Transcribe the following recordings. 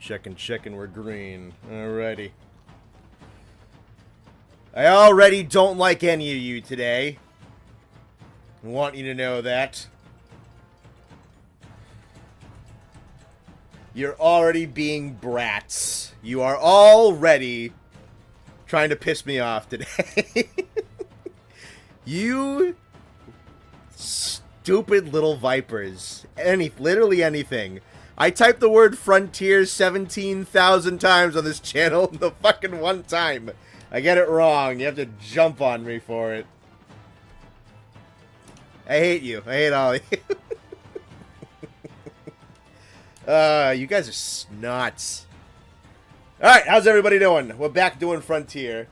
Checking, we're green. Alrighty. I already don't like any of you today. I want you to know that. You're already being brats. You are already trying to piss me off today. You stupid little vipers. Literally anything. I typed the word frontier 17,000 times on this channel the fucking one time. I get it wrong. You have to jump on me for it. I hate you. I hate all of you. You guys are snots. Alright, how's everybody doing? We're back doing Frontier.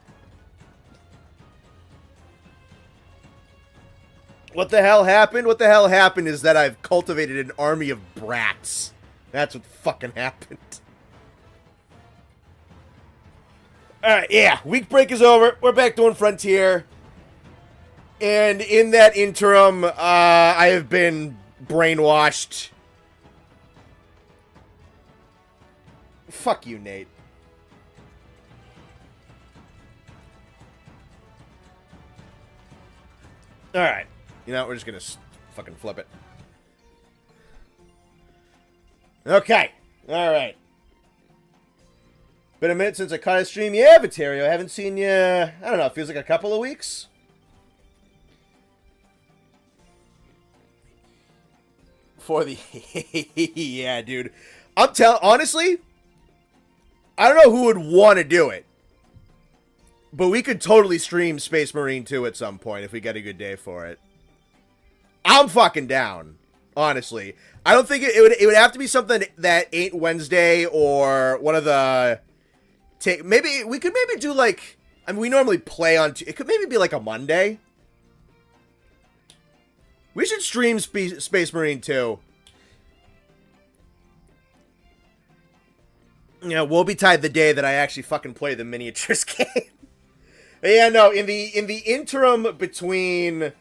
What the hell happened? What the hell happened is that I've cultivated an army of brats. That's what fucking happened. Alright, yeah. Week break is over. We're back doing Frontier. And in that interim, I have been brainwashed. Fuck you, Nate. Alright. You know, we're just gonna fucking flip it. Okay. Alright. Been a minute since I caught a stream. Yeah, Viterio, I haven't seen you, I don't know, it feels like a couple of weeks. For the... yeah, dude. Honestly, I don't know who would want to do it. But we could totally stream Space Marine 2 at some point if we get a good day for it. I'm fucking down, honestly. I don't think it would have to be something that ain't Wednesday or one of the... Maybe we could maybe do like... I mean, we normally play on... It could maybe be like a Monday. We should stream Space Marine 2. Yeah, we'll be tied the day that I actually fucking play the miniatures game. Yeah, no, in the interim between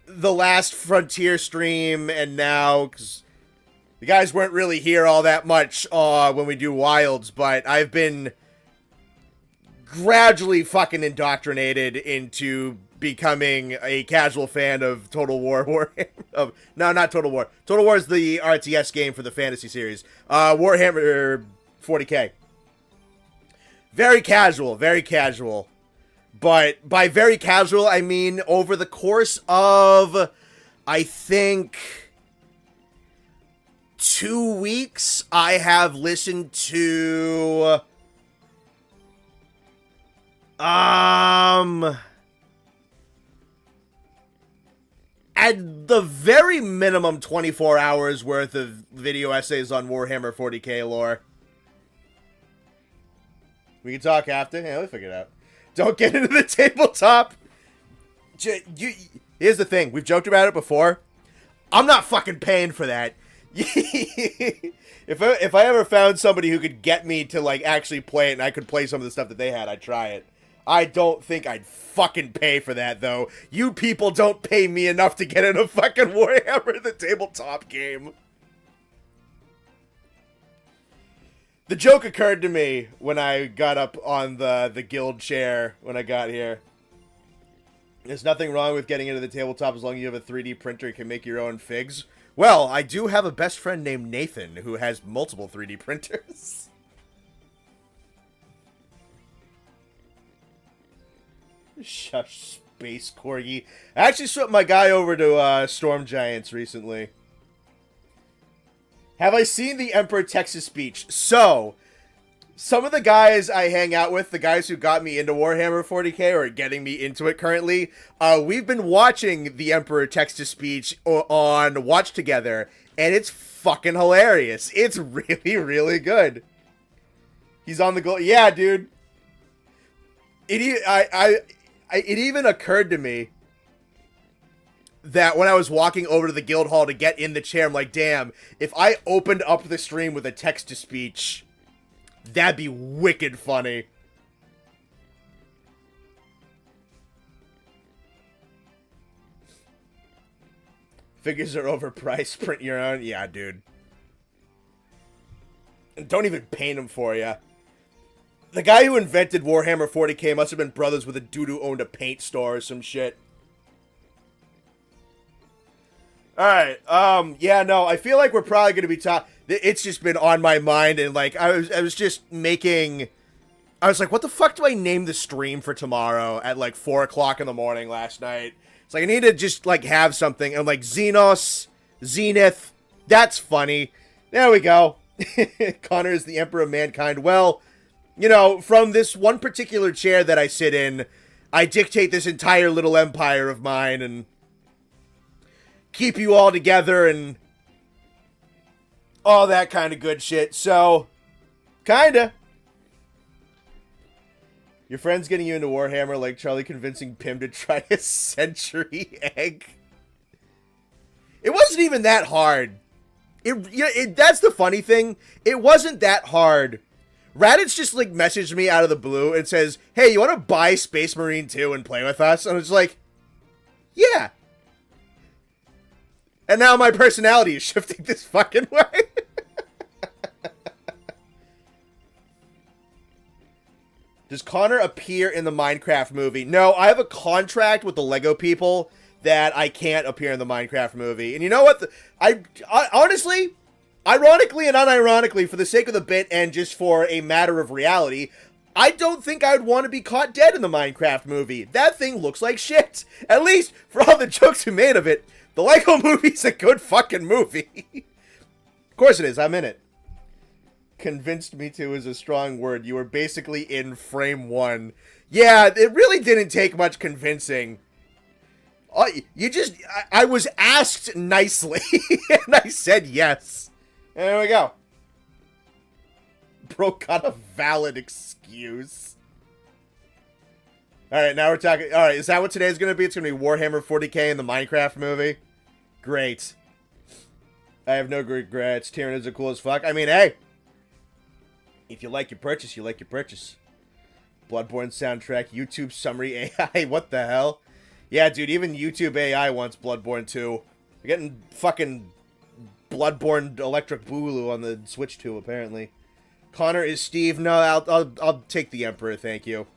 the last Frontier stream and now, because the guys weren't really here all that much when we do Wilds, but I've been gradually fucking indoctrinated into becoming a casual fan of Total War. No, not Total War. Total War is the RTS game for the fantasy series. Warhammer 40k. Very casual, very casual. But by very casual, I mean over the course of, I think, 2 weeks, I have listened to... At the very minimum, 24 hours worth of video essays on Warhammer 40k lore. We can talk after. Yeah, we'll figure it out. Don't get into the tabletop. Here's the thing. We've joked about it before. I'm not fucking paying for that. If I ever found somebody who could get me to, like, actually play it and I could play some of the stuff that they had, I'd try it. I don't think I'd fucking pay for that, though. You people don't pay me enough to get in a fucking Warhammer the tabletop game. The joke occurred to me when I got up on the guild chair when I got here. There's nothing wrong with getting into the tabletop as long as you have a 3D printer and can make your own figs. Well, I do have a best friend named Nathan who has multiple 3D printers. Shush, Space Corgi. I actually swapped my guy over to Storm Giants recently. Have I seen the Emperor Texas speech? So, some of the guys I hang out with, the guys who got me into Warhammer 40k, or getting me into it currently, we've been watching the Emperor Texas speech on Watch Together, and it's fucking hilarious. It's really, really good. He's on the goal. Yeah, dude. It even occurred to me that when I was walking over to the guild hall to get in the chair, I'm like, damn, if I opened up the stream with a text-to-speech, that'd be wicked funny. Figures are overpriced. Print your own. Yeah, dude. Don't even paint him for you. The guy who invented Warhammer 40k must have been brothers with a dude who owned a paint store or some shit. Alright, yeah, no, I feel like we're probably going to be talking... It's just been on my mind, and, like, I was just making... I was like, what the fuck do I name the stream for tomorrow at, like, 4 o'clock in the morning last night? It's like, I need to just, like, have something. And, like, Xenos, Zenith, that's funny. There we go. Connor is the Emperor of Mankind. Well, you know, from this one particular chair that I sit in, I dictate this entire little empire of mine and keep you all together and all that kind of good shit. So, kinda. Your friend's getting you into Warhammer like Charlie convincing Pim to try a century egg. It wasn't even that hard. That's the funny thing. It wasn't that hard. Raditz just, like, messaged me out of the blue and says, hey, you want to buy Space Marine 2 and play with us? And I was like, yeah. And now my personality is shifting this fucking way. Does Connor appear in the Minecraft movie? No, I have a contract with the Lego people that I can't appear in the Minecraft movie. And you know what? I honestly, ironically and unironically, for the sake of the bit and just for a matter of reality, I don't think I would want to be caught dead in the Minecraft movie. That thing looks like shit. At least, for all the jokes we made of it, the Lego movie's a good fucking movie. Of course it is. I'm in it. Convinced me to is a strong word. You were basically in frame 1. Yeah, it really didn't take much convincing. I was asked nicely, and I said yes. And there we go. Bro got a valid excuse. Alright, now we're talking... Alright, is that what today's gonna be? It's gonna be Warhammer 40k in the Minecraft movie? Great. I have no regrets. Tyranids are cool as fuck. I mean, hey. If you like your purchase, you like your purchase. Bloodborne soundtrack, YouTube summary AI, what the hell? Yeah, dude, even YouTube AI wants Bloodborne 2. You're getting fucking Bloodborne Electric Boogaloo on the Switch 2, apparently. Connor is Steve. No, I'll take the Emperor, thank you.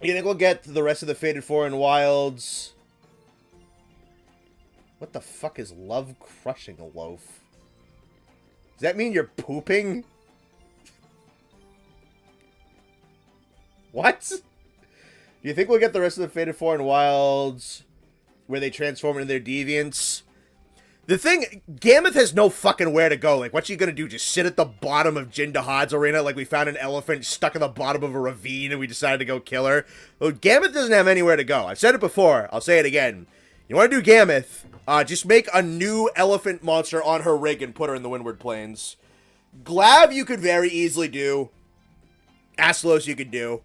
You think we'll get the rest of the Fated 4 and Wilds? What the fuck is love crushing a loaf? Does that mean you're pooping? What? Do you think we'll get the rest of the Fated 4 and Wilds where they transform into their deviants? The thing, Gammoth has no fucking where to go. Like, what's she gonna do? Just sit at the bottom of Jindahad's arena like we found an elephant stuck in the bottom of a ravine and we decided to go kill her? Well, Gammoth doesn't have anywhere to go. I've said it before. I'll say it again. You want to do Gammoth, just make a new elephant monster on her rig and put her in the Windward Plains. Glav you could very easily do. Astalos you could do.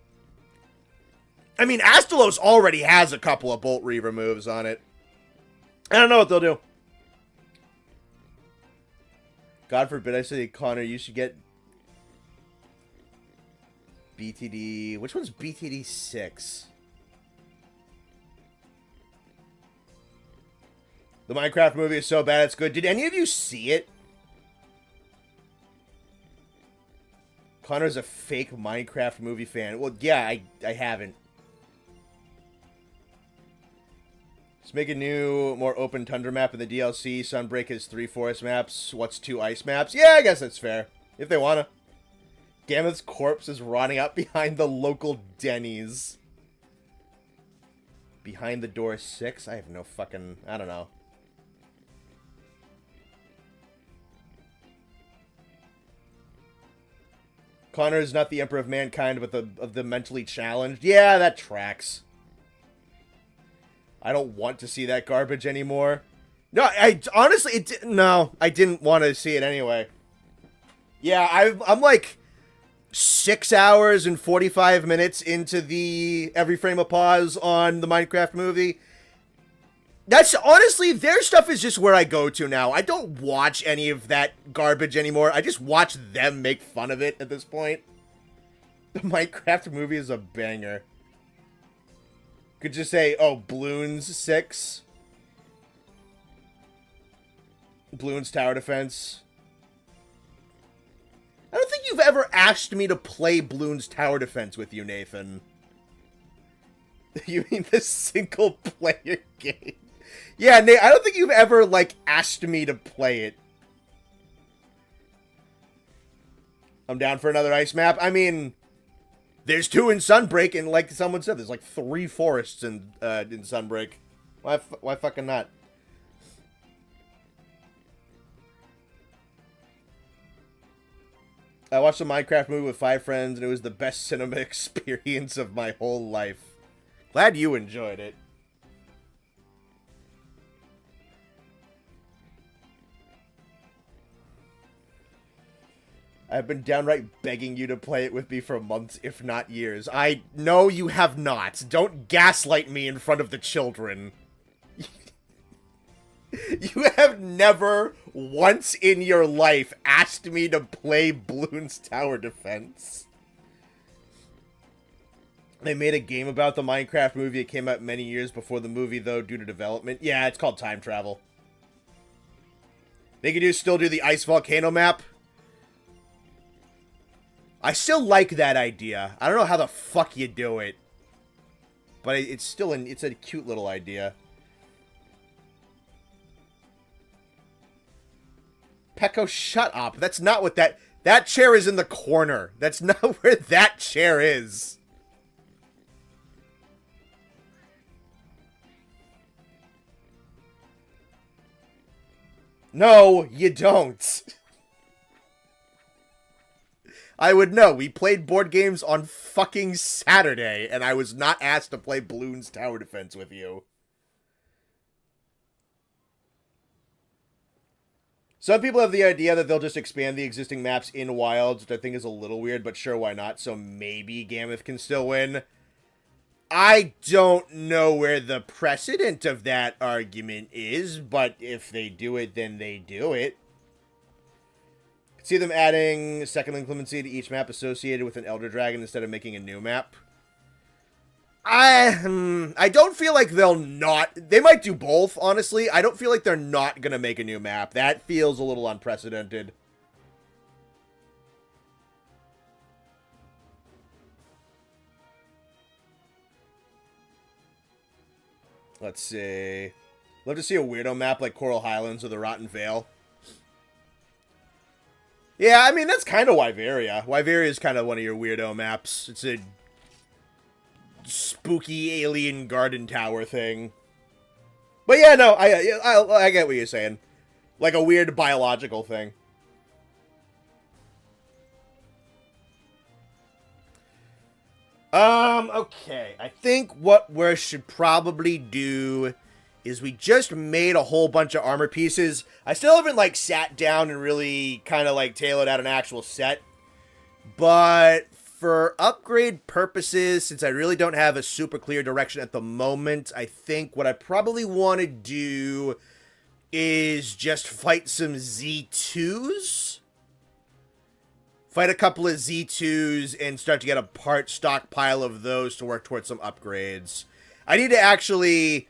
I mean, Astalos already has a couple of Bolt Reaver moves on it. I don't know what they'll do. God forbid I say, Connor, you should get BTD... Which one's BTD 6? The Minecraft movie is so bad it's good. Did any of you see it? Connor's a fake Minecraft movie fan. Well, yeah, I haven't. Let's make a new, more open tundra map in the DLC. Sunbreak has 3 forest maps. What's 2 ice maps? Yeah, I guess that's fair. If they wanna. Gammoth's corpse is rotting out behind the local Denny's. Behind the door 6? I have no fucking... I don't know. Connor is not the Emperor of Mankind, but of the mentally challenged. Yeah, that tracks. I don't want to see that garbage anymore. No, I honestly, no, I didn't want to see it anyway. Yeah, I'm like 6 hours and 45 minutes into the Every Frame of Pause on the Minecraft movie. That's, honestly, their stuff is just where I go to now. I don't watch any of that garbage anymore. I just watch them make fun of it at this point. The Minecraft movie is a banger. Could just say, oh, Bloons 6. Bloons Tower Defense. I don't think you've ever asked me to play Bloons Tower Defense with you, Nathan. You mean the single-player game? Yeah, Nate, I don't think you've ever, like, asked me to play it. I'm down for another ice map. I mean, there's 2 in Sunbreak, and like someone said, there's like 3 forests in Sunbreak. Why fucking not? I watched a Minecraft movie with 5 friends, and it was the best cinema experience of my whole life. Glad you enjoyed it. I've been downright begging you to play it with me for months, if not years. I know you have not. Don't gaslight me in front of the children. You have never once in your life asked me to play Bloons Tower Defense. They made a game about the Minecraft movie. It came out many years before the movie, though, due to development. Yeah, it's called Time Travel. They could still do the Ice Volcano map. I still like that idea. I don't know how the fuck you do it. But it's still it's a cute little idea. Pecco, shut up. That's not what that chair is in the corner. That's not where that chair is. No, you don't. I would know. We played board games on fucking Saturday, and I was not asked to play Bloons Tower Defense with you. Some people have the idea that they'll just expand the existing maps in Wilds, which I think is a little weird, but sure, why not? So maybe Gammoth can still win. I don't know where the precedent of that argument is, but if they do it, then they do it. See them adding second inclemency to each map associated with an Elder Dragon instead of making a new map. I don't feel like they'll not... They might do both, honestly. I don't feel like they're not going to make a new map. That feels a little unprecedented. Let's see. Love to see a weirdo map like Coral Highlands or the Rotten Vale. Yeah, I mean, that's kind of Wyveria. Wyveria is kind of one of your weirdo maps. It's a spooky alien garden tower thing. But yeah, no, I get what you're saying. Like a weird biological thing. Okay. I think what we should probably do is we just made a whole bunch of armor pieces. I still haven't, like, sat down and really kind of, like, tailored out an actual set. But for upgrade purposes, since I really don't have a super clear direction at the moment, I think what I probably want to do is just fight some Z2s. Fight a couple of Z2s and start to get a part stockpile of those to work towards some upgrades. I need to actually...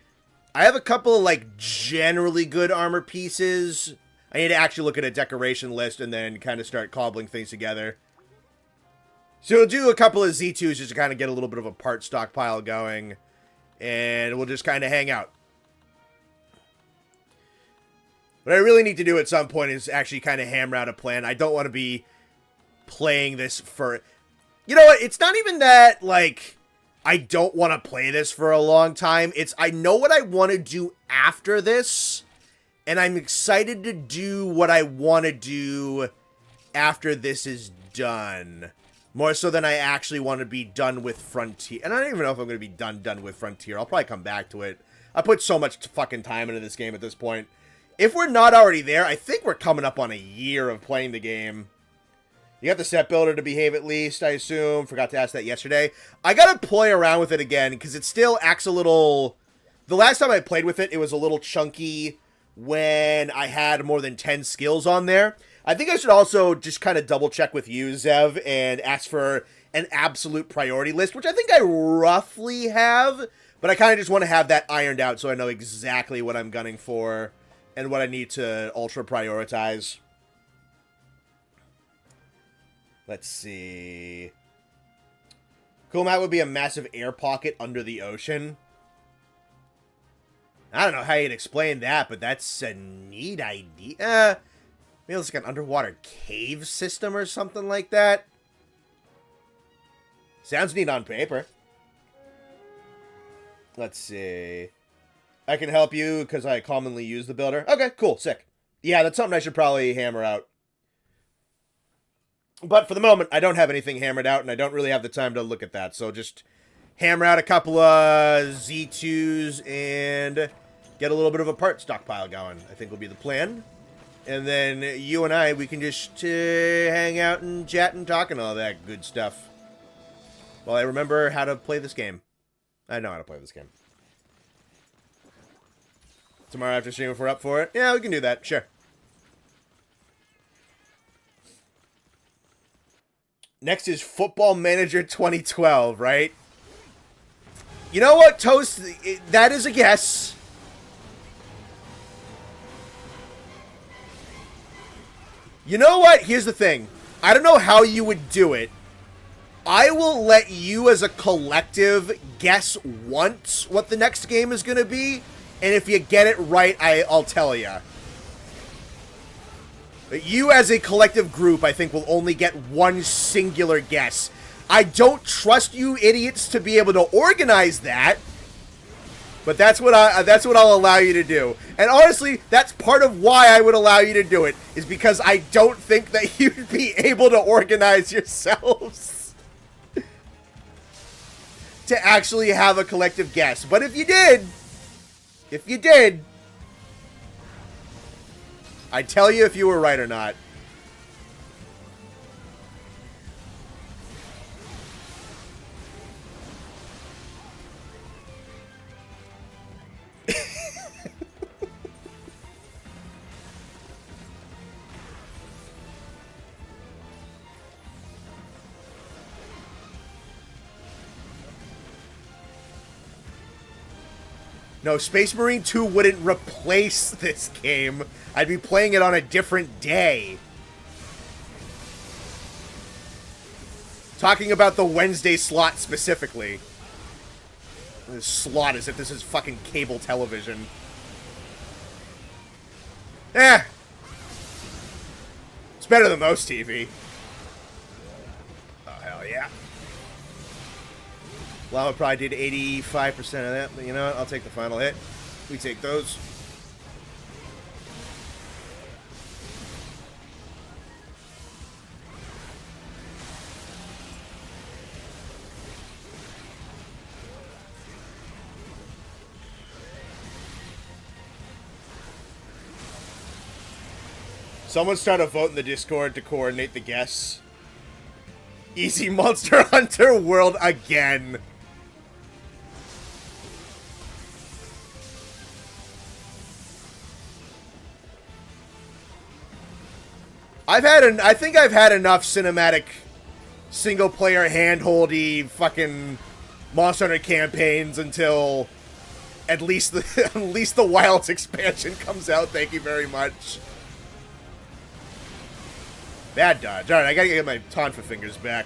I have a couple of, like, generally good armor pieces. I need to actually look at a decoration list and then kind of start cobbling things together. So we'll do a couple of Z2s just to kind of get a little bit of a part stockpile going. And we'll just kind of hang out. What I really need to do at some point is actually kind of hammer out a plan. I don't want to be playing this for... You know what? It's not even that, like... I don't want to play this for a long time. It's, I know what I want to do after this, and I'm excited to do what I want to do after this is done. More so than I actually want to be done with Frontier. And I don't even know if I'm going to be done with Frontier. I'll probably come back to it. I put so much fucking time into this game at this point. If we're not already there, I think we're coming up on a year of playing the game. You got the set builder to behave at least, I assume. Forgot to ask that yesterday. I gotta play around with it again, because it still acts a little... The last time I played with it, it was a little chunky when I had more than 10 skills on there. I think I should also just kind of double check with you, Zev, and ask for an absolute priority list, which I think I roughly have, but I kind of just want to have that ironed out so I know exactly what I'm gunning for and what I need to ultra prioritize. Let's see. Cool map would be a massive air pocket under the ocean. I don't know how you'd explain that, but that's a neat idea. Maybe it's like an underwater cave system or something like that. Sounds neat on paper. Let's see. I can help you because I commonly use the builder. Okay, cool, sick. Yeah, that's something I should probably hammer out. But for the moment, I don't have anything hammered out, and I don't really have the time to look at that. So just hammer out a couple of Z2s and get a little bit of a part stockpile going, I think will be the plan. And then you and I, we can just hang out and chat and talk and all that good stuff. Well, I remember how to play this game. I know how to play this game. Tomorrow after stream, if we're up for it. Yeah, we can do that. Sure. Next is Football Manager 2012, right? You know what, Toast? That is a guess. You know what? Here's the thing. I don't know how you would do it. I will let you as a collective guess once what the next game is going to be. And if you get it right, I'll tell you. You as a collective group, I think, will only get one singular guess. I don't trust you idiots to be able to organize that. But that's what I'll allow you to do. And honestly, that's part of why I would allow you to do it, is because I don't think that you'd be able to organize yourselves to actually have a collective guess. But if you did, I'd tell you if you were right or not. No, Space Marine 2 wouldn't replace this game. I'd be playing it on a different day. Talking about the Wednesday slot specifically. This slot as if this is fucking cable television. Eh. It's better than most TV. Oh, hell yeah. Llama probably did 85% of that, but you know what? I'll take the final hit. We take those. Someone start a vote in the Discord to coordinate the guests. Easy Monster Hunter World again. I think I've had enough cinematic single-player handholdy fucking Monster Hunter campaigns until at least the Wilds expansion comes out. Thank you very much. Bad dodge. Alright, I gotta get my Tonfa fingers back.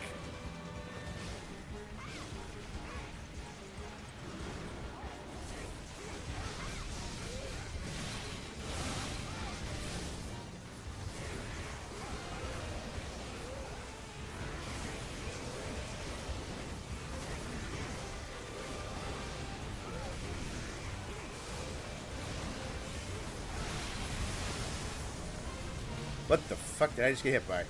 What the fuck did I just get hit by?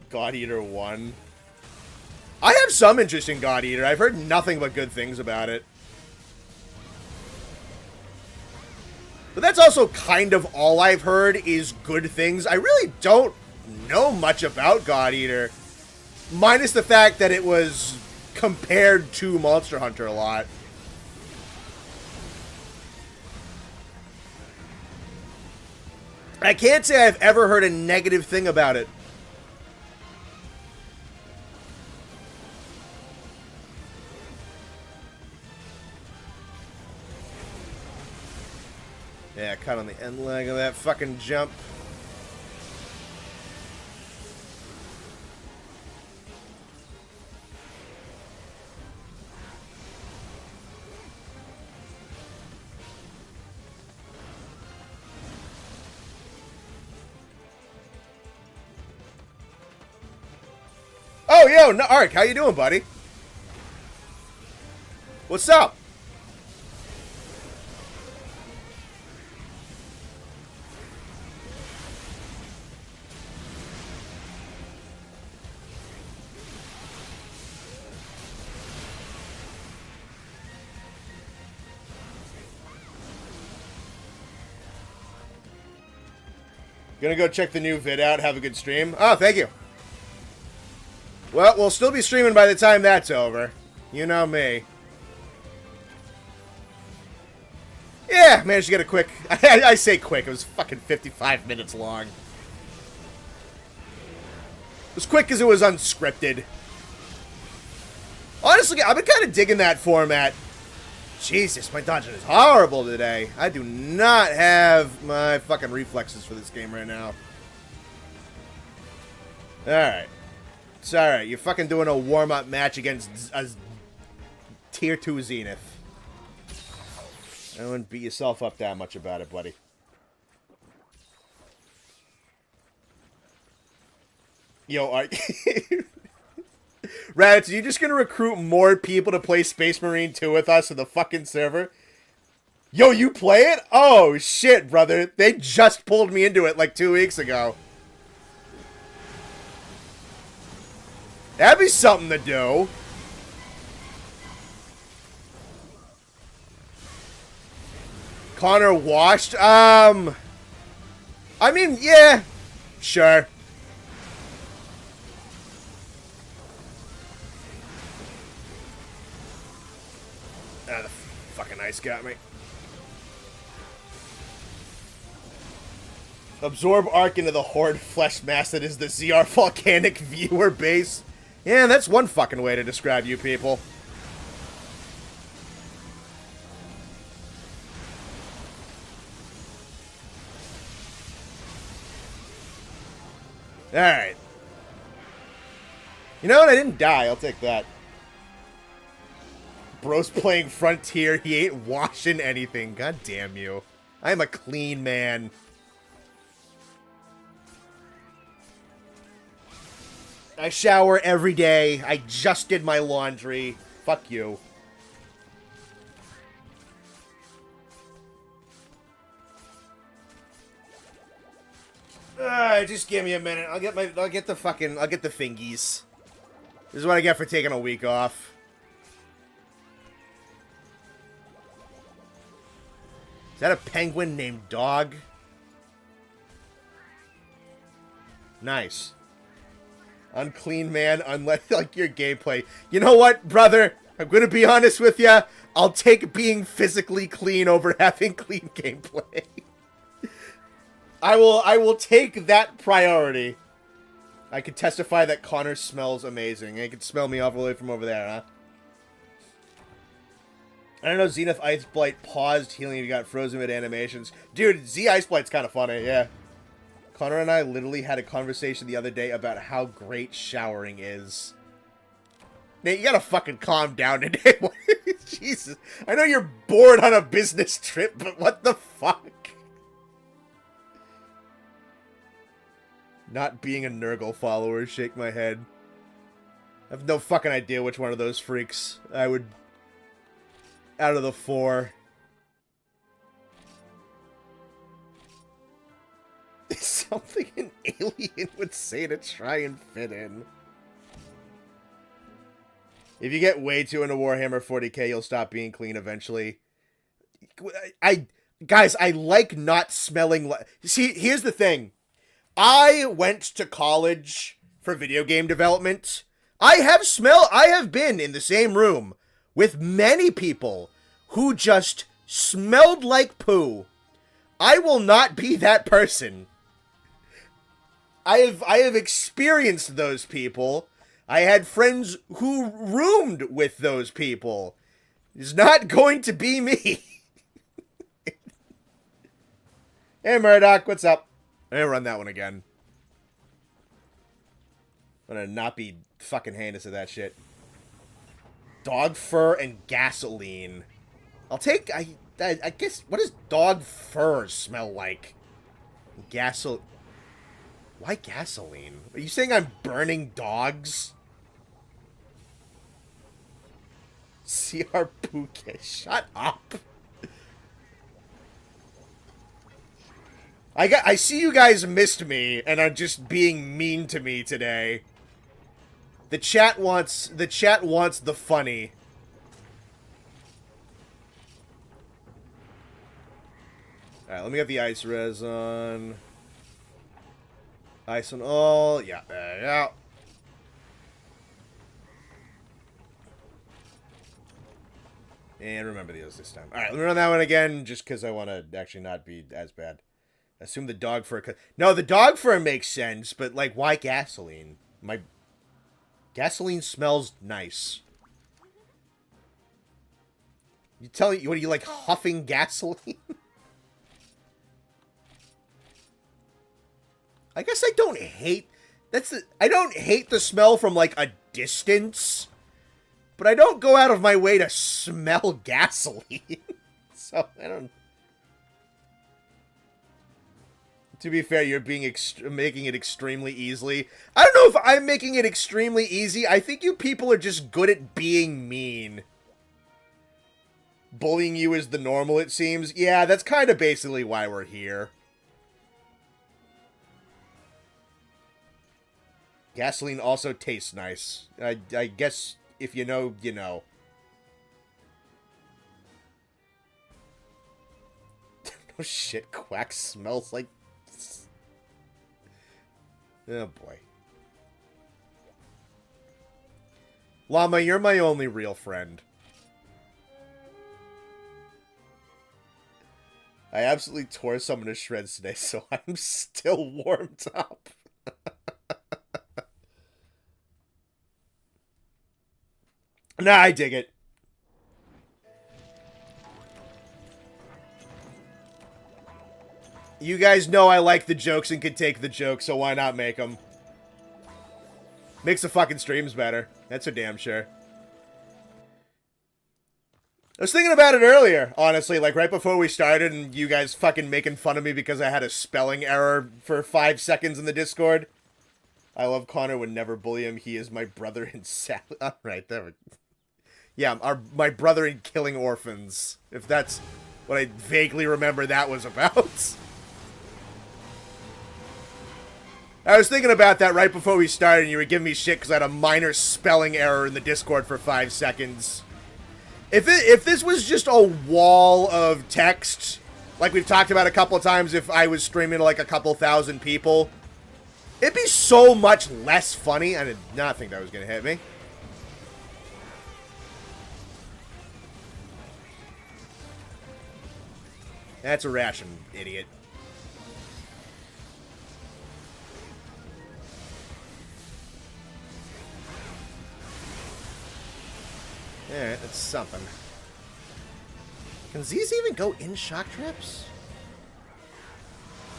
God Eater 1. I have some interest in God Eater. I've heard nothing but good things about it. But that's also kind of all I've heard is good things. I really don't know much about God Eater. Minus the fact that it was compared to Monster Hunter a lot. I can't say I've ever heard a negative thing about it. down on the end leg of that fucking jump. Oh, yo, no, Ark, how you doing, buddy? What's up? Gonna go check the new vid out. Have a good stream. Oh, thank you. Well, we'll still be streaming by the time that's over. You know me. Yeah, managed to get a quick... I say quick. It was fucking 55 minutes long. It was quick because it was unscripted. Honestly, I've been kind of digging that format. Jesus, my dodging is horrible today. I do not have my fucking reflexes for this game right now. Alright. It's alright. You're fucking doing a warm-up match against a Tier 2 Zenith. I wouldn't beat yourself up that much about it, buddy. Yo, Raditz, are you just gonna recruit more people to play Space Marine 2 with us in the fucking server? Yo, you play it? Oh, shit, brother. They just pulled me into it like 2 weeks ago. That'd be something to do. Connor washed? I mean, yeah. Sure. Ah, the fucking ice got me. Absorb Arc into the Horde flesh mass that is the CR-VODcanic viewer base. Yeah, that's one fucking way to describe you people. Alright. You know what? I didn't die. I'll take that. Bro's playing Frontier. He ain't washing anything. God damn you. I am a clean man. I shower every day. I just did my laundry. Fuck you. Just give me a minute. I'll get the fingies. This is what I get for taking a week off. Is that a penguin named Dog? Nice. Unclean man, unlike your gameplay. You know what, brother? I'm gonna be honest with you. I'll take being physically clean over having clean gameplay. I will take that priority. I can testify that Connor smells amazing. He can smell me all the way from over there, huh? I don't know, Zenith Ice Blight paused healing if you got frozen mid animations. Dude, Z Ice Blight's kind of funny, yeah. Connor and I literally had a conversation the other day about how great showering is. Nate, you gotta fucking calm down today. Jesus. I know you're bored on a business trip, but what the fuck? Not being a Nurgle follower, shake my head. I have no fucking idea which one of those freaks I would... out of the four. It's something an alien would say to try and fit in. If you get way too into Warhammer 40k, you'll stop being clean eventually. Guys, I like not smelling like... See, here's the thing. I went to college for video game development. I have been in the same room with many people who just smelled like poo. I will not be that person. I have experienced those people. I had friends who roomed with those people. It's not going to be me. Hey, Murdoch, what's up? I'm gonna run that one again. I'm gonna not be fucking heinous at that shit. Dog fur and gasoline. I'll take... I guess... What does dog fur smell like? Gasoline... Why gasoline? Are you saying I'm burning dogs? CR-VODcanic. Shut up. I see you guys missed me and are just being mean to me today. The chat wants the funny. Alright, let me get the ice res on. Ice on all. Yeah, there you go. And remember the others this time. Alright, let me run that one again, just because I want to actually not be as bad. Assume the dog fur... No, the dog fur makes sense, but, like, why gasoline? Gasoline smells nice. You tell me, what are you, like, huffing gasoline? I guess I don't hate... I don't hate the smell from, like, a distance. But I don't go out of my way to smell gasoline. So, I don't... To be fair, you're being making it extremely easily. I don't know if I'm making it extremely easy. I think you people are just good at being mean. Bullying you is the normal, it seems. Yeah, that's kind of basically why we're here. Gasoline also tastes nice. I guess if you know, you know. Oh shit, Quack smells like... Oh boy. Llama, you're my only real friend. I absolutely tore someone to shreds today, so I'm still warmed up. Nah, I dig it. You guys know I like the jokes and can take the jokes, so why not make them? Makes the fucking streams better. That's for damn sure. I was thinking about it earlier, honestly, like right before we started and you guys fucking making fun of me because I had a spelling error for 5 seconds in the Discord. I love Connor, would never bully him. He is my brother in salad. Alright, there we go. Yeah, my brother in killing orphans. If that's what I vaguely remember that was about. I was thinking about that right before we started, and you were giving me shit because I had a minor spelling error in the Discord for 5 seconds. If this was just a wall of text, like we've talked about a couple of times, if I was streaming to like a couple thousand people, it'd be so much less funny. I did not think that was going to hit me. That's a ration, idiot. Alright, that's something. Can these even go in shock traps?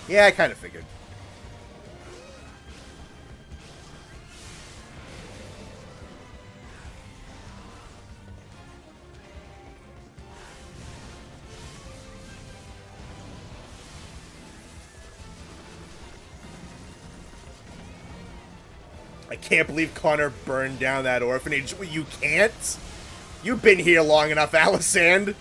Yeah, I kind of figured. I can't believe Connor burned down that orphanage. You can't? You've been here long enough, Alisand.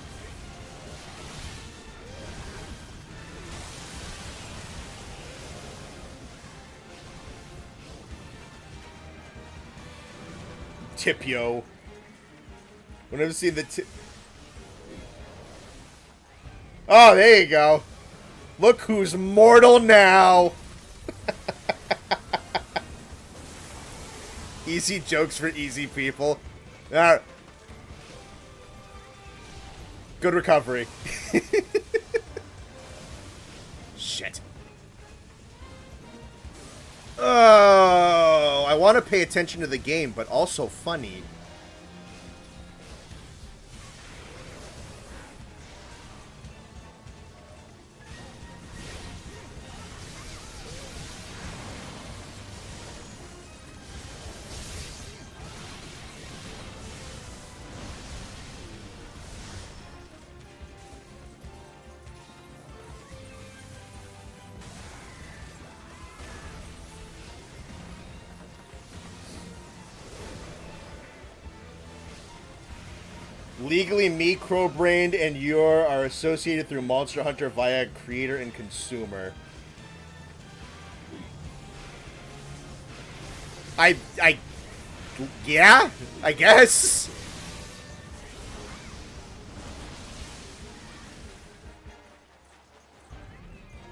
Tipio. Whenever seen the tip. Oh, there you go. Look who's mortal now. Easy jokes for easy people. Alright. Good recovery. Shit. Oh, I want to pay attention to the game, but also funny. Legally micro-brained and are associated through Monster Hunter via creator and consumer. Yeah, I guess.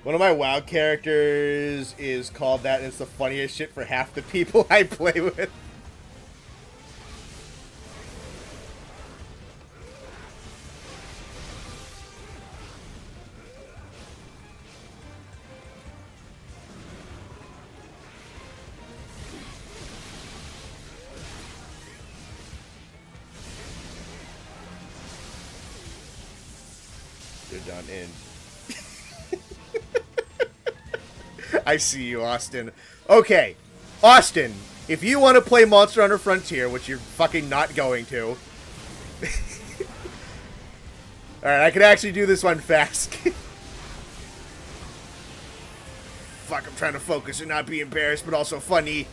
One of my WoW characters is called that, and it's the funniest shit for half the people I play with. You're done in. I see you, Austin. Okay, Austin, if you want to play Monster Hunter Frontier, which you're fucking not going to. Alright, I can actually do this one fast. Fuck, I'm trying to focus and not be embarrassed, but also funny.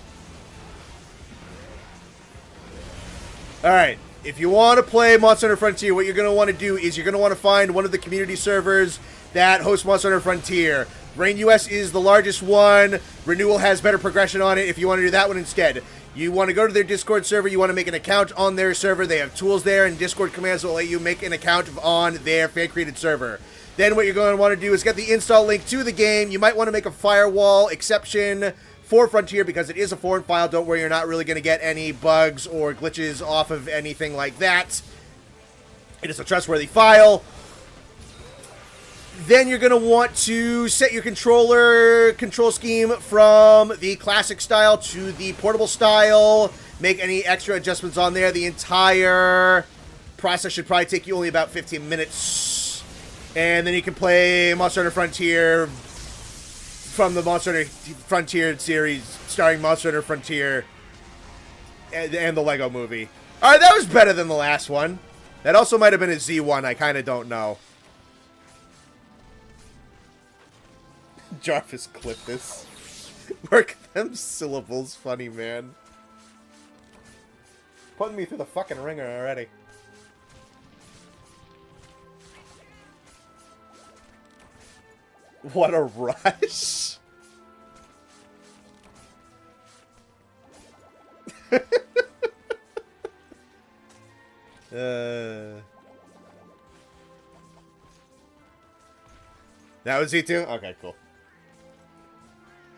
Alright, if you want to play Monster Hunter Frontier, what you're going to want to do is you're going to want to find one of the community servers that host Monster Hunter Frontier. Rain US is the largest one. Renewal has better progression on it if you want to do that one instead. You want to go to their Discord server. You want to make an account on their server. They have tools there and Discord commands that will let you make an account on their fan-created server. Then what you're going to want to do is get the install link to the game. You might want to make a firewall exception for Frontier because it is a foreign file. Don't worry, you're not really going to get any bugs or glitches off of anything like that. It is a trustworthy file. Then you're going to want to set your control scheme from the classic style to the portable style. Make any extra adjustments on there. The entire process should probably take you only about 15 minutes. And then you can play Monster Hunter Frontier from the Monster Hunter Frontier series, starring Monster Hunter Frontier and the Lego movie. Alright, that was better than the last one. That also might have been a Z1, I kind of don't know. Jarvis, clip this. Work them syllables, funny man. Putting me through the fucking ringer already. What a rush. That was Z2? Okay, cool.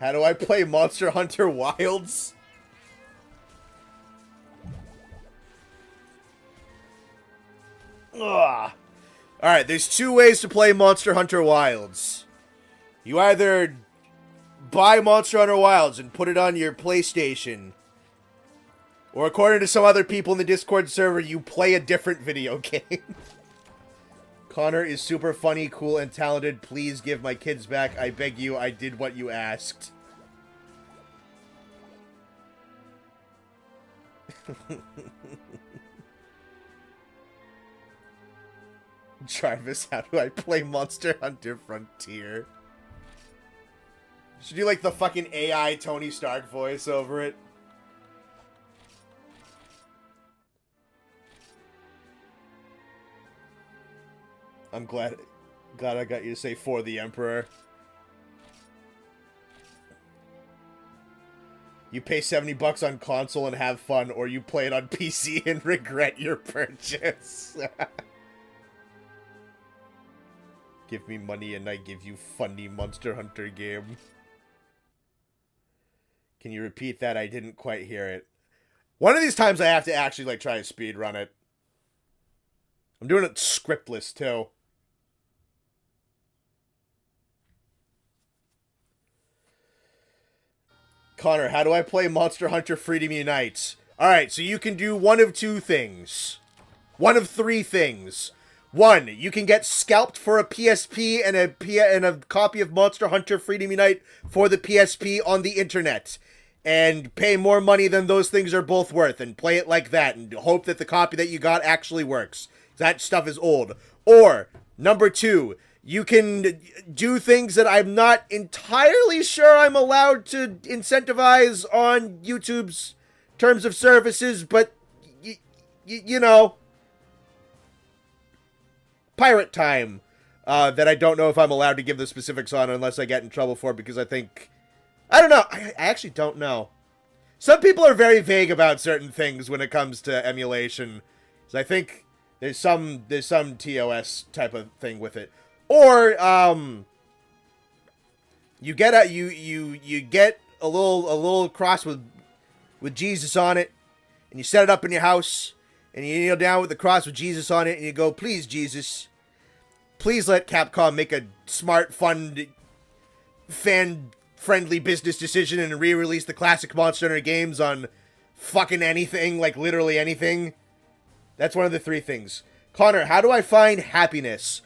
How do I play Monster Hunter Wilds? Ugh. Alright, there's two ways to play Monster Hunter Wilds. You either buy Monster Hunter Wilds and put it on your PlayStation, or according to some other people in the Discord server, you play a different video game. Connor is super funny, cool, and talented. Please give my kids back. I beg you, I did what you asked. Jarvis, how do I play Monster Hunter Frontier? Should do like the fucking AI Tony Stark voice over it. I'm glad I got you to say for the Emperor. You pay $70 on console and have fun, or you play it on PC and regret your purchase. Give me money and I give you funny Monster Hunter game. Can you repeat that? I didn't quite hear it. One of these times I have to actually like try and speed run it. I'm doing it scriptless too. Connor, how do I play Monster Hunter Freedom Unites? Alright, so you can do one of two things. One of three things. One, you can get scalped for a PSP and a copy of Monster Hunter Freedom Unite for the PSP on the internet. And pay more money than those things are both worth. And play it like that. And hope that the copy that you got actually works. That stuff is old. Or, number two, you can do things that I'm not entirely sure I'm allowed to incentivize on YouTube's terms of services. But, you know. pirate time that I don't know if I'm allowed to give the specifics on unless I get in trouble for it, because I think... I don't know. I actually don't know. Some people are very vague about certain things when it comes to emulation. So I think there's some TOS type of thing with it. Or, you get a little cross with Jesus on it, and you set it up in your house, and you kneel down with the cross with Jesus on it, and you go, please, Jesus, please let Capcom make a smart, fun, fan-friendly business decision and re-release the classic Monster Hunter games on fucking anything, like literally anything. That's one of the 3 things. Connor, how do I find happiness?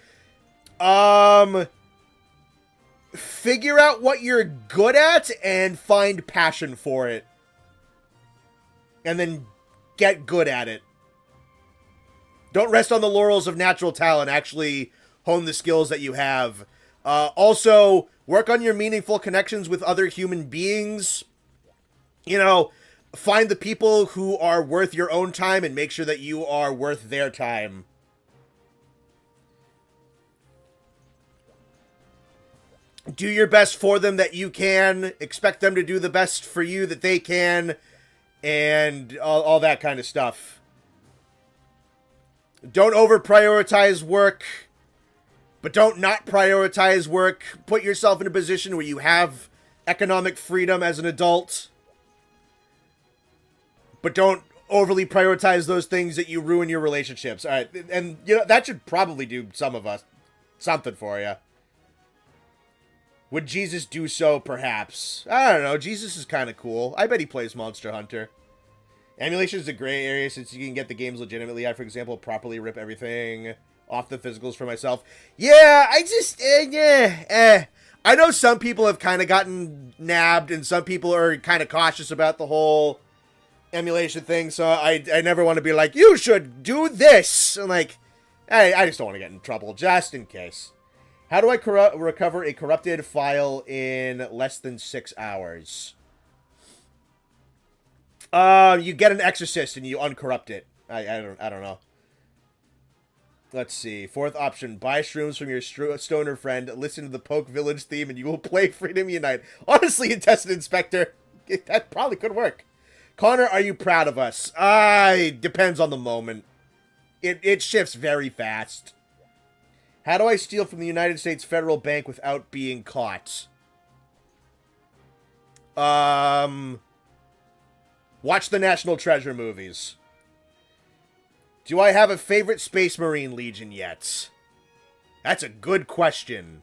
Figure out what you're good at and find passion for it. And then get good at it. Don't rest on the laurels of natural talent. Actually hone the skills that you have. Also, work on your meaningful connections with other human beings. You know, find the people who are worth your own time and make sure that you are worth their time. Do your best for them that you can. Expect them to do the best for you that they can. And all that kind of stuff. Don't over-prioritize work. But don't not prioritize work. Put yourself in a position where you have economic freedom as an adult. But don't overly prioritize those things that you ruin your relationships. All right, and you know that should probably do something for you. Would Jesus do so? Perhaps. I don't know. Jesus is kind of cool. I bet he plays Monster Hunter. Emulation is a gray area since you can get the games legitimately. I, for example, properly rip everything off the physicals for myself. Yeah, I just, I know some people have kind of gotten nabbed, and some people are kind of cautious about the whole emulation thing, so I never want to be like, you should do this! And like, I just don't want to get in trouble, just in case. How do I recover a corrupted file in less than 6 hours? You get an exorcist and you uncorrupt it. I don't know. Let's see. 4th option. Buy shrooms from your stoner friend. Listen to the Poke Village theme and you will play Freedom Unite. Honestly, Intestine Inspector, that probably could work. Connor, are you proud of us? It depends on the moment. It shifts very fast. How do I steal from the United States Federal Bank without being caught? Watch the National Treasure movies. Do I have a favorite Space Marine Legion yet? That's a good question.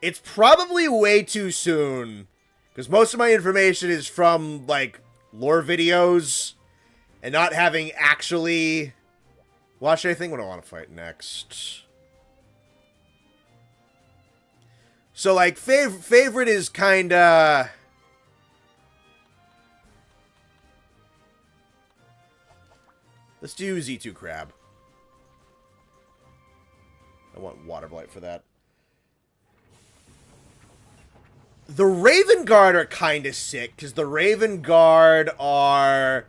It's probably way too soon. Because most of my information is from, like, lore videos. And not having actually watched anything. What do I want to fight next? So, like, favorite is kinda... Let's do Z2 Crab. I want Water Blight for that. The Raven Guard are kind of sick, because the Raven Guard are...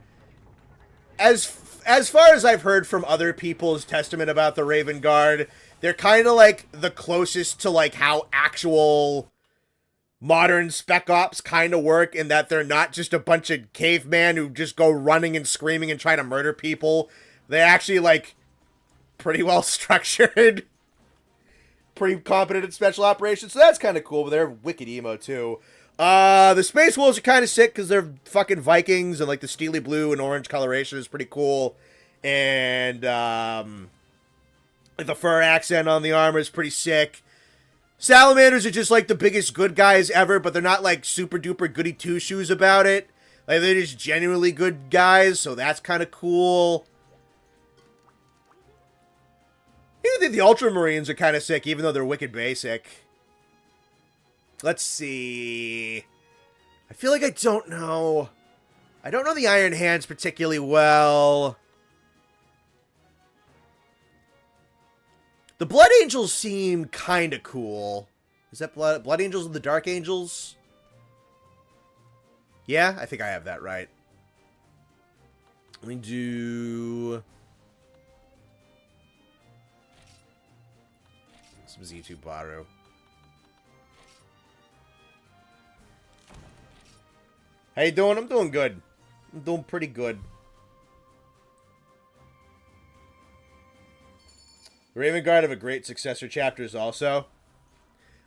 As far as I've heard from other people's testament about the Raven Guard, they're kind of like the closest to like how actual modern Spec Ops kind of work, in that they're not just a bunch of cavemen who just go running and screaming and try to murder people. They actually like pretty well structured, pretty competent in special operations, so that's kind of cool, but they're wicked emo too. The Space Wolves are kind of sick because they're fucking Vikings, and like the steely blue and orange coloration is pretty cool. And the fur accent on the armor is pretty sick. Salamanders are just like the biggest good guys ever, but they're not like super duper goody two shoes about it. Like they're just genuinely good guys, so that's kind of cool. I even think the Ultramarines are kind of sick, even though they're wicked basic. Let's see. I feel like I don't know. I don't know the Iron Hands particularly well. The Blood Angels seem kind of cool. Is that Blood Angels and the Dark Angels? Yeah, I think I have that right. Let me do some Z2 Baru. How you doing? I'm doing good. I'm doing pretty good. Raven Guard have a great successor chapters also.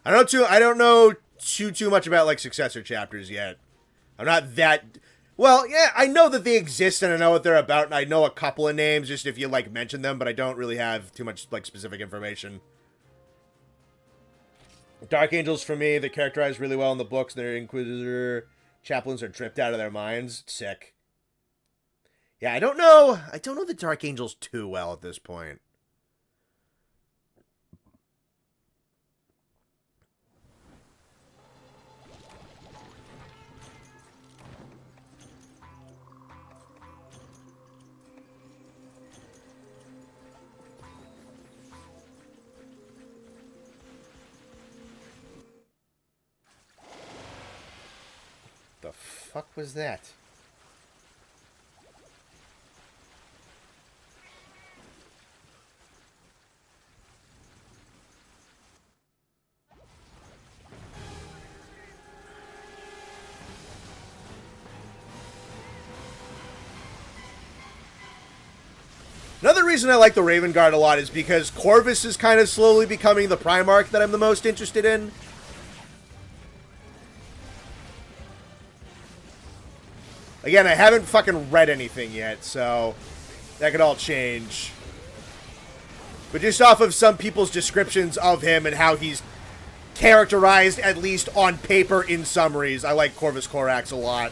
I don't know too much about like successor chapters yet. I'm not that well, yeah, I know that they exist and I know what they're about and I know a couple of names just if you like mention them, but I don't really have too much like specific information. Dark Angels for me, they're characterized really well in the books. Their Inquisitor chaplains are tripped out of their minds. Sick. Yeah, I don't know the Dark Angels too well at this point. The fuck was that? Another reason I like the Raven Guard a lot is because Corvus is kind of slowly becoming the Primarch that I'm the most interested in. Again, I haven't fucking read anything yet, so that could all change. But just off of some people's descriptions of him and how he's characterized, at least on paper in summaries, I like Corvus Corax a lot.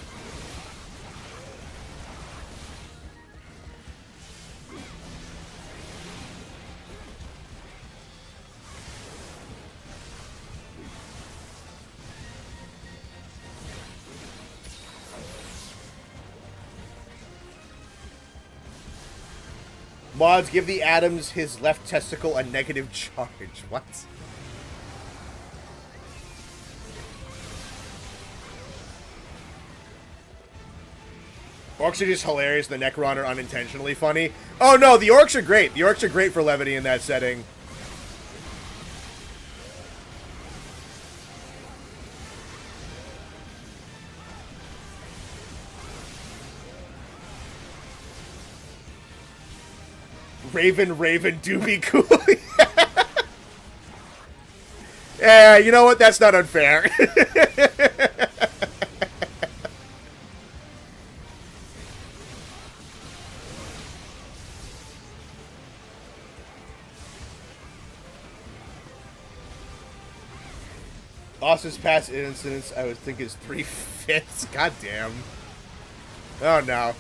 Mods, give the Adams his left testicle a negative charge. What? Orcs are just hilarious. The Necron are unintentionally funny. Oh no, the Orcs are great. The Orcs are great for levity in that setting. Raven, do be cool. Yeah, you know what? That's not unfair. Austin's past incidents, I would think, is 3/5. God damn. Oh no.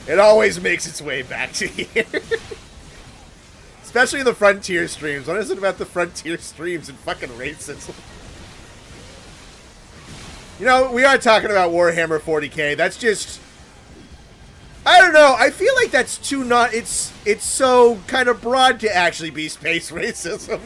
It always makes its way back to here. Especially the Frontier streams. What is it about the Frontier streams and fucking racism? You know, we are talking about Warhammer 40k. That's just... I don't know. I feel like that's too not... It's so kind of broad to actually be space racism.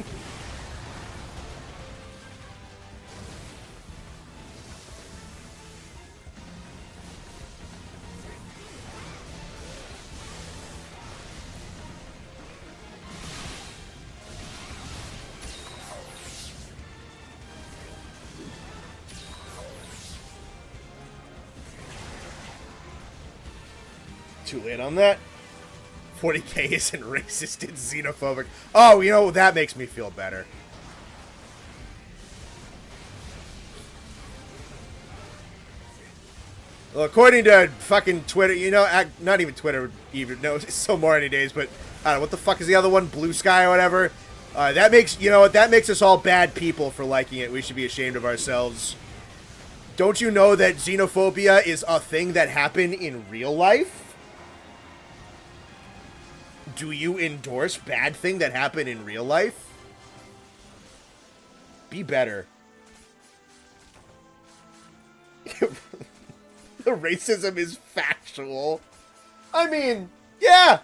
Too late on that. 40k isn't racist, it's xenophobic. Oh, you know, that makes me feel better. Well, according to fucking Twitter, you know, not even Twitter, even, no, it's so more any days, but, I don't know, what the fuck is the other one? Blue Sky or whatever? That makes, you know what, that makes us all bad people for liking it. We should be ashamed of ourselves. Don't you know that xenophobia is a thing that happened in real life? Do you endorse bad thing that happened in real life? Be better. The racism is factual. I mean, yeah.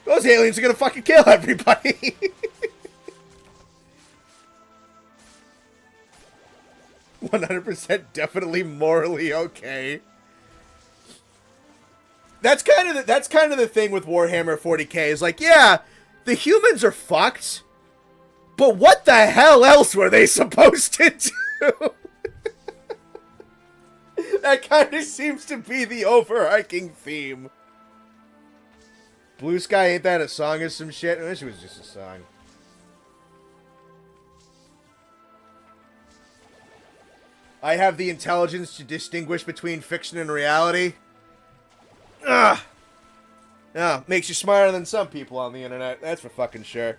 Those aliens are gonna fucking kill everybody. 100% definitely morally okay. That's kind of the thing with Warhammer 40k is like, yeah, the humans are fucked, but what the hell else were they supposed to do? That kind of seems to be the overarching theme. Blue Sky, ain't that a song or some shit? I wish it was just a song. I have the intelligence to distinguish between fiction and reality. Ugh. Yeah, makes you smarter than some people on the internet. That's for fucking sure.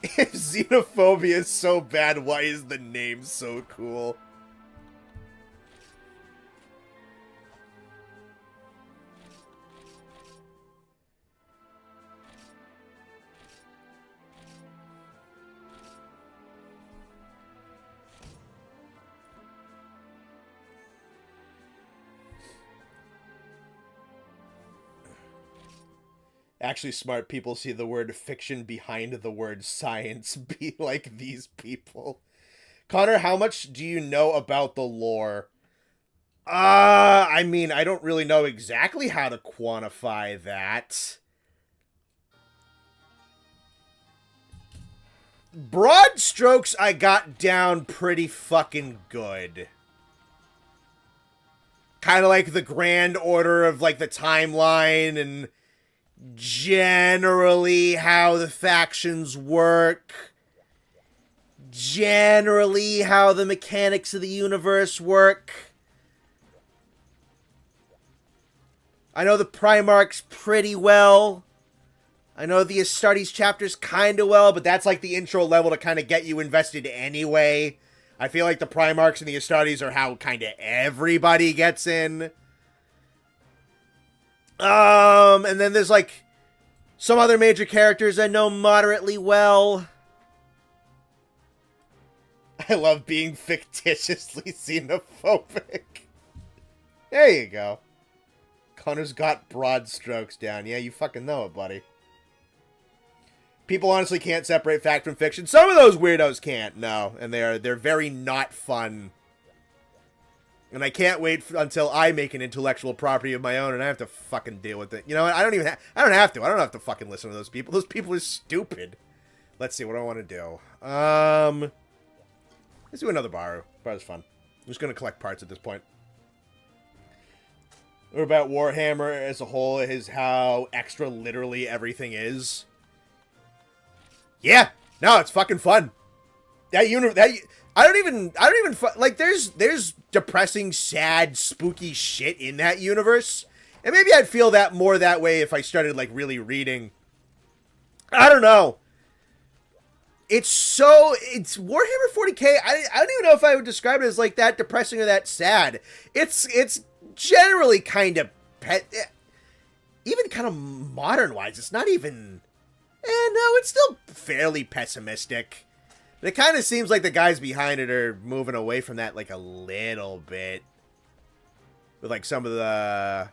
If xenophobia is so bad, why is the name so cool? Actually, smart people see the word fiction behind the word science. Be like these people. Connor, how much do you know about the lore? I mean, I don't really know exactly how to quantify that. Broad strokes, I got down pretty fucking good. Kind of like the grand order of, like, the timeline and generally how the factions work. Generally how the mechanics of the universe work. I know the Primarchs pretty well. I know the Astartes chapters kind of well, but that's like the intro level to kind of get you invested anyway. I feel like the Primarchs and the Astartes are how kind of everybody gets in. And then there's like some other major characters I know moderately well. I love being fictitiously xenophobic. There you go. Connor's got broad strokes down. Yeah, you fucking know it, buddy. People honestly can't separate fact from fiction. Some of those weirdos can't, no. And they're very not fun. And I can't wait until I make an intellectual property of my own and I have to fucking deal with it. You know what? I don't have to fucking listen to those people. Those people are stupid. Let's see, what do I want to do? Let's do another Baru. Baru's fun. I'm just going to collect parts at this point. Or about Warhammer as a whole is how extra literally everything is. Yeah, no, it's fucking fun. I don't even like there's depressing, sad, spooky shit in that universe. And maybe I'd feel that more that way if I started like really reading. I don't know. It's Warhammer 40k. I don't even know if I would describe it as like that depressing or that sad. It's generally kind of even kind of modern wise. It's not even. No, it's still fairly pessimistic. It kind of seems like the guys behind it are moving away from that like a little bit. With like some of the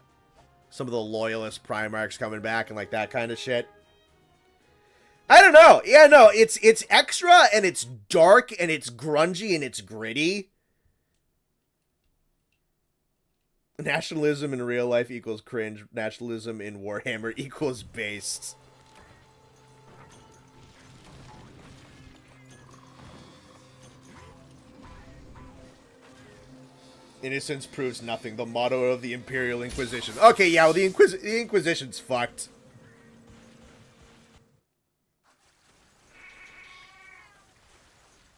loyalist Primarchs coming back and like that kind of shit. I don't know. Yeah, no, it's extra and it's dark and it's grungy and it's gritty. Nationalism in real life equals cringe. Nationalism in Warhammer equals based. Innocence proves nothing. The motto of the Imperial Inquisition. Okay, yeah, well, the Inquisition's fucked.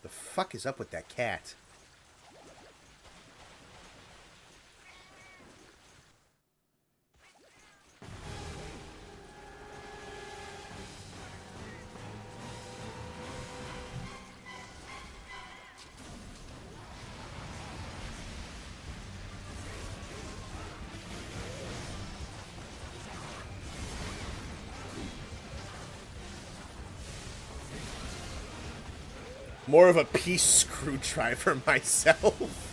The fuck is up with that cat? More of a peace screwdriver myself.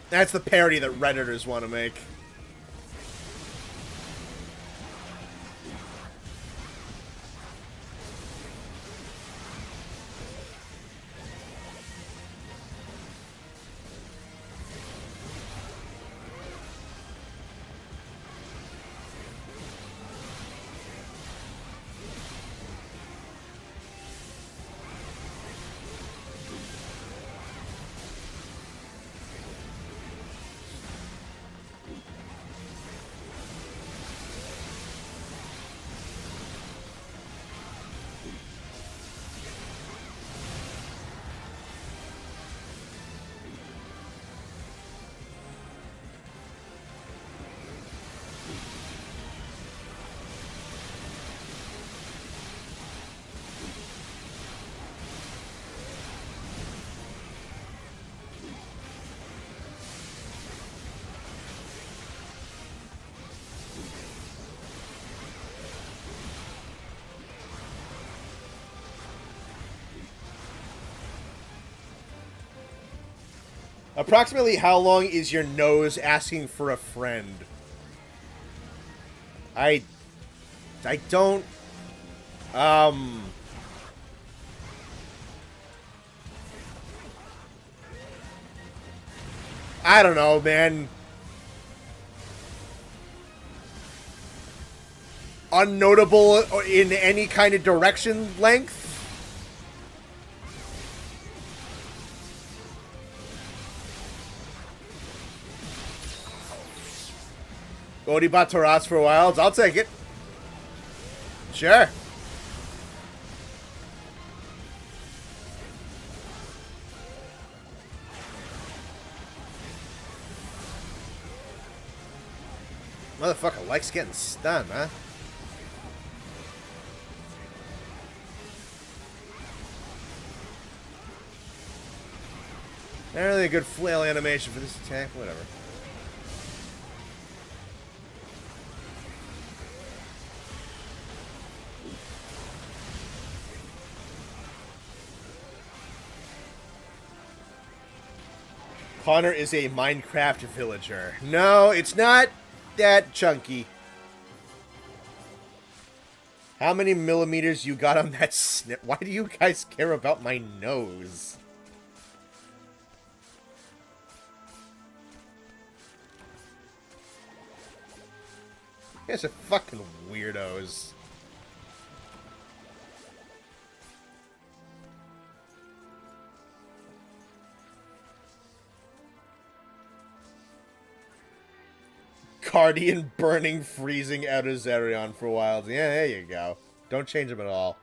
That's the parody that Redditors want to make. Approximately how long is your nose asking for a friend? I don't... I don't know, man. Unnotable in any kind of direction length? Bodhi bought Taras for Wilds. I'll take it. Sure. Motherfucker likes getting stunned, huh? Not really a good flail animation for this attack. Whatever. Connor is a Minecraft villager. No, it's not that chunky. How many millimeters you got on that snip? Why do you guys care about my nose? You guys are fucking weirdos. Guardian burning, freezing out of Zerion for Wilds. Yeah, there you go. Don't change them at all.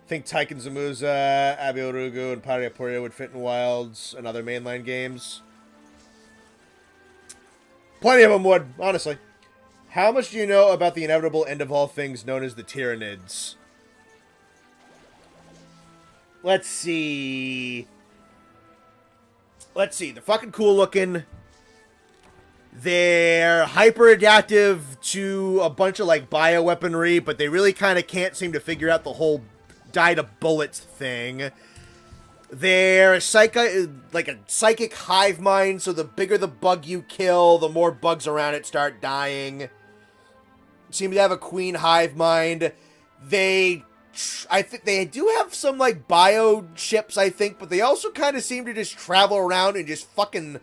I think Taiken Zamuza, Abiorugu, and Pariapuria would fit in Wilds and other mainline games. Plenty of them would, honestly. How much do you know about the inevitable end of all things known as the Tyranids? Let's see. They're fucking cool looking. They're hyper adaptive to a bunch of like bioweaponry, but they really kind of can't seem to figure out the whole die to bullets thing. They're like a psychic hive mind, so the bigger the bug you kill, the more bugs around it start dying. Seem to have a queen hive mind. I think they do have some like bio ships, I think, but they also kind of seem to just travel around and just fucking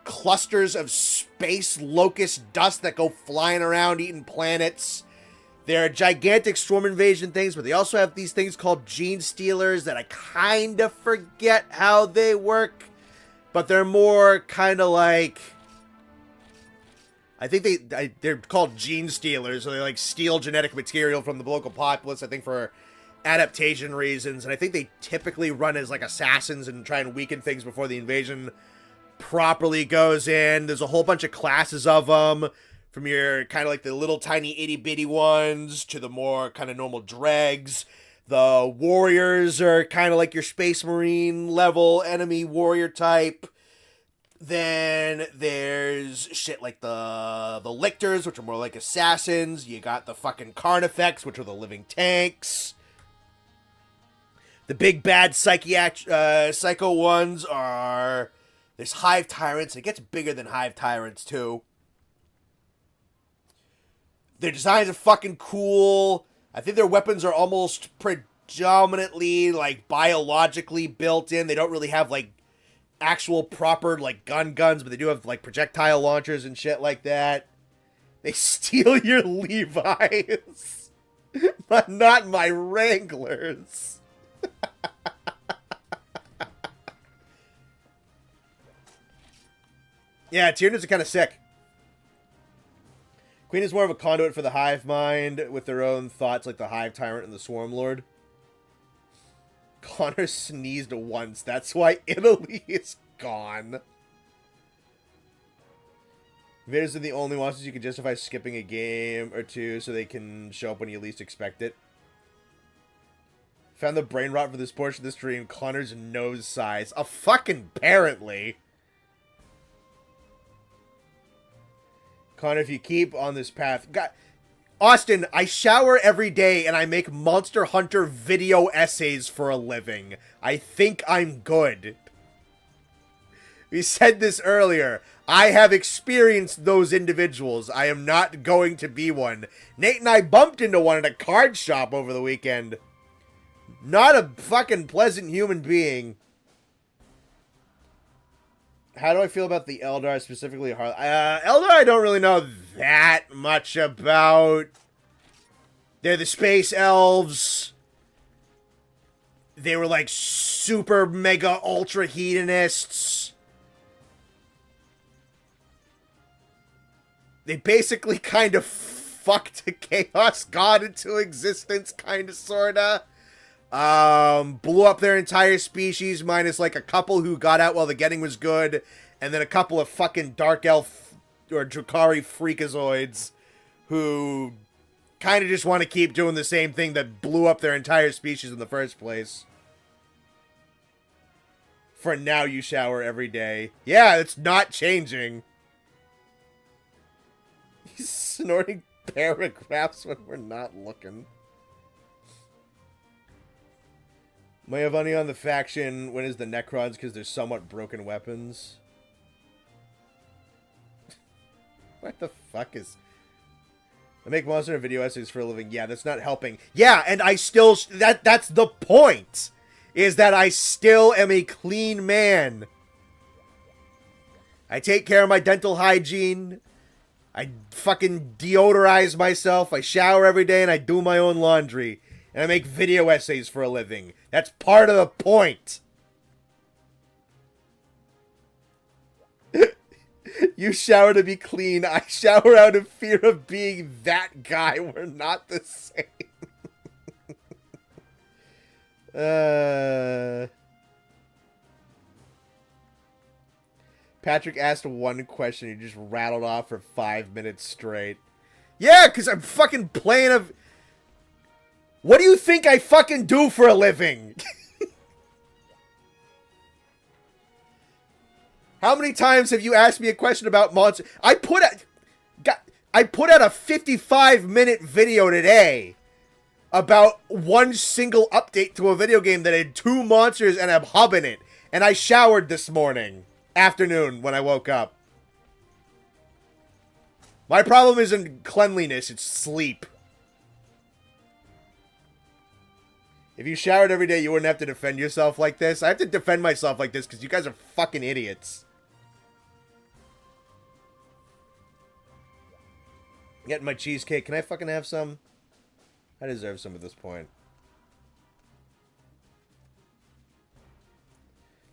clusters of space locust dust that go flying around eating planets. They're gigantic storm invasion things, but they also have these things called gene stealers that I kind of forget how they work, but they're more kind of like, I think they're called gene stealers, so they like steal genetic material from the local populace, I think for adaptation reasons, and I think they typically run as like assassins and try and weaken things before the invasion properly goes in. There's a whole bunch of classes of them, from your kind of like the little tiny itty bitty ones to the more kind of normal dregs. The warriors are kind of like your space marine level enemy warrior type. Then there's shit like the lictors, which are more like assassins. You got the fucking carnifex, which are the living tanks. The big bad psycho ones are There's Hive Tyrants. It gets bigger than Hive Tyrants, too. Their designs are fucking cool. I think their weapons are almost predominantly, like, biologically built in. They don't really have, like, actual proper, like, guns, but they do have, like, projectile launchers and shit like that. They steal your Levi's, but not my Wranglers. Yeah, Tyranids are kind of sick. Queen is more of a conduit for the hive mind with their own thoughts like the Hive Tyrant and the Swarm Lord. Connor sneezed once. That's why Italy is gone. Invaders are the only monsters you can justify skipping a game or two so they can show up when you least expect it. Found the brain rot for this portion of the stream. Connor's nose size. Fucking apparently. Connor, if you keep on this path... God, Austin, I shower every day and I make Monster Hunter video essays for a living. I think I'm good. We said this earlier. I have experienced those individuals. I am not going to be one. Nate and I bumped into one at a card shop over the weekend. Not a fucking pleasant human being. How do I feel about the Eldar, specifically Eldar I don't really know that much about. They're the space elves. They were like super mega ultra hedonists. They basically kind of fucked a chaos god into existence, kind of, sorta. Blew up their entire species, minus like a couple who got out while the getting was good, and then a couple of fucking dark elf or Drukhari freakazoids who kind of just want to keep doing the same thing that blew up their entire species in the first place. For now, you shower every day. Yeah, it's not changing. He's snorting paragraphs when we're not looking. Mayavani on the faction. When is the Necrons? Because they're somewhat broken weapons. What the fuck is... I make monster video essays for a living. Yeah, that's not helping. Yeah, and I still... That's the point. Is that I still am a clean man. I take care of my dental hygiene. I fucking deodorize myself. I shower every day and I do my own laundry. And I make video essays for a living. That's part of the point. You shower to be clean. I shower out of fear of being that guy. We're not the same. Patrick asked one question. He just rattled off for 5 minutes straight. Yeah, because I'm fucking playing a... What do you think I fucking do for a living? How many times have you asked me a question about monsters? I put out a 55-minute video today about one single update to a video game that had 2 monsters and a hub in it. And I showered this morning. Afternoon when I woke up. My problem isn't cleanliness, it's sleep. If you showered every day, you wouldn't have to defend yourself like this. I have to defend myself like this because you guys are fucking idiots. Getting my cheesecake. Can I fucking have some? I deserve some at this point.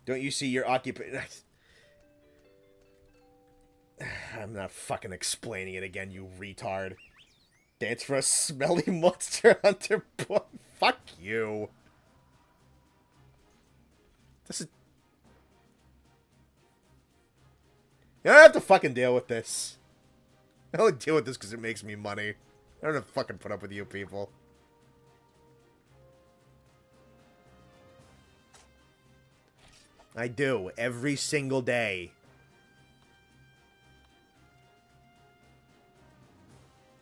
Don't you see your occupation? I'm not fucking explaining it again, you retard. Dance for a smelly Monster Hunter book. Fuck you. This is... You don't have to fucking deal with this. I only deal with this because it makes me money. I don't have to fucking put up with you people. I do. Every single day.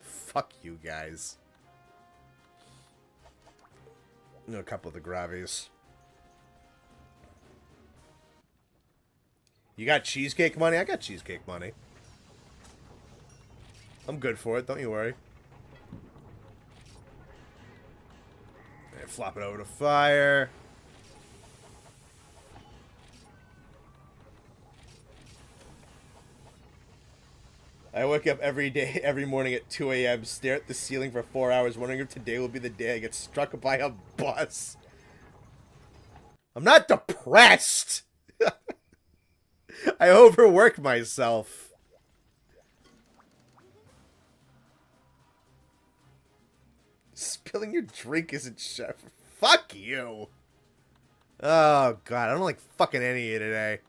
Fuck you guys. A couple of the gravies. You got cheesecake money? I got cheesecake money. I'm good for it, don't you worry. And flop it over to fire. I wake up every morning at 2 a.m., stare at the ceiling for 4 hours, wondering if today will be the day I get struck by a bus. I'm not depressed! I overwork myself. Spilling your drink isn't chef. Fuck you! Oh, God, I don't like fucking any of you today.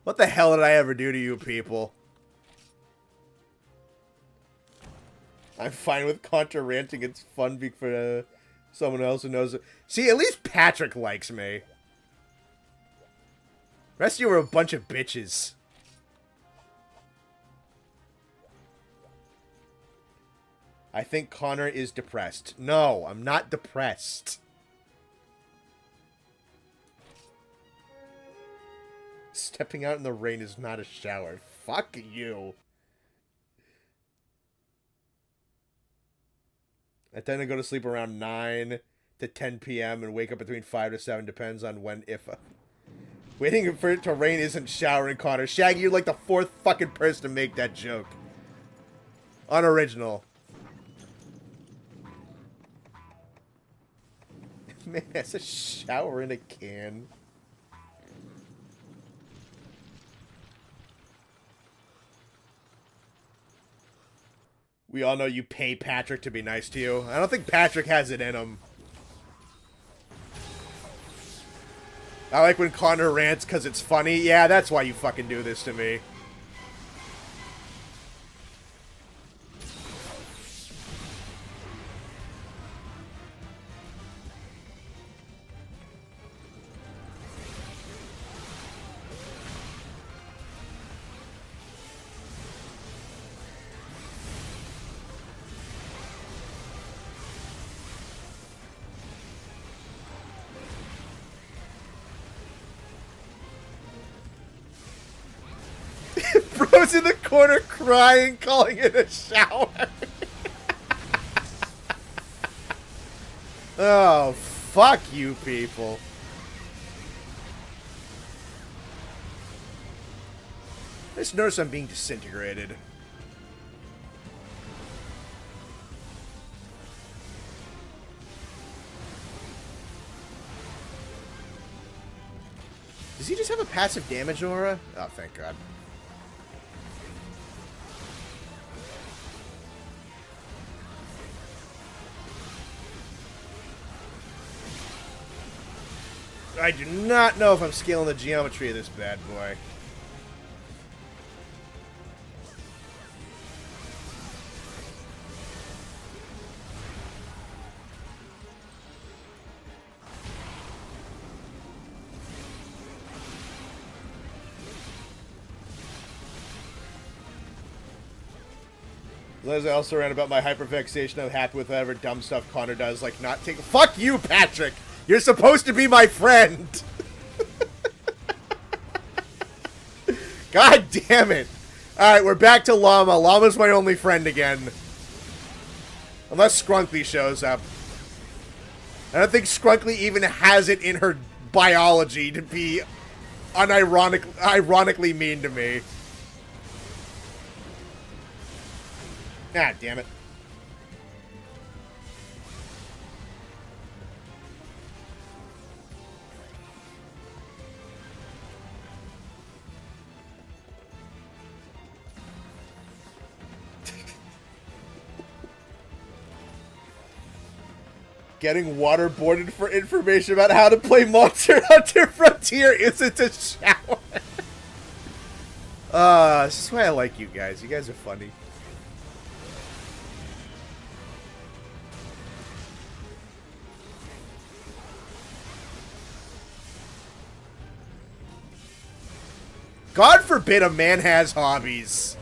What the hell did I ever do to you people? I'm fine with contra-ranting. It's fun for someone else who knows it. See, at least Patrick likes me. The rest of you are a bunch of bitches. I think Connor is depressed. No, I'm not depressed. Stepping out in the rain is not a shower. Fuck you. I tend to go to sleep around 9 to 10 p.m. and wake up between 5 to 7. Depends on when, if. Waiting for it to rain isn't showering, Connor. Shaggy, you're like the 4th fucking person to make that joke. Unoriginal. Man, that's a shower in a can. We all know you pay Patrick to be nice to you. I don't think Patrick has it in him. I like when Connor rants because it's funny. Yeah, that's why you fucking do this to me. Bro's in the corner crying, calling it a shower. Oh, fuck you people. I just noticed I'm being disintegrated. Does he just have a passive damage aura? Oh, thank God. I do not know if I'm scaling the geometry of this bad boy. Liz, I also ran about my hyperfixation. I'm happy with whatever dumb stuff Connor does, like not take. Fuck you, Patrick! You're supposed to be my friend! God damn it! Alright, we're back to Llama. Llama's my only friend again. Unless Skrunkly shows up. I don't think Skrunkly even has it in her biology to be ironically mean to me. Ah, damn it. Getting waterboarded for information about how to play Monster Hunter Frontier isn't a shower. This is why I like you guys. You guys are funny. God forbid a man has hobbies.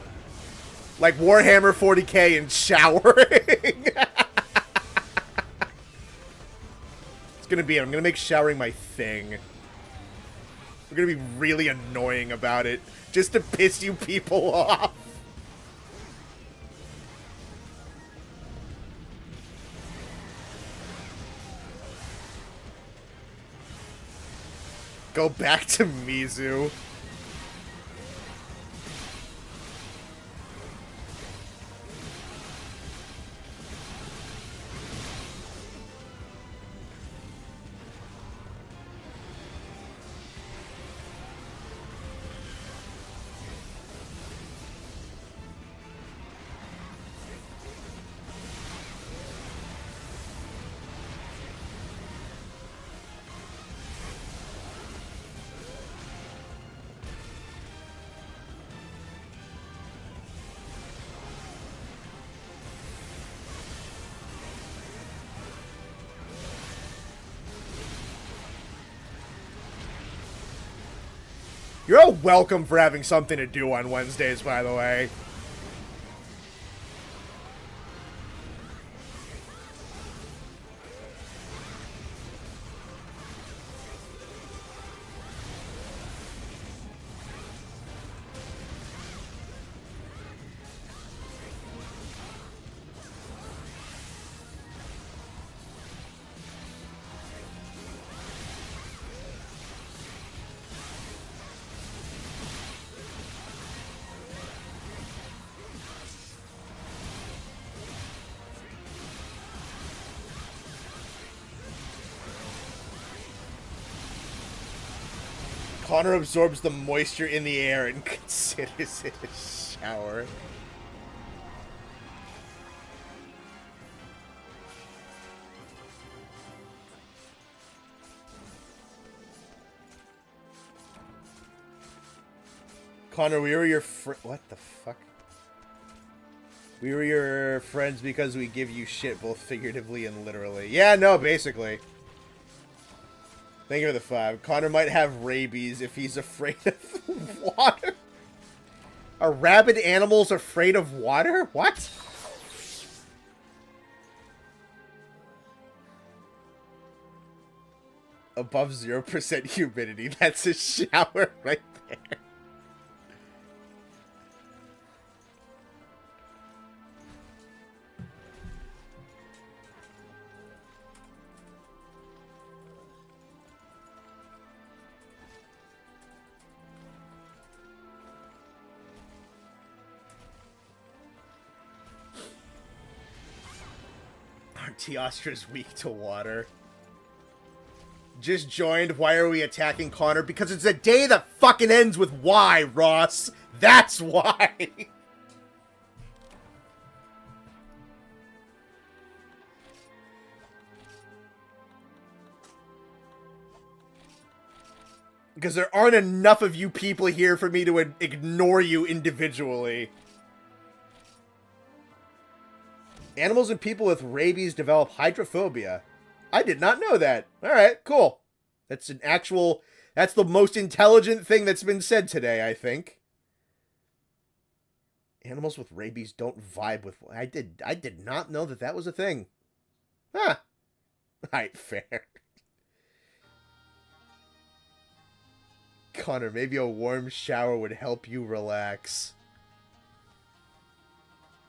Like Warhammer 40k and showering. It's gonna be, I'm gonna make showering my thing. We're gonna be really annoying about it, just to piss you people off. Go back to Mizu. You're all welcome for having something to do on Wednesdays, by the way. Connor absorbs the moisture in the air and considers it a shower. Connor, we were your what the fuck? We were your friends because we give you shit both figuratively and literally. Yeah, no, basically. Thank you for the 5. Connor might have rabies if he's afraid of water. Are rabid animals afraid of water? What? Above 0% humidity. That's a shower right there. Teostra's weak to water. Just joined. Why are we attacking Connor? Because it's a day that fucking ends with Y, Ross. That's why. Because there aren't enough of you people here for me to ignore you individually. Animals and people with rabies develop hydrophobia. I did not know that. Alright, cool. That's an actual... That's the most intelligent thing that's been said today, I think. Animals with rabies don't vibe with... I did not know that that was a thing. Huh. Alright, fair. Connor, maybe a warm shower would help you relax.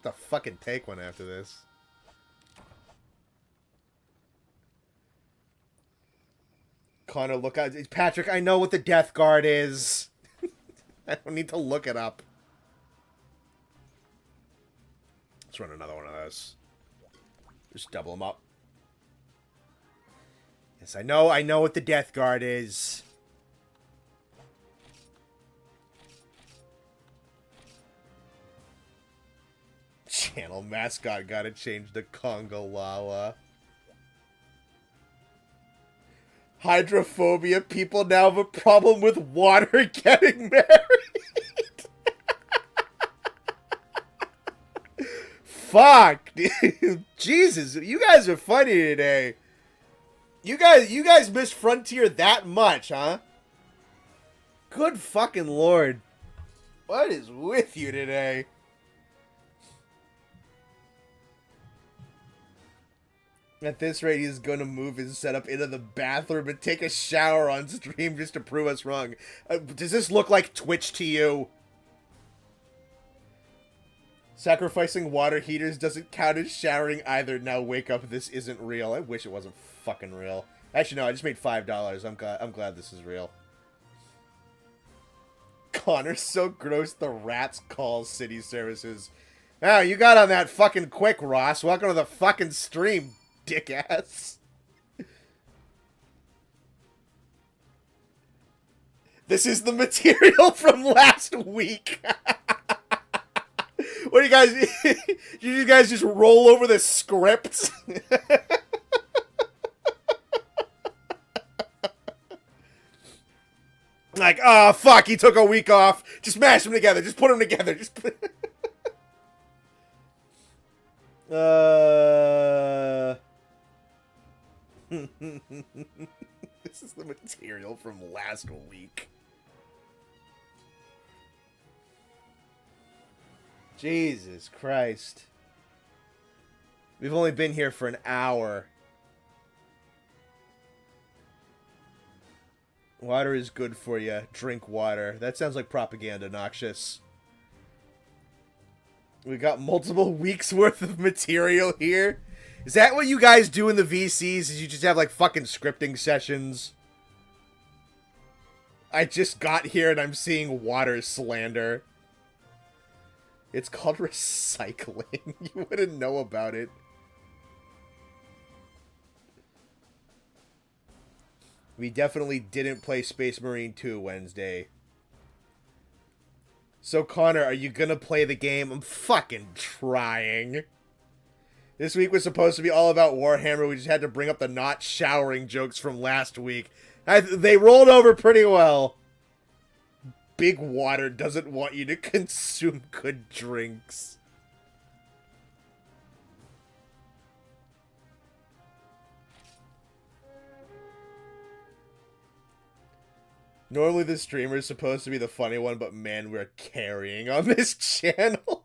The fucking take one after this. Connor, look out. Patrick, I know what the Death Guard is. I don't need to look it up. Let's run another one of those. Just double them up. Yes, I know what the Death Guard is. Channel mascot gotta change to Congo Lala. Hydrophobia. People now have a problem with water getting married. Fuck, dude. Jesus, you guys are funny today. You guys missed Frontier that much, huh? Good fucking lord. What is with you today? At this rate, he's going to move his setup into the bathroom and take a shower on stream just to prove us wrong. Does this look like Twitch to you? Sacrificing water heaters doesn't count as showering either. Now wake up, this isn't real. I wish it wasn't fucking real. Actually, no, I just made $5. I'm glad this is real. Connor's so gross the rats call city services. Oh, you got on that fucking quick, Ross. Welcome to the fucking stream, dickass. This is the material from last week. What do you guys... you guys just roll over the script? Like, oh, fuck, he took a week off. Just mash them together. Just put them together. Just put... This is the material from last week. Jesus Christ. We've only been here for an hour. Water is good for you. Drink water. That sounds like propaganda, Noxious. We got multiple weeks worth of material here. Is that what you guys do in the VCs? Is you just have like fucking scripting sessions? I just got here and I'm seeing water slander. It's called recycling. You wouldn't know about it. We definitely didn't play Space Marine 2 Wednesday. So, Connor, are you gonna play the game? I'm fucking trying. This week was supposed to be all about Warhammer. We just had to bring up the not showering jokes from last week. They rolled over pretty well. Big water doesn't want you to consume good drinks. Normally the streamer is supposed to be the funny one, but man, we're carrying on this channel.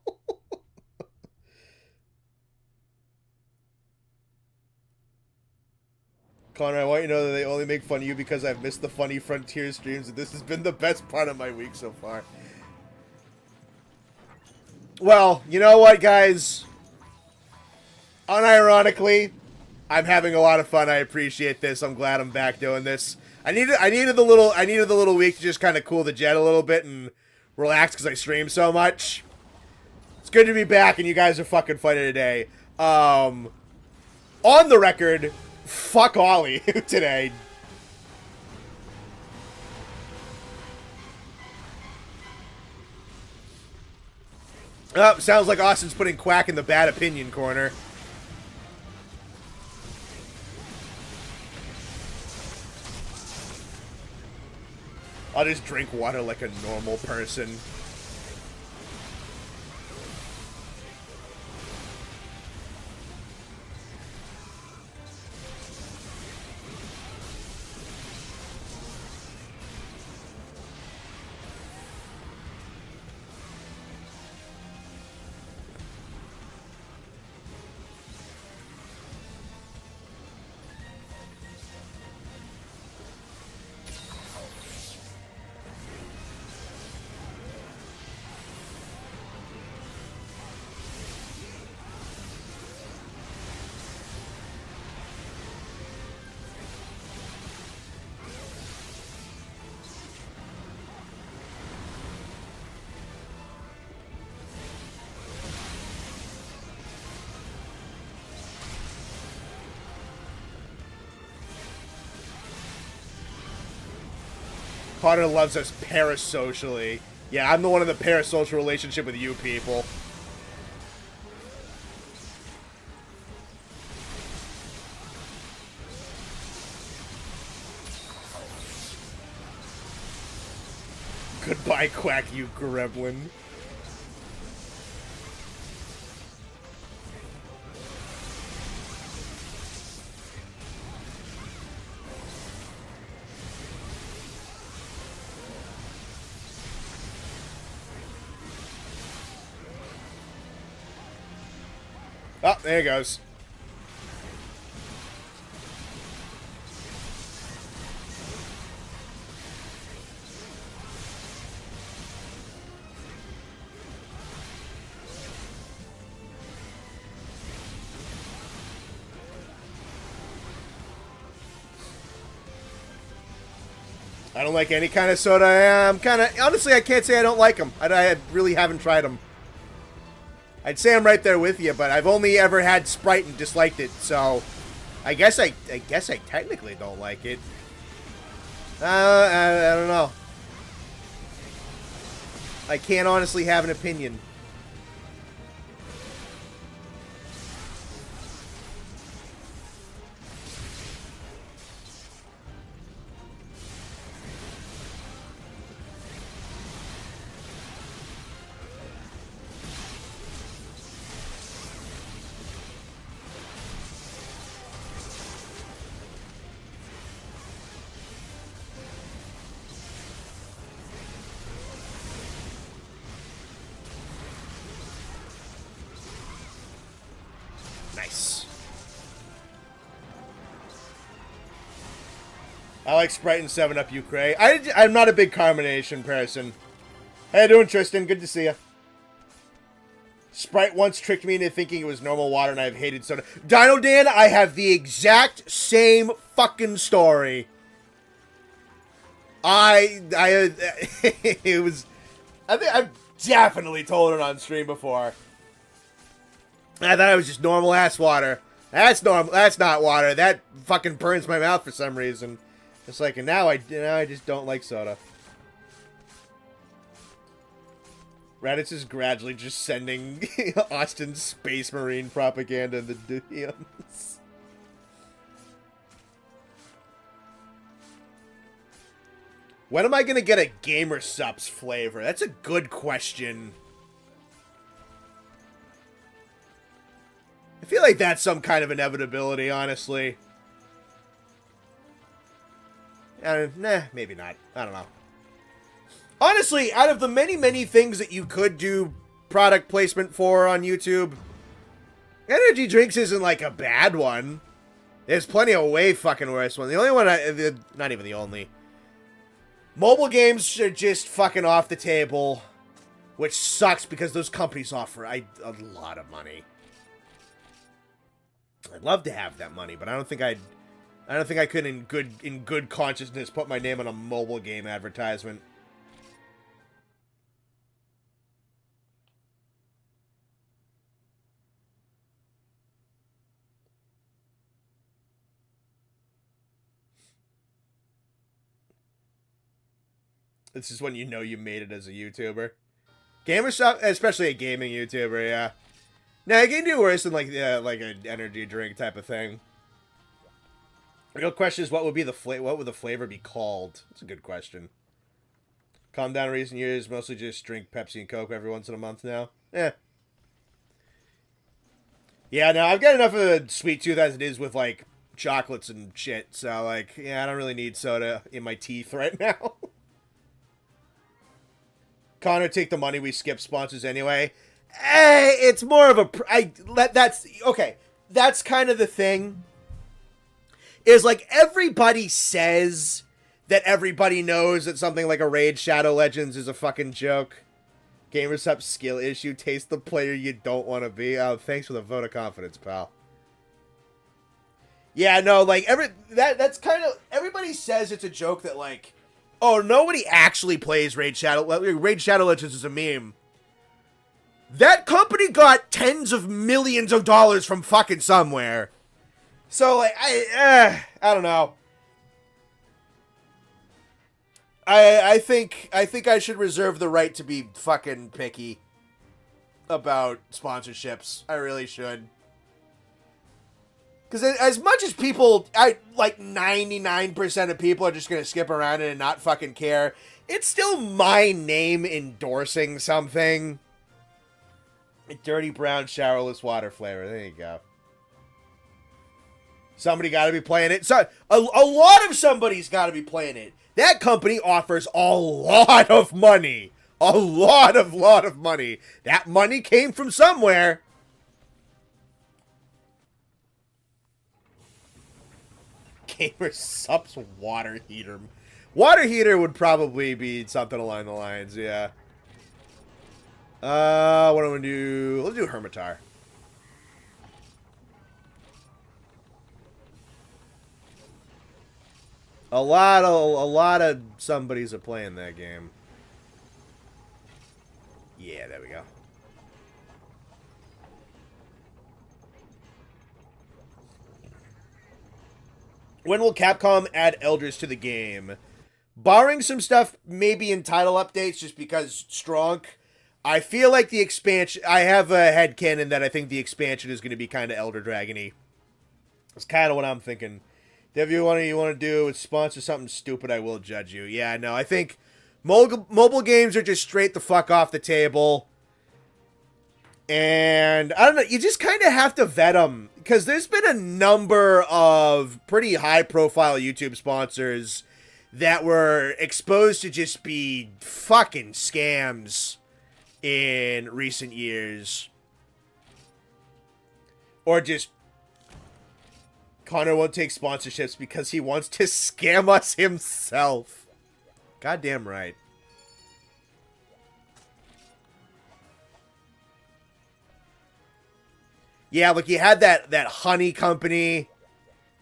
Connor, I want you to know that they only make fun of you because I've missed the Funny Frontier streams, and this has been the best part of my week so far. Well, you know what, guys? Unironically, I'm having a lot of fun. I appreciate this. I'm glad I'm back doing this. I needed the little week to just kind of cool the jet a little bit and relax because I stream so much. It's good to be back, and you guys are fucking funny today. On the record, fuck Ollie today. Oh, sounds like Austin's putting Quack in the bad opinion corner. I'll just drink water like a normal person. Connor loves us parasocially. Yeah, I'm the one in the parasocial relationship with you people. Goodbye, Quack, you gremlin. Oh, there he goes. I don't like any kind of soda. I'm kind of... Honestly, I can't say I don't like them. I really haven't tried them. I'd say I'm right there with you, but I've only ever had Sprite and disliked it, so... I guess I technically don't like it. I don't know. I can't honestly have an opinion. Nice. I like Sprite and 7-Up, you cray. I'm not a big carbonation person. How you doing, Tristan? Good to see you. Sprite once tricked me into thinking it was normal water, and I've hated soda. Dino Dan, I have the exact same fucking story. It was... I think I've definitely told it on stream before. I thought it was just normal ass water. That's normal. That's not water. That fucking burns my mouth for some reason. It's like, and now I just don't like soda. Raditz is gradually just sending Austin Space Marine propaganda in the DMs. When am I gonna get a Gamer Sups flavor? That's a good question. I feel like that's some kind of inevitability, honestly. Nah, maybe not. I don't know. Honestly, out of the many, many things that you could do product placement for on YouTube, energy drinks isn't like a bad one. There's plenty of way fucking worse ones. The only one, not even the only. Mobile games are just fucking off the table, which sucks because those companies offer a lot of money. I'd love to have that money, but I don't think I could in good consciousness put my name on a mobile game advertisement. This is when you know you made it as a YouTuber. Gamershop, especially a gaming YouTuber, yeah. Now, you can do worse than like an energy drink type of thing. The real question is, what would the flavor be called? That's a good question. Calm down in recent years, mostly just drink Pepsi and Coke every once in a month now. Yeah, no, I've got enough of a sweet tooth as it is with like chocolates and shit. So like, yeah, I don't really need soda in my teeth right now. Connor, take the money, we skip sponsors anyway. It's more of that's okay. That's kind of the thing. Is like everybody says that everybody knows that something like a Raid Shadow Legends is a fucking joke. Gamers up skill issue. Taste the player you don't want to be. Oh, thanks for the vote of confidence, pal. Yeah, no, like that's kind of everybody says it's a joke that like, oh, nobody actually plays Raid Shadow Legends is a meme. That company got tens of millions of dollars from fucking somewhere. So, like, I don't know. I think I should reserve the right to be fucking picky about sponsorships. I really should. Because as much as people, like 99% of people are just going to skip around it and not fucking care, it's still my name endorsing something. Dirty brown showerless water flavor. There you go. Somebody got to be playing it. So a lot of somebody's got to be playing it. That company offers a lot of money. A lot of money. That money came from somewhere. Gamer Sups water heater. Water heater would probably be something along the lines, yeah. What do I want to do? Let's do Hermitar. A lot of somebodies are playing that game. Yeah, there we go. When will Capcom add elders to the game? Barring some stuff maybe in title updates just because Strong, I feel like the expansion... I have a headcanon that I think the expansion is going to be kind of Elder Dragon-y. That's kind of what I'm thinking. If you want to do is sponsor something stupid, I will judge you. Yeah, no, I think mobile games are just straight the fuck off the table. And, I don't know, you just kind of have to vet them. Because there's been a number of pretty high-profile YouTube sponsors that were exposed to just be fucking scams in recent years. Or just... Connor won't take sponsorships because he wants to scam us himself. Goddamn right. Yeah, look, you had that honey company.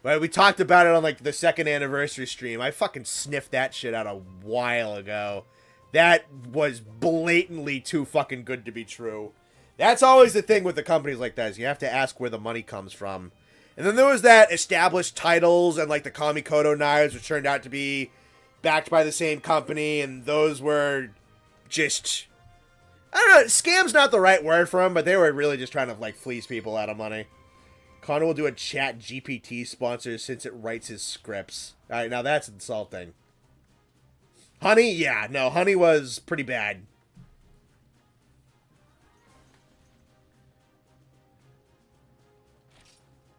Right, we talked about it on, like, the 2nd anniversary stream. I fucking sniffed that shit out a while ago. That was blatantly too fucking good to be true. That's always the thing with the companies like that, is you have to ask where the money comes from. And then there was that established titles and, like, the Kamikoto knives, which turned out to be backed by the same company, and those were just... I don't know, scam's not the right word for them, but they were really just trying to, like, fleece people out of money. Connor will do a chat GPT sponsor since it writes his scripts. Alright, now that's insulting. Honey? Yeah, no, Honey was pretty bad.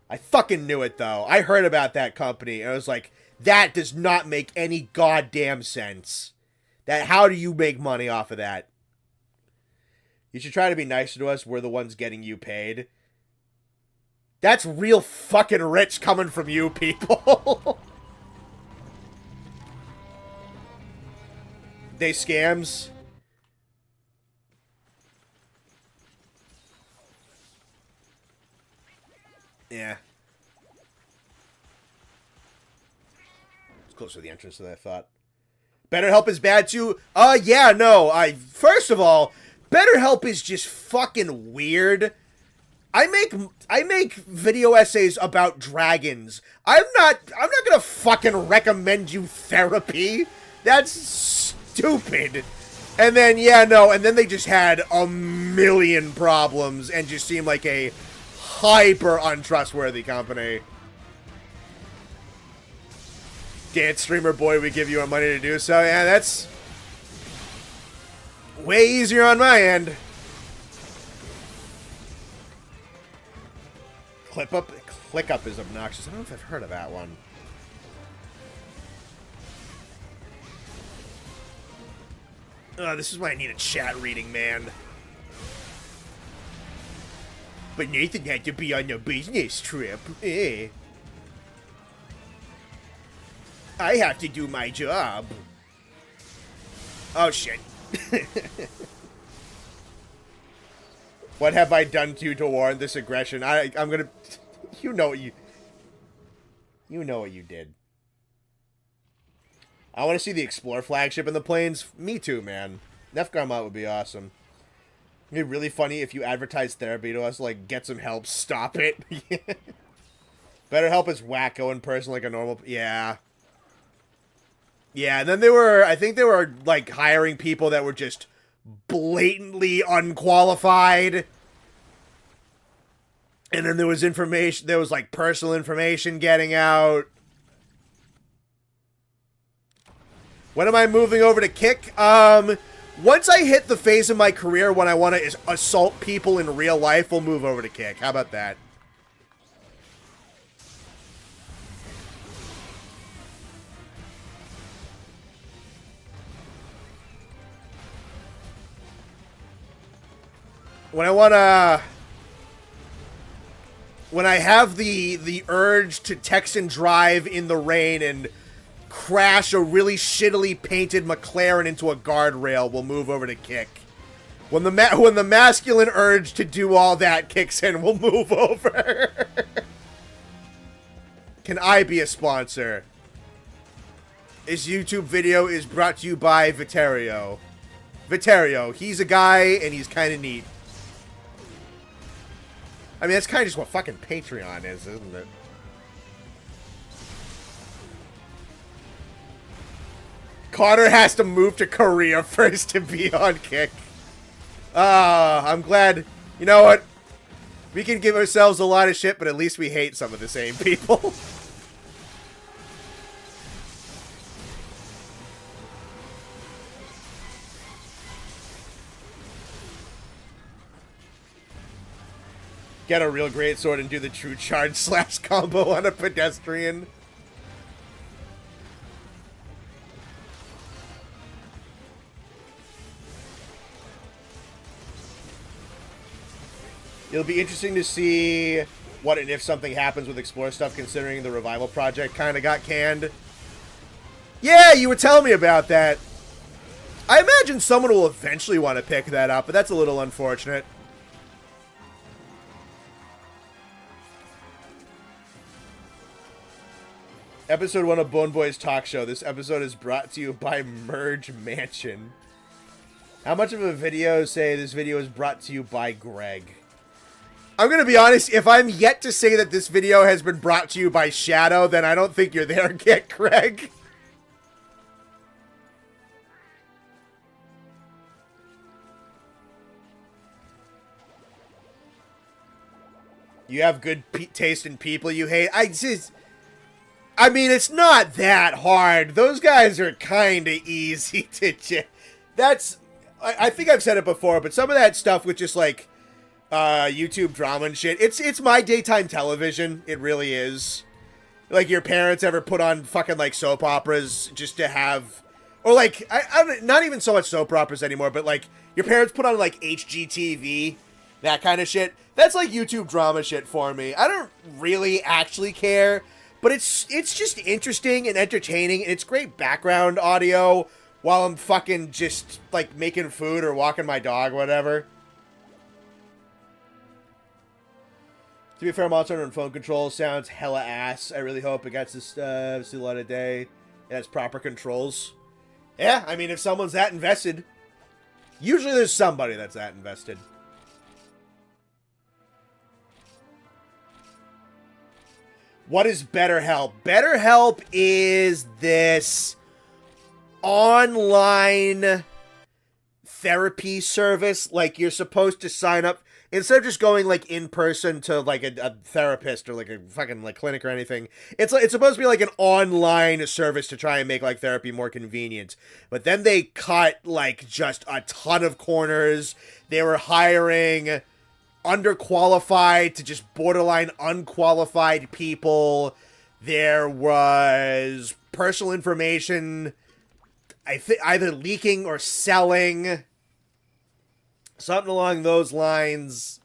I fucking knew it, though. I heard about that company, and I was like, that does not make any goddamn sense. How do you make money off of that? You should try to be nicer to us. We're the ones getting you paid. That's real fucking rich coming from you people. They scams. Yeah. It's closer to the entrance than I thought. BetterHelp is bad too? Yeah, no. First of all, BetterHelp is just fucking weird. I make video essays about dragons. I'm not gonna fucking recommend you therapy. That's stupid. And then, yeah, no, and then they just had a million problems and just seemed like a hyper untrustworthy company. Dance streamer boy, we give you our money to do so. Yeah, that's way easier on my end. Click up is obnoxious. I don't know if I've heard of that one. This is why I need a chat reading, man. But Nathan had to be on a business trip. I have to do my job. Oh, shit. What have I done to you to warrant this aggression? I'm gonna... You know what you did. I want to see the Explorer flagship in the plains. Me too, man. Nefgarmot would be awesome. It'd be really funny if you advertise therapy to us, like, get some help, stop it. BetterHelp is wacko in person like a normal... Yeah. Yeah, and then I think they were, like, hiring people that were just blatantly unqualified. And then there was information, there was, like, personal information getting out. When am I moving over to Kick? Once I hit the phase of my career when I want to assault people in real life, we'll move over to Kick. How about that? When I have the urge to text and drive in the rain and crash a really shittily painted McLaren into a guardrail, we'll move over to Kick. When the masculine urge to do all that kicks in, we'll move over. Can I be a sponsor? This YouTube video is brought to you by Viterio. Viterio, he's a guy and he's kind of neat. I mean, that's kind of just what fucking Patreon is, isn't it? Connor has to move to Korea first to be on Kick. I'm glad. You know what? We can give ourselves a lot of shit, but at least we hate some of the same people. Get a real great sword and do the true charge slash combo on a pedestrian. It'll be interesting to see what and if something happens with Explore stuff, considering the Revival project kind of got canned. Yeah, you were telling me about that. I imagine someone will eventually want to pick that up, but that's a little unfortunate. Episode 1 of Bone Boy's Talk Show. This episode is brought to you by Merge Mansion. How much of a video say this video is brought to you by Greg? I'm going to be honest, if I'm yet to say that this video has been brought to you by Shadow, then I don't think you're there yet, Greg. You have good taste in people you hate. I mean, it's not that hard. Those guys are kind of easy to... I think I've said it before, but some of that stuff with just, like, YouTube drama and shit, it's my daytime television. It really is. Like, your parents ever put on fucking, like, soap operas just to have... Or, like, not even so much soap operas anymore, but, like, your parents put on, like, HGTV, that kind of shit. That's, like, YouTube drama shit for me. I don't really actually care... But it's just interesting and entertaining, and it's great background audio while I'm fucking just, like, making food or walking my dog, whatever. To be fair, Monster Hunter and phone control sounds hella ass. I really hope it gets this see a lot of day. It has proper controls. Yeah, I mean, if someone's that invested, usually there's somebody that's that invested. What is BetterHelp? BetterHelp is this online therapy service. Like, you're supposed to sign up instead of just going, like, in person to, like, a therapist or, like, a fucking, like, clinic or anything. It's supposed to be, like, an online service to try and make, like, therapy more convenient. But then they cut, like, just a ton of corners. They were hiring underqualified to just borderline unqualified people. There was personal information, I think, either leaking or selling, something along those lines.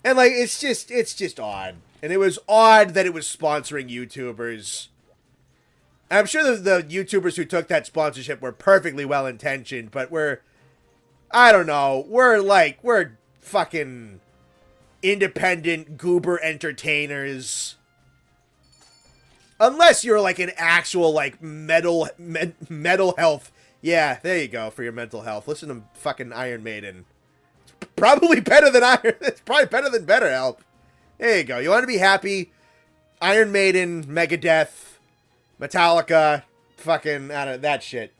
And, like, it's just odd. And it was odd that it was sponsoring YouTubers. I'm sure the YouTubers who took that sponsorship were perfectly well intentioned, but I don't know. We're fucking independent goober entertainers. Unless you're like an actual like mental health. Yeah, there you go for your mental health. Listen to fucking Iron Maiden. It's probably better than It's probably better than BetterHelp. There you go. You want to be happy? Iron Maiden, Megadeth, Metallica, fucking I don't know, that shit.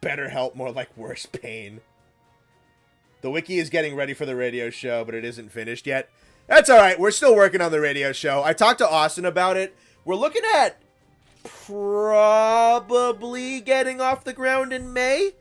BetterHelp, more like worse pain. The wiki is getting ready for the radio show, but it isn't finished yet. That's alright, we're still working on the radio show. I talked to Austin about it. We're looking at probably getting off the ground in May.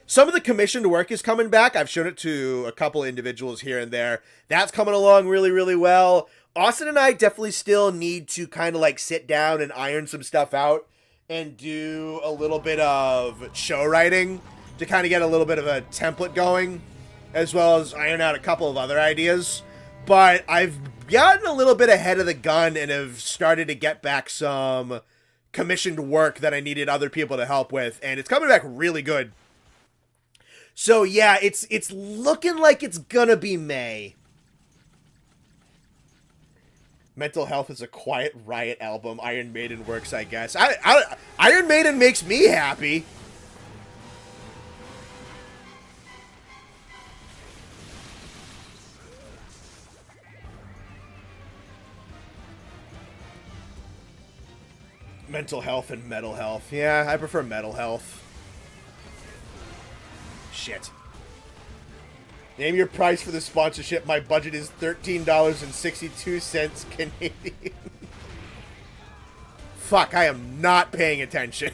Some of the commissioned work is coming back. I've shown it to a couple individuals here and there. That's coming along really, really well. Austin and I definitely still need to kind of like sit down and iron some stuff out and do a little bit of show writing to kind of get a little bit of a template going, as well as iron out a couple of other ideas. But I've gotten a little bit ahead of the gun and have started to get back some commissioned work that I needed other people to help with, and it's coming back really good. So yeah, it's looking like it's gonna be May. Mental Health is a Quiet Riot album. Iron Maiden works, I guess. Iron Maiden makes me happy. Mental Health and Metal Health. Yeah, I prefer Metal Health. Shit. Name your price for the sponsorship. My budget is $13.62 Canadian. Fuck, I am not paying attention.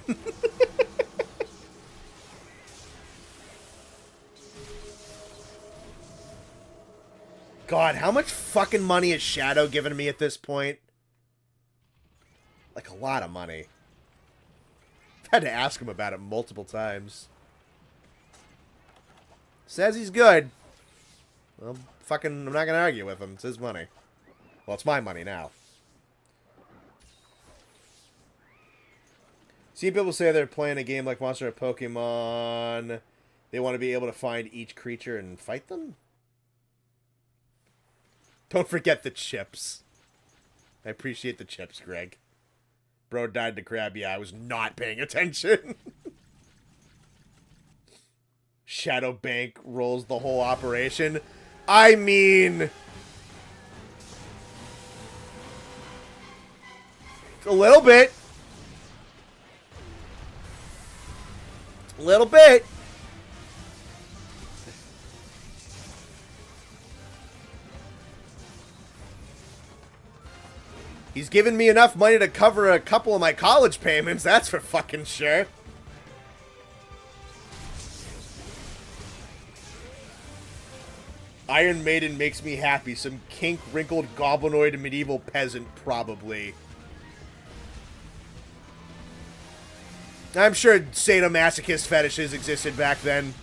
God, how much fucking money is Shadow giving me at this point? Like, a lot of money. I've had to ask him about it multiple times. Says he's good. Well, fucking, I'm not gonna argue with him. It's his money. Well, it's my money now. See, people say they're playing a game like Monster or Pokemon. They want to be able to find each creature and fight them? Don't forget the chips. I appreciate the chips, Greg. Bro died to crab. Yeah, I was not paying attention. Shadow Bank rolls the whole operation. I mean... a little bit. A little bit. He's given me enough money to cover a couple of my college payments, that's for fucking sure. Iron Maiden makes me happy. Some kink-wrinkled goblinoid medieval peasant, probably. I'm sure sadomasochist fetishes existed back then.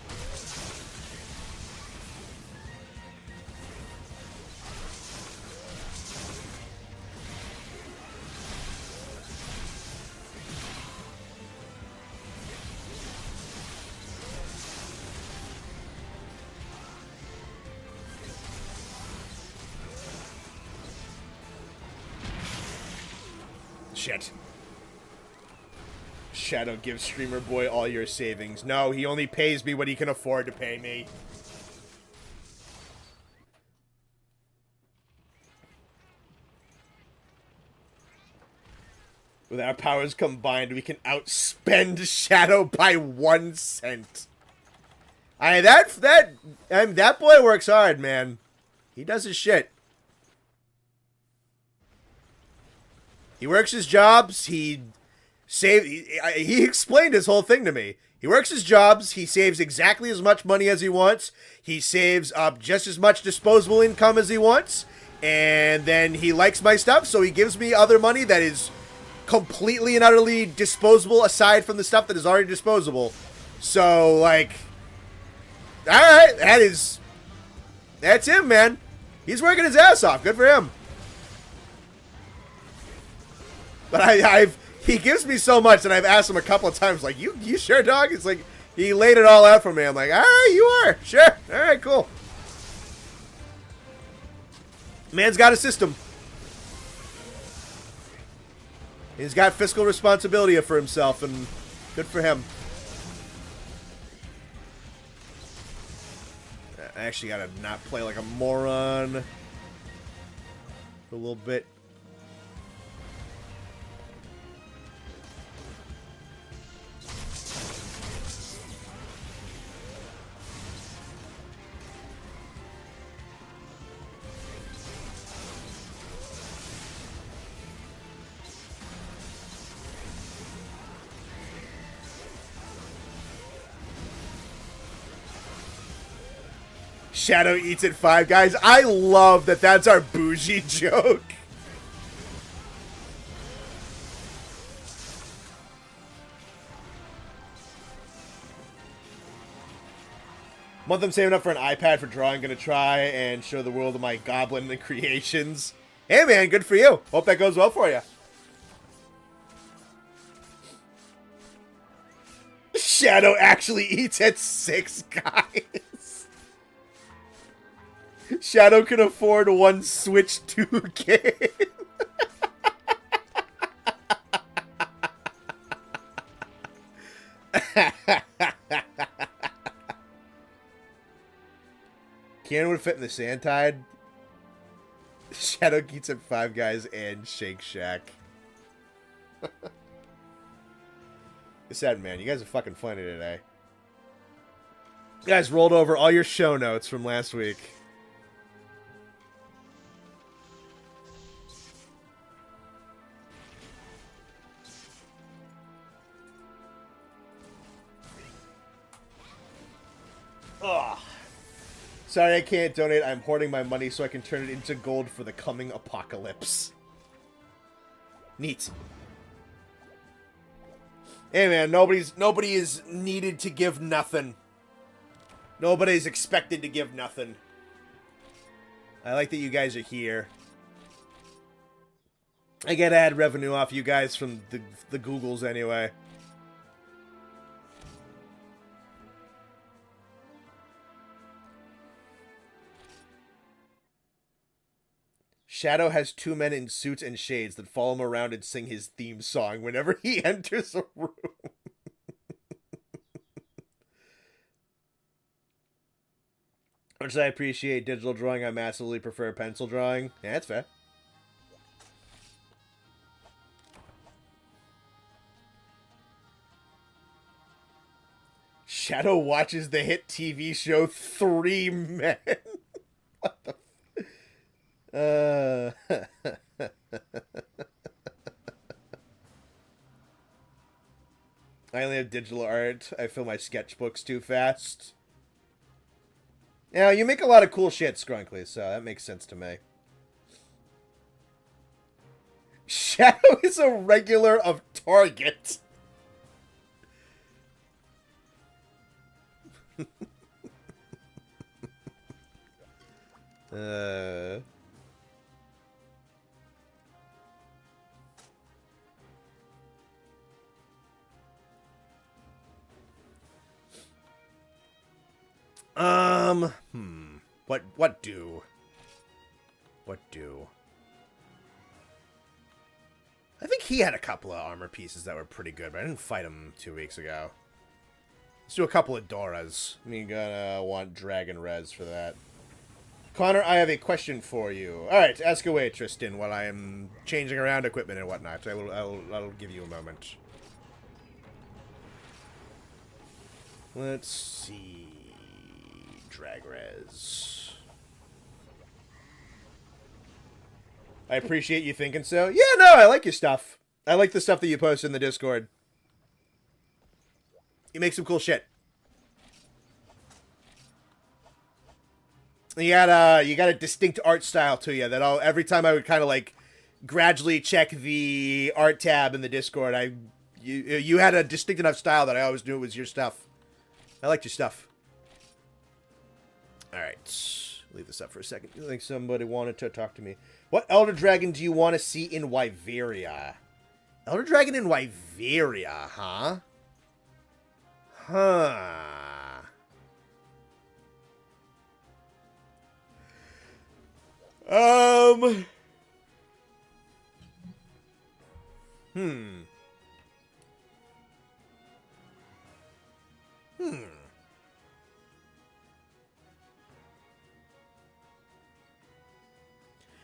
Shit. Shadow gives Streamer Boy all your savings. No, he only pays me what he can afford to pay me. With our powers combined, we can outspend Shadow by 1 cent. That boy works hard, man. He does his shit. He works his jobs, he explained his whole thing to me. He works his jobs, he saves exactly as much money as he wants, he saves up just as much disposable income as he wants, and then he likes my stuff, so he gives me other money that is completely and utterly disposable aside from the stuff that is already disposable. So, like, alright, that's him, man. He's working his ass off. Good for him. But he gives me so much that I've asked him a couple of times, like, you sure, dog? It's like, he laid it all out for me. I'm like, alright, you are. Sure. Alright, cool. Man's got a system. He's got fiscal responsibility for himself, and good for him. I actually gotta not play like a moron for a little bit. Shadow eats at 5 Guys. I love that that's our bougie joke. Month I'm saving up for an iPad for drawing. Gonna try and show the world of my goblin and creations. Hey man, good for you. Hope that goes well for you. Shadow actually eats at 6 Guys. Shadow can afford 1 Switch 2 game. Kieran would fit in the Sand Tide. Shadow Geets at Five Guys and Shake Shack. It's sad, man. You guys are fucking funny today. You guys rolled over all your show notes from last week. Ugh. Sorry I can't donate. I'm hoarding my money so I can turn it into gold for the coming apocalypse. Neat. Hey man, nobody is needed to give nothing. Nobody's expected to give nothing. I like that you guys are here. I get ad revenue off you guys from the Googles anyway. Shadow has two men in suits and shades that follow him around and sing his theme song whenever he enters a room. Which I appreciate digital drawing. I massively prefer pencil drawing. Yeah, that's fair. Shadow watches the hit TV show Three Men. What the I only have digital art. I fill my sketchbooks too fast. Yeah, you make a lot of cool shit, Scrunkly, so that makes sense to me. Shadow is a regular of Target. What do? I think he had a couple of armor pieces that were pretty good, but I didn't fight him 2 weeks ago. Let's do a couple of Doras. I'm gonna want Dragon Res for that. Connor, I have a question for you. Alright, ask away, Tristan, while I am changing around equipment and whatnot. I'll give you a moment. Let's see. Drag Res. I appreciate you thinking so. Yeah, no, I like your stuff. I like the stuff that you post in the Discord. You make some cool shit. You got a distinct art style to you that every time I would kind of like gradually check the art tab in the Discord, you had a distinct enough style that I always knew it was your stuff. I liked your stuff. All right, leave this up for a second. I think somebody wanted to talk to me. What Elder Dragon do you want to see in Wyveria? Elder Dragon in Wyveria, huh? Huh.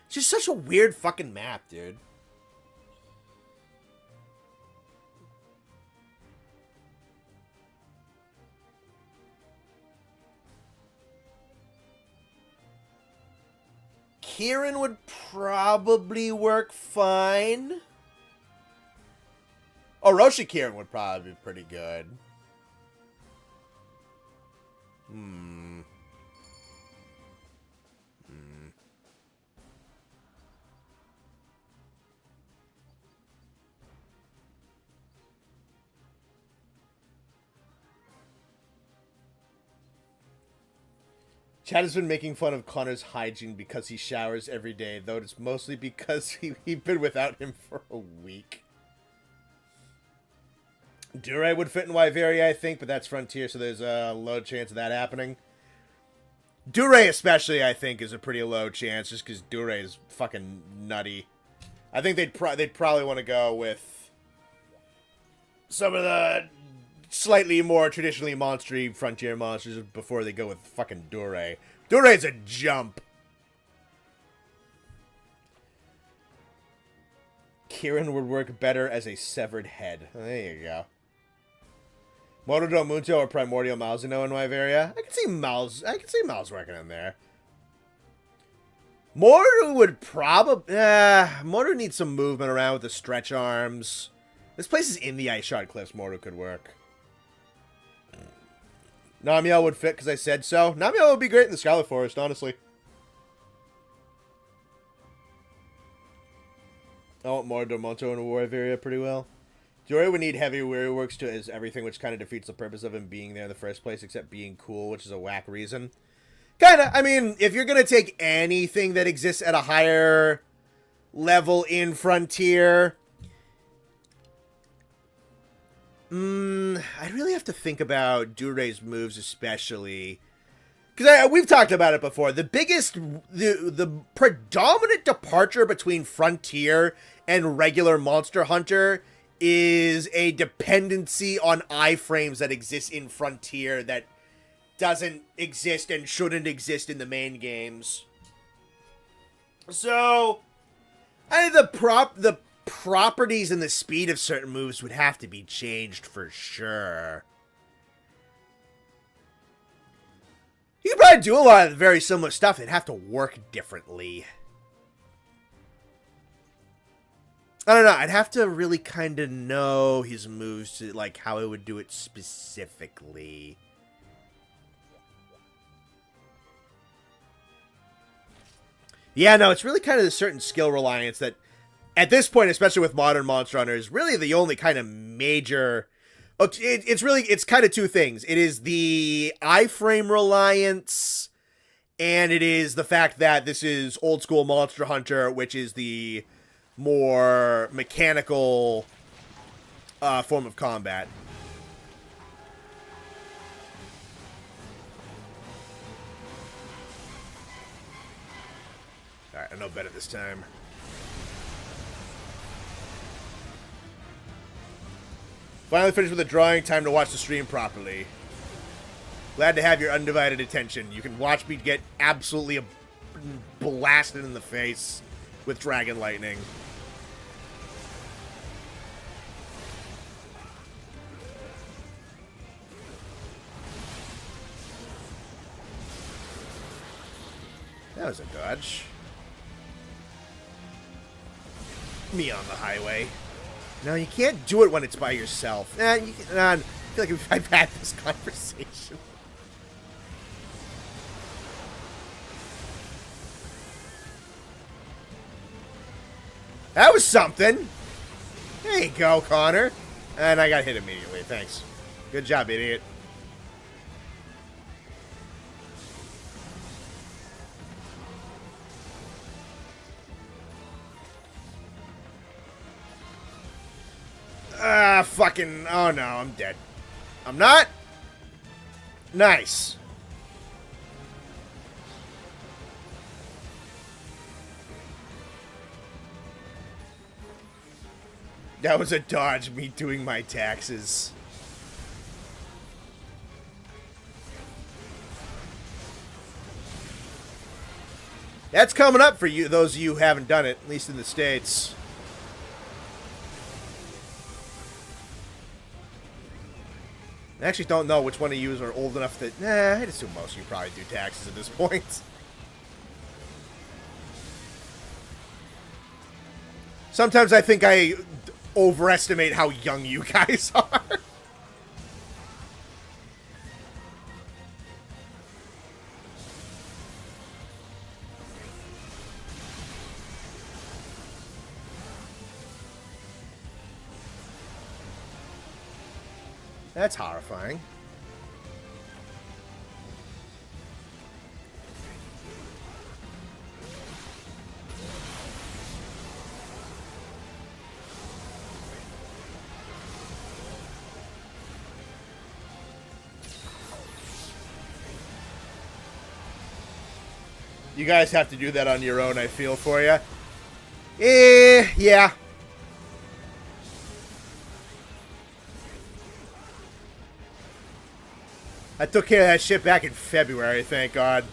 It's just such a weird fucking map, dude. Kieran would probably work fine. Oh, Roshi Kieran would probably be pretty good. Chad has been making fun of Connor's hygiene because he showers every day, though it's mostly because he'd been without him for a week. Duray would fit in Wyveria, I think, but that's Frontier, so there's a low chance of that happening. Duray especially, I think, is a pretty low chance, just because Duray is fucking nutty. I think they'd probably want to go with some of the slightly more traditionally monstery frontier monsters before they go with fucking Dure. Dure's a jump. Kieran would work better as a severed head. There you go. Moto do Munto or Primordial Malzeno in Wyveria. I can see Mal's working in there. Moru would probably... Moru needs some movement around with the stretch arms. This place is in the Ice Shard Cliffs. Moru could work. Namiel would fit because I said so. Namiel would be great in the Scarlet Forest, honestly. Oh, Moru Monto and Wyveria pretty well. Jory would need heavy weary works to as everything, which kind of defeats the purpose of him being there in the first place, except being cool, which is a whack reason. Kinda, I mean, if you're gonna take anything that exists at a higher level in Frontier, I'd really have to think about Dure's moves especially. Because we've talked about it before. The biggest, the predominant departure between Frontier and regular Monster Hunter is a dependency on iframes that exists in Frontier that doesn't exist and shouldn't exist in the main games. So, I think the properties and the speed of certain moves would have to be changed for sure. You could probably do a lot of very similar stuff. It'd have to work differently. I don't know. I'd have to really kind of know his moves to, like, how I would do it specifically. Yeah, no, it's really kind of a certain skill reliance that, at this point, especially with modern Monster Hunter, is really the only kind of major... It's kind of two things. It is the iframe reliance, and it is the fact that this is old school Monster Hunter, which is the more mechanical form of combat. Alright, I know better this time. Finally finished with the drawing. Time to watch the stream properly. Glad to have your undivided attention. You can watch me get absolutely blasted in the face with Dragon Lightning. That was a dodge. Me on the highway. No, you can't do it when it's by yourself. I feel like I've had this conversation. That was something. There you go, Connor. And I got hit immediately. Thanks. Good job, idiot. Fucking... Oh, no. I'm dead. I'm not? Nice. That was a dodge, me doing my taxes. That's coming up for you, those of you who haven't done it, at least in the States. I actually don't know which one of you are old enough that... I'd assume most of you probably do taxes at this point. Sometimes I think I overestimate how young you guys are. That's horrifying. You guys have to do that on your own, I feel for you. Yeah. I took care of that shit back in February, thank God.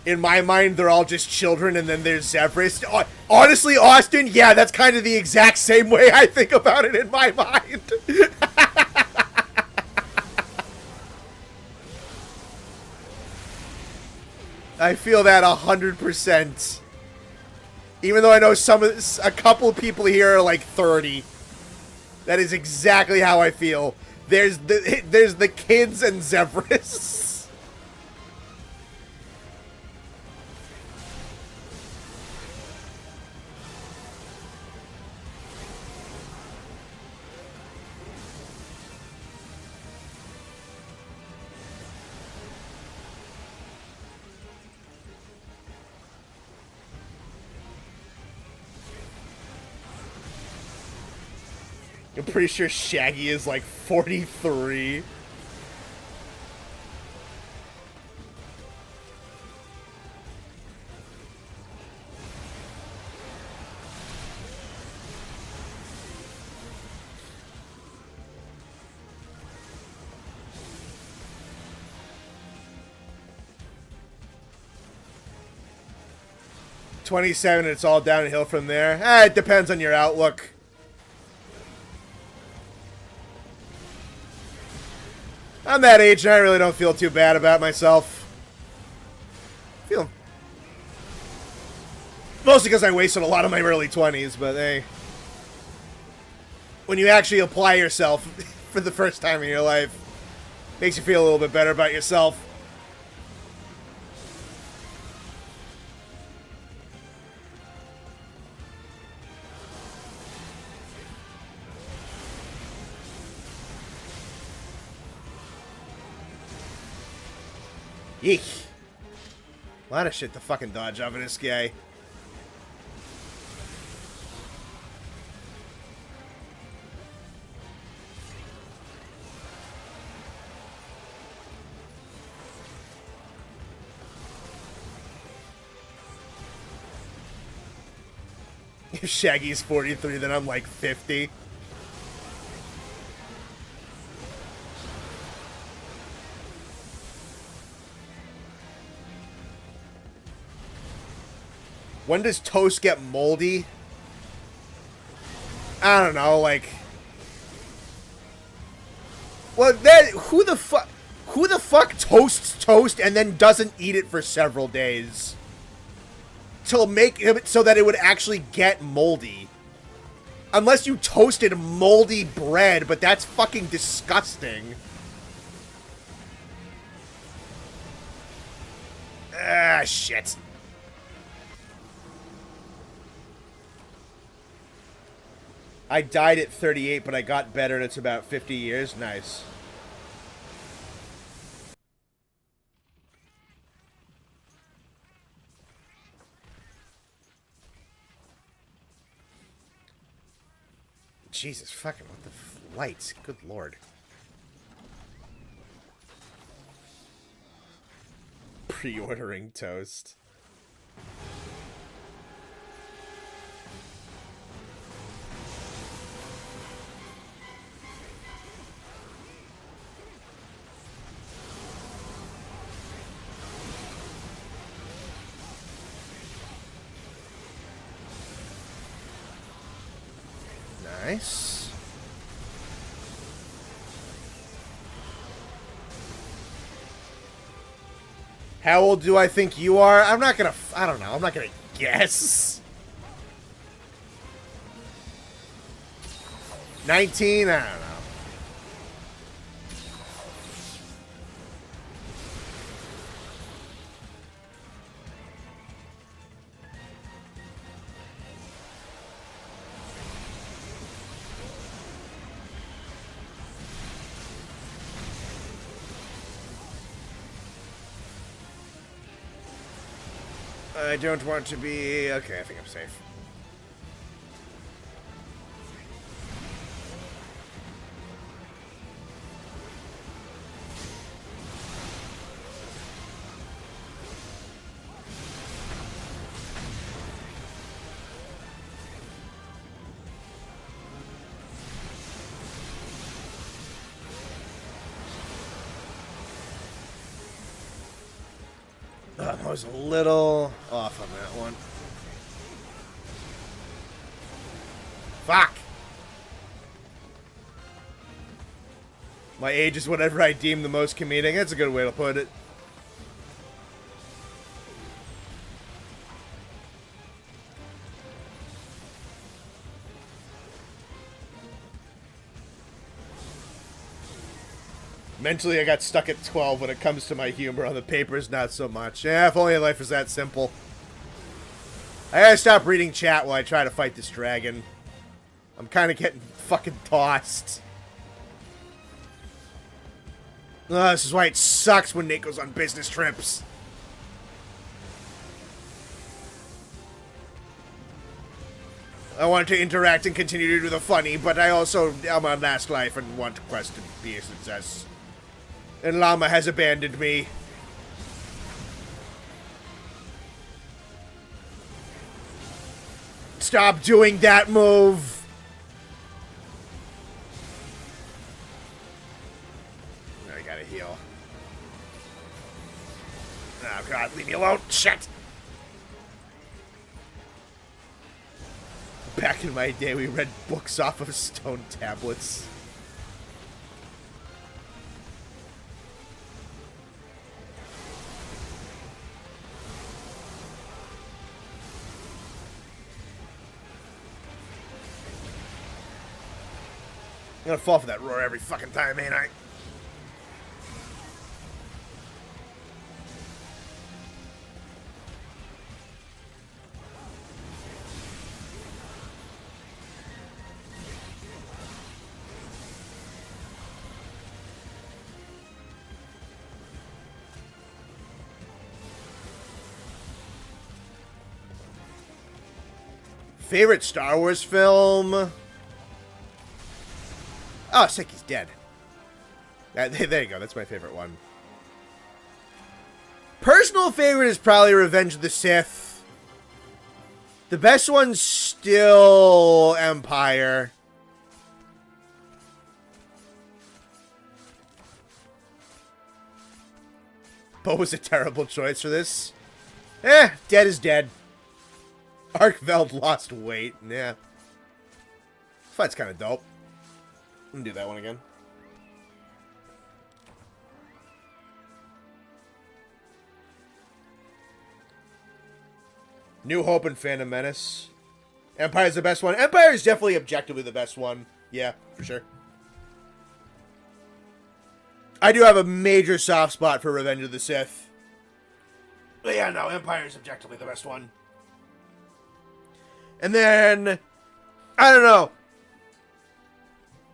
In my mind, they're all just children, and then there's Zevris. Honestly, Austin, yeah, that's kind of the exact same way I think about it in my mind. I feel that 100%. Even though I know a couple of people here are like 30. That is exactly how I feel. There's the kids and Zevris. I'm pretty sure Shaggy is like 43. "27, it's all downhill from there." It depends on your outlook. I'm that age and I really don't feel too bad about myself. Mostly because I wasted a lot of my early 20s, but hey. When you actually apply yourself for the first time in your life, makes you feel a little bit better about yourself. Yeek. A lot of shit to fucking dodge off of this guy. If Shaggy's 43, then I'm like 50. When does toast get moldy? I don't know, like... Well, that... Who the fuck toasts toast and then doesn't eat it for several days? To make it so that it would actually get moldy. Unless you toasted moldy bread, but that's fucking disgusting. Ah, shit. I died at 38, but I got better, and it's about 50 years. Nice. Jesus fucking, what the lights? Good lord. Pre-ordering toast. Nice. How old do I think you are? I don't know. I'm not gonna guess. 19? I don't know. I don't want to be... Okay, I think I'm safe. I was a little off on that one. Fuck! My age is whatever I deem the most comedic. That's a good way to put it. Mentally, I got stuck at 12 when it comes to my humor. On the papers, not so much. Yeah, if only life was that simple. I gotta stop reading chat while I try to fight this dragon. I'm kind of getting fucking tossed. This is why it sucks when Nate goes on business trips. I want to interact and continue to do the funny, but I also am on last life and want Quest to be a success. And Llama has abandoned me. Stop doing that move. I gotta heal. Oh god, leave me alone. Shit. Back in my day, we read books off of stone tablets. I'm gonna fall for that roar every fucking time, ain't I? Favorite Star Wars film? Oh, sick, he's dead. There you go, that's my favorite one. Personal favorite is probably Revenge of the Sith. The best one's still Empire. Bo was a terrible choice for this. Dead is dead. Arkveld lost weight, yeah. Fight's kind of dope. I'm gonna do that one again. New Hope and Phantom Menace. Empire's the best one. Empire is definitely objectively the best one. Yeah, for sure. I do have a major soft spot for Revenge of the Sith. But yeah, no, Empire is objectively the best one. And then, I don't know.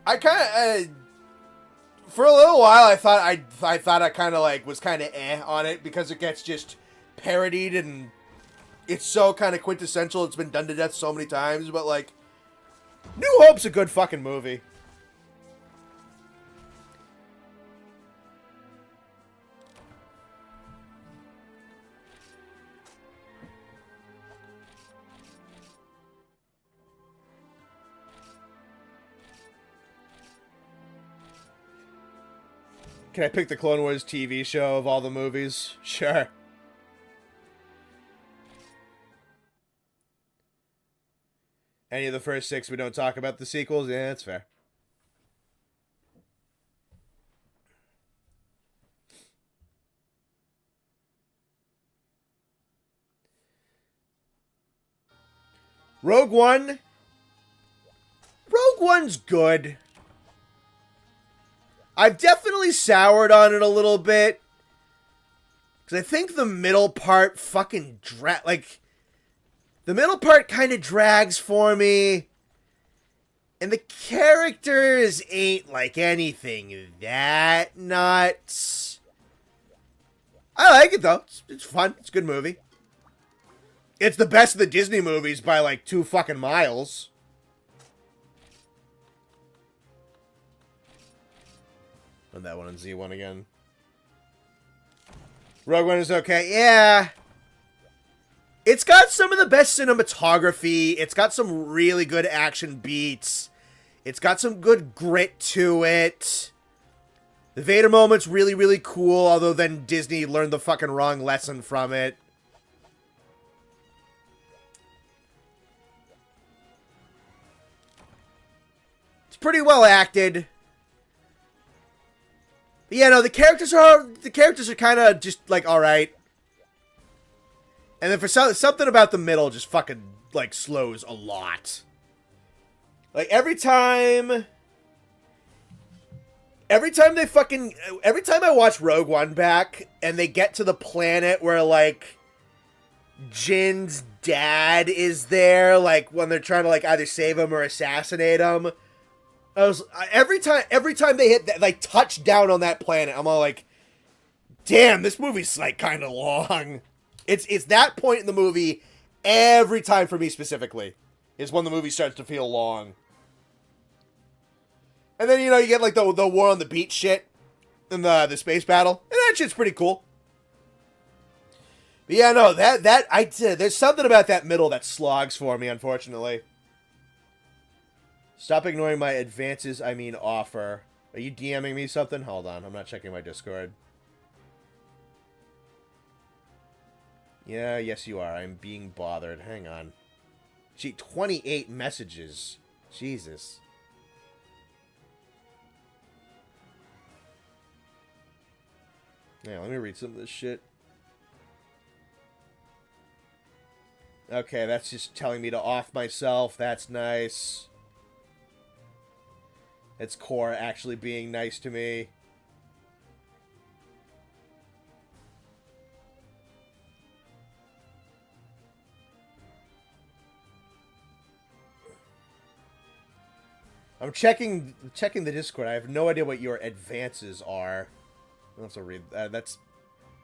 I kind of, for a little while, I thought I kind of like was kind of on it because it gets just parodied and it's so kind of quintessential. It's been done to death so many times, but like, New Hope's a good fucking movie. Can I pick the Clone Wars TV show of all the movies? Sure. Any of the first 6 we don't talk about the sequels? Yeah, that's fair. Rogue One. Rogue One's good. I've definitely soured on it a little bit. Because I think the middle part fucking the middle part kind of drags for me. And the characters ain't like anything that nuts. I like it though. It's fun. It's a good movie. It's the best of the Disney movies by like 2 fucking miles. And that one and Z1 again. Rogue One is okay. Yeah. It's got some of the best cinematography. It's got some really good action beats. It's got some good grit to it. The Vader moment's really, really cool, although then Disney learned the fucking wrong lesson from it. It's pretty well acted. But yeah, no, the characters are kind of just like all right. And then for something about the middle just fucking like slows a lot. Like every time I watch Rogue One back and they get to the planet where like Jin's dad is there, like when they're trying to like either save him or assassinate him, every time they hit that, like touch down on that planet, I'm all like, damn, this movie's like kind of long. It's that point in the movie every time for me specifically is when the movie starts to feel long. And then, you know, you get like the war on the beach shit and the space battle. And that shit's pretty cool. But yeah, no, there's something about that middle that slogs for me, unfortunately. Stop ignoring my advances, I mean offer. Are you DMing me something? Hold on, I'm not checking my Discord. Yeah, yes you are. I'm being bothered. Hang on. Gee, 28 messages. Jesus. Yeah, let me read some of this shit. Okay, that's just telling me to off myself. That's nice. It's Core actually being nice to me. I'm checking the Discord. I have no idea what your advances are. Let's read. That's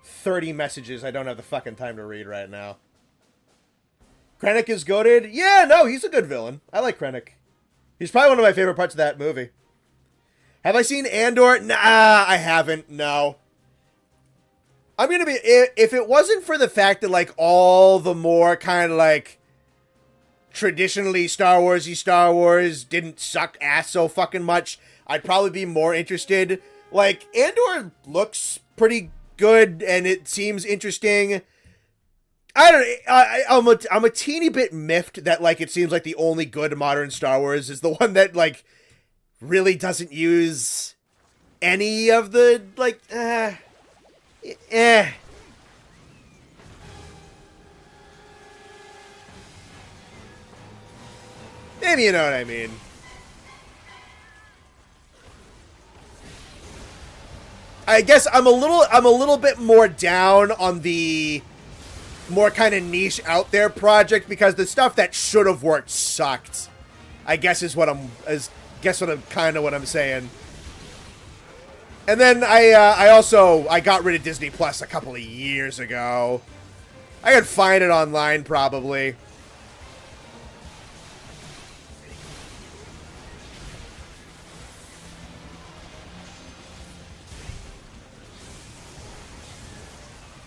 30 messages I don't have the fucking time to read right now. Krennic is goated? Yeah, no, he's a good villain. I like Krennic. He's probably one of my favorite parts of that movie. Have I seen Andor? Nah, I haven't. No. I'm gonna be... If it wasn't for the fact that, like, all the more kind of, like, traditionally Star Wars didn't suck ass so fucking much, I'd probably be more interested. Like, Andor looks pretty good, and it seems interesting. I don't know. I'm a teeny bit miffed that, like, it seems like the only good modern Star Wars is the one that, like, really doesn't use any of the, like, Maybe you know what I mean. I guess I'm a little bit more down on the more kind of niche out there project because the stuff that should have worked sucked. I guess is what I'm kind of what I'm saying. And then I got rid of Disney Plus a couple of years ago. I could find it online probably.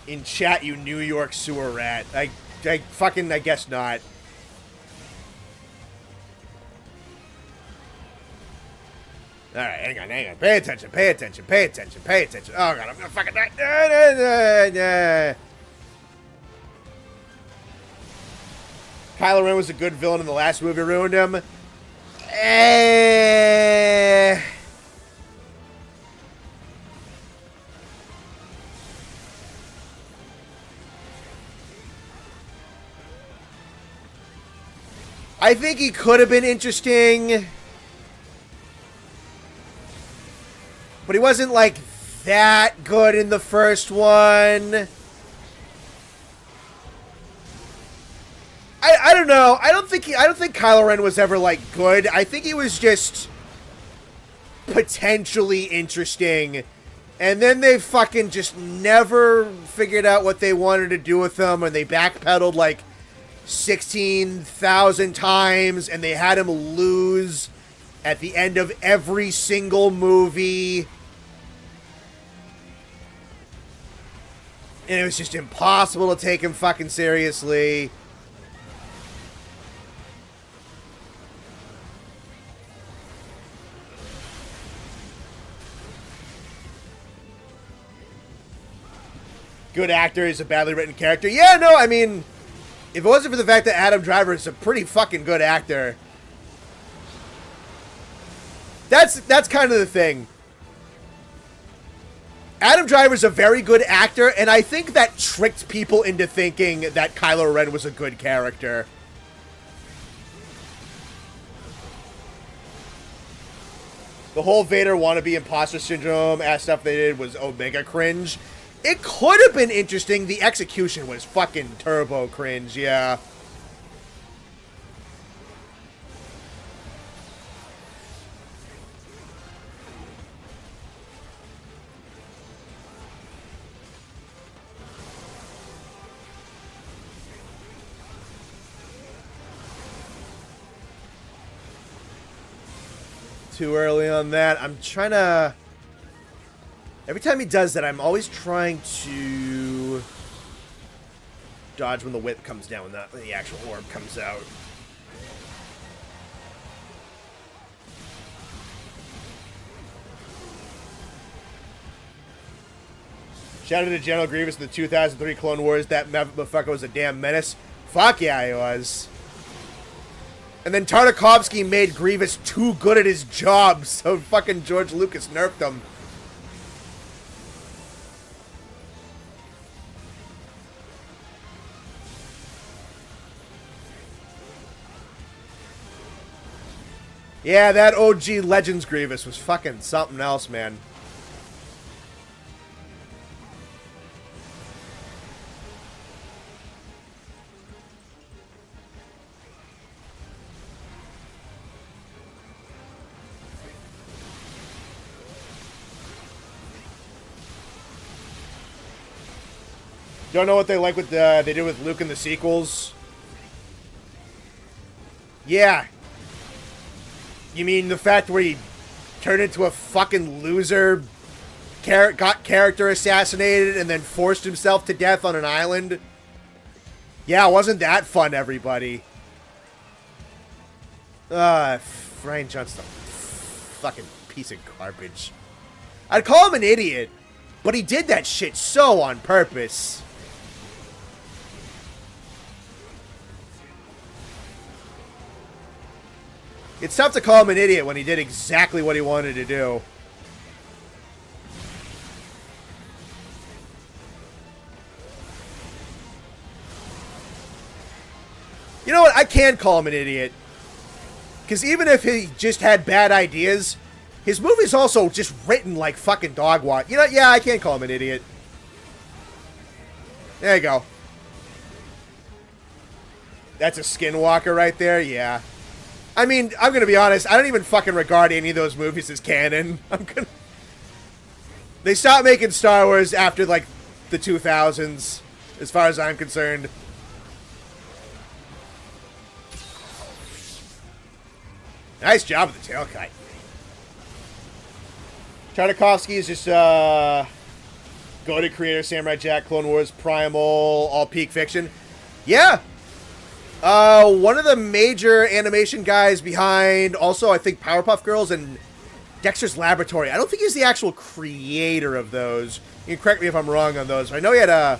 In chat, you New York sewer rat. I guess not. Alright, hang on. Pay attention. Oh god, I'm gonna fucking die. Kylo Ren was a good villain in the last movie, ruined him. I think he could have been interesting, but he wasn't like that good in the first one. I don't know. I don't think Kylo Ren was ever like good. I think he was just potentially interesting, and then they fucking just never figured out what they wanted to do with him, and they backpedaled like 16,000 times, and they had him lose at the end of every single movie. And it was just impossible to take him fucking seriously. Good actor is a badly written character. Yeah, no, I mean, if it wasn't for the fact that Adam Driver is a pretty fucking good actor, that's kind of the thing. Adam Driver's a very good actor, and I think that tricked people into thinking that Kylo Ren was a good character. The whole Vader wannabe imposter syndrome ass stuff they did was omega cringe. It could have been interesting. The execution was fucking turbo cringe, yeah. Too early on that. I'm trying to... Every time he does that, I'm always trying to dodge when the whip comes down, when the actual orb comes out. Shout out to General Grievous in the 2003 Clone Wars. That motherfucker was a damn menace. Fuck yeah, he was. And then Tartakovsky made Grievous too good at his job, so fucking George Lucas nerfed him. Yeah, that OG Legends Grievous was fucking something else, man. Don't know what they like with they did with Luke in the sequels. Yeah. You mean the fact where he turned into a fucking loser, got character assassinated, and then forced himself to death on an island? Yeah, wasn't that fun, everybody? Ryan Johnston, fucking piece of garbage. I'd call him an idiot, but he did that shit so on purpose. It's tough to call him an idiot when he did exactly what he wanted to do. You know what? I can call him an idiot. Because even if he just had bad ideas, his movie's also just written like fucking dogwash. You know, yeah, I can't call him an idiot. There you go. That's a skinwalker right there, yeah. I mean, I'm gonna be honest, I don't even fucking regard any of those movies as canon. They stopped making Star Wars after, like, the 2000s, as far as I'm concerned. Nice job with the tail kite. Tartakovsky is just, go-to creator, Samurai Jack, Clone Wars, Primal, all peak fiction. Yeah! One of the major animation guys behind, also, I think, Powerpuff Girls and Dexter's Laboratory. I don't think he's the actual creator of those. You can correct me if I'm wrong on those. I know he had a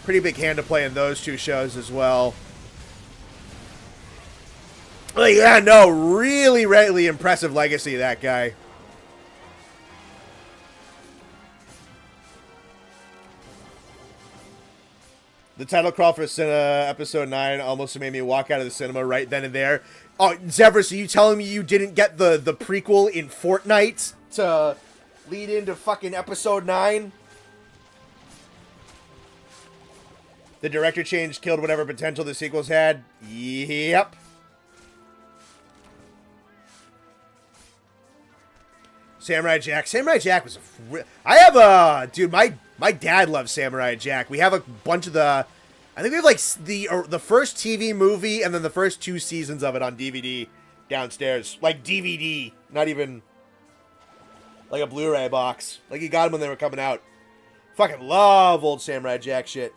pretty big hand to play in those two shows as well. Like, yeah, no, really, really impressive legacy, that guy. The title crawl for episode 9 almost made me walk out of the cinema right then and there. Oh, Zevers, are you telling me you didn't get the prequel in Fortnite to lead into fucking episode 9? The director change killed whatever potential the sequels had? Yep. Samurai Jack. Samurai Jack was I have a... Dude, my dad loves Samurai Jack. We have a bunch of the... I I think we have like the first TV movie and then the first 2 seasons of it on DVD downstairs. Like DVD, not even like a Blu-ray box. Like you got them when they were coming out. Fucking love old Samurai Jack shit.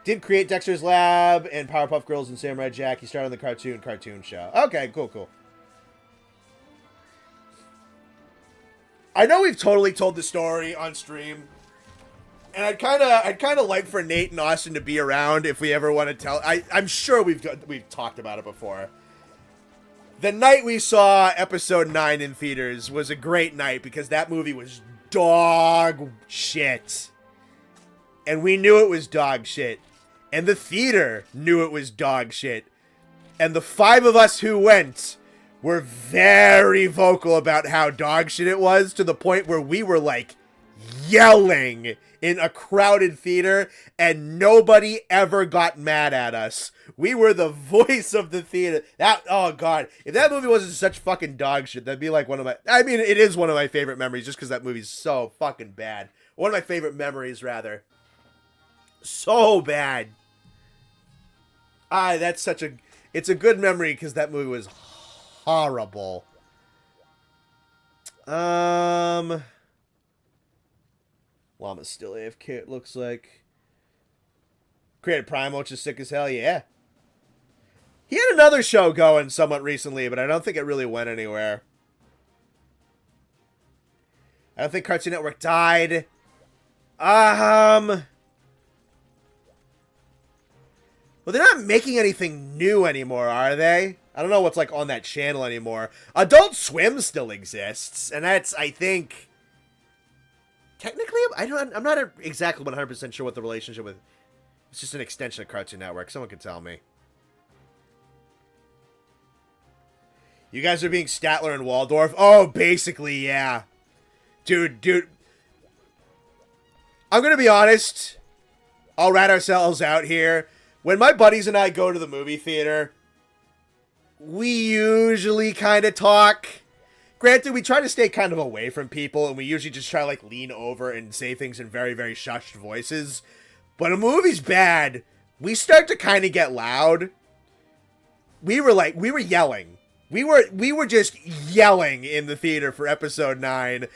Did create Dexter's Lab and Powerpuff Girls and Samurai Jack. He started on the cartoon show. Okay, cool. I know we've totally told the story on stream, and I'd kind of like for Nate and Austin to be around if we ever want to tell. I'm sure we've talked about it before. The night we saw episode 9 in theaters was a great night because that movie was dog shit, and we knew it was dog shit. And the theater knew it was dog shit. And the 5 of us who went were very vocal about how dog shit it was, to the point where we were like yelling in a crowded theater and nobody ever got mad at us. We were the voice of the theater. Oh god, if that movie wasn't such fucking dog shit, that'd be like one of my, I mean, it is one of my favorite memories just because that movie's so fucking bad. One of my favorite memories, rather. So bad. That's such a... It's a good memory because that movie was horrible. Llama's still AFK, it looks like. Created Primal, which is sick as hell, yeah. He had another show going somewhat recently, but I don't think it really went anywhere. I don't think Cartoon Network died. Well, they're not making anything new anymore, are they? I don't know what's like on that channel anymore. Adult Swim still exists, and that's, I think, technically, I'm not exactly 100% sure what the relationship with. It's just an extension of Cartoon Network. Someone could tell me. You guys are being Statler and Waldorf. Oh, basically, yeah, dude. I'm gonna be honest. I'll rat ourselves out here. When my buddies and I go to the movie theater, we usually kind of talk. Granted, we try to stay kind of away from people, and we usually just try to like lean over and say things in very, very shushed voices. But a movie's bad, we start to kind of get loud. We were yelling. We were just yelling in the theater for episode 9,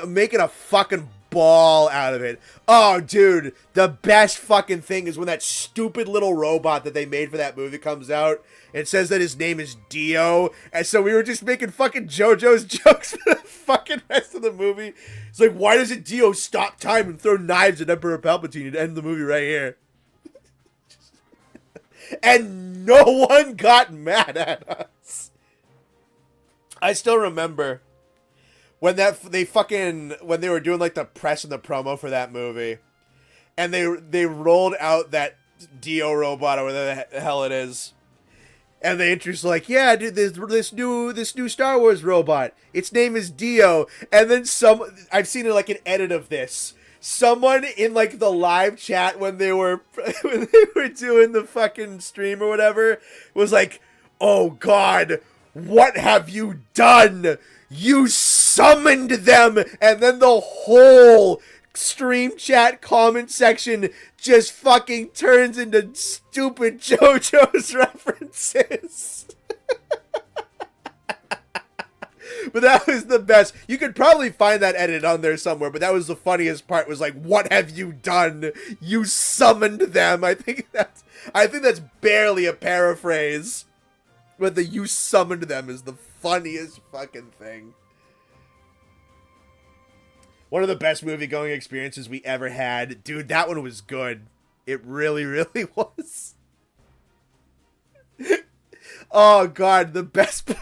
making a fucking ball out of it. Oh, dude, the best fucking thing is when that stupid little robot that they made for that movie comes out. It says that his name is Dio, and so we were just making fucking JoJo's jokes for the fucking rest of the movie. It's like, why doesn't Dio stop time and throw knives at Emperor Palpatine and end the movie right here? And no one got mad at us. I still remember when when they were doing like the press and the promo for that movie, and they rolled out that Dio robot or whatever the hell it is, and they introduced like, yeah, dude, this new Star Wars robot, its name is Dio, and then I've seen it like an edit of this. Someone in like the live chat when they were doing the fucking stream or whatever was like, oh god, what have you done? You summoned them! And then the whole stream chat comment section just fucking turns into stupid JoJo's references. But that was the best. You could probably find that edit on there somewhere, but that was the funniest part, was like, what have you done? You summoned them. I think that's barely a paraphrase. But the "you summoned them" is the funniest fucking thing. One of the best movie-going experiences we ever had. Dude, that one was good. It really, really was. Oh, God, the best...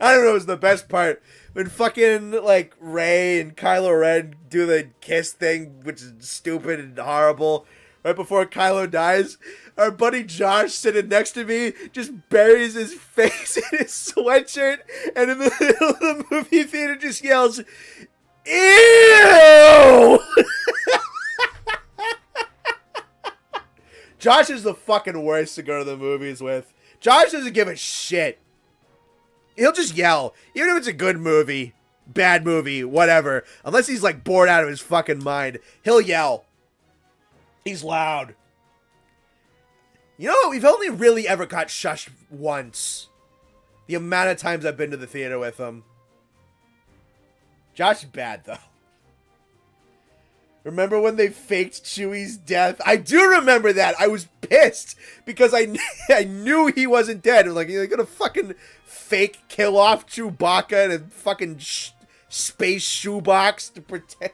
I don't know, it was the best part. When fucking, like, Rey and Kylo Ren do the kiss thing, which is stupid and horrible, right before Kylo dies, our buddy Josh, sitting next to me, just buries his face in his sweatshirt, and in the middle of the movie theater just yells, "Ew!" Josh is the fucking worst to go to the movies with. Josh doesn't give a shit. He'll just yell. Even if it's a good movie, bad movie, whatever. Unless he's like bored out of his fucking mind, he'll yell. He's loud. You know, we've only really ever got shushed once. The amount of times I've been to the theater with him. Josh is bad, though. Remember when they faked Chewie's death? I do remember that. I was pissed because I knew he wasn't dead. Like, you're gonna fucking fake kill off Chewbacca in a fucking space shoebox to pretend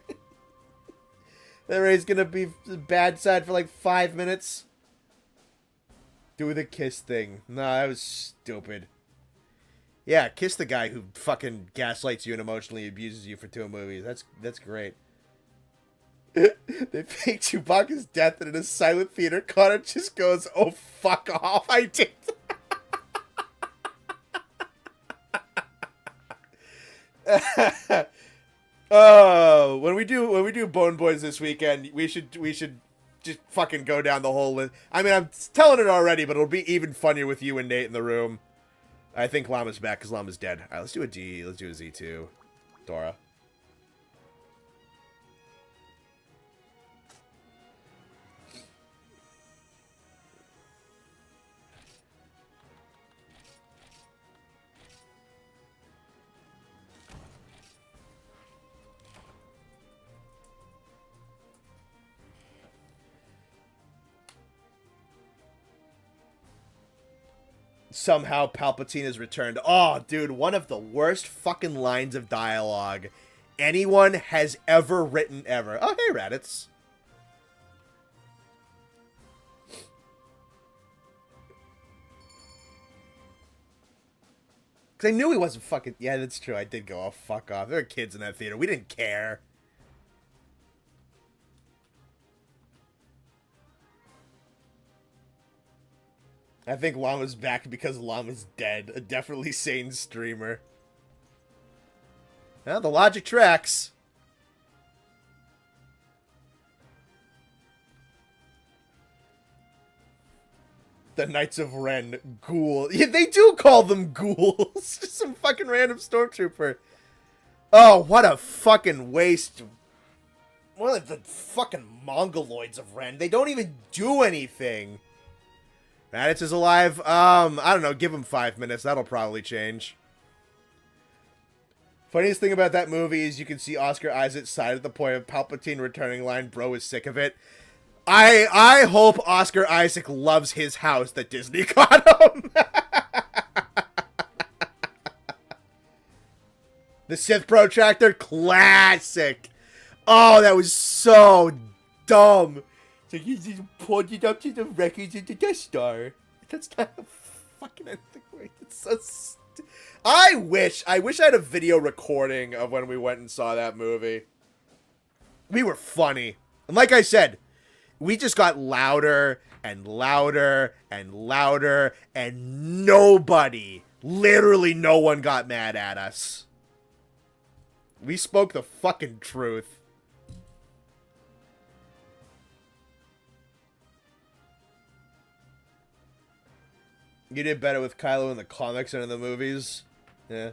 that Rey's gonna be the bad side for like 5 minutes. Do the kiss thing. No, that was stupid. Yeah, kiss the guy who fucking gaslights you and emotionally abuses you for 2 movies. That's great. They fake Chewbacca's death and in a silent theater, Connor just goes, "Oh, fuck off, I did." Oh, when we do Bone Boys this weekend, we should just fucking go down the whole list. I mean, I'm telling it already, but it'll be even funnier with you and Nate in the room. I think Llama's back because Llama's dead. All right, let's do a D. Let's do a Z2. Dora. Somehow Palpatine has returned. Oh, dude, one of the worst fucking lines of dialogue anyone has ever written ever. Oh, hey, Raditz. Because I knew he wasn't fucking... Yeah, that's true. I did go, oh, fuck off. There were kids in that theater. We didn't care. I think Llama's back because Llama's dead. A definitely sane streamer. Well, the logic tracks. The Knights of Ren. Ghoul. Yeah, they do call them ghouls. Just some fucking random stormtrooper. Oh, what a fucking waste. One of the fucking mongoloids of Ren. They don't even do anything. Raditz is alive. I don't know. Give him 5 minutes. That'll probably change. Funniest thing about that movie is you can see Oscar Isaac's side at the point of Palpatine returning line, "Bro is sick of it." I hope Oscar Isaac loves his house that Disney got him. The Sith Protractor, classic. Oh, that was so dumb. So you just pointed up to the wreckage of the Death Star. That's not a fucking anything. It's so I wish I had a video recording of when we went and saw that movie. We were funny. And like I said, we just got louder and louder and louder, and nobody, literally no one got mad at us. We spoke the fucking truth. You did better with Kylo in the comics than in the movies. Yeah.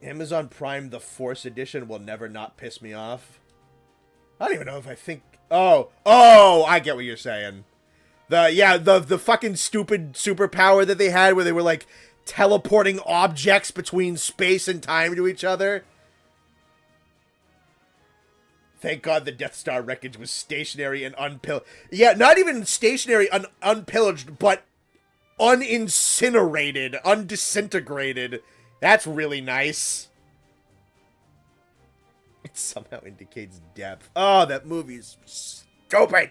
Amazon Prime The Force Edition will never not piss me off. I don't even know if I think... Oh, I get what you're saying. The fucking stupid superpower that they had where they were, like, teleporting objects between space and time to each other. Thank God the Death Star wreckage was stationary and unpillaged. Yeah, not even stationary and unpillaged, but unincinerated, undisintegrated. That's really nice. It somehow indicates depth. Oh, that movie's stupid.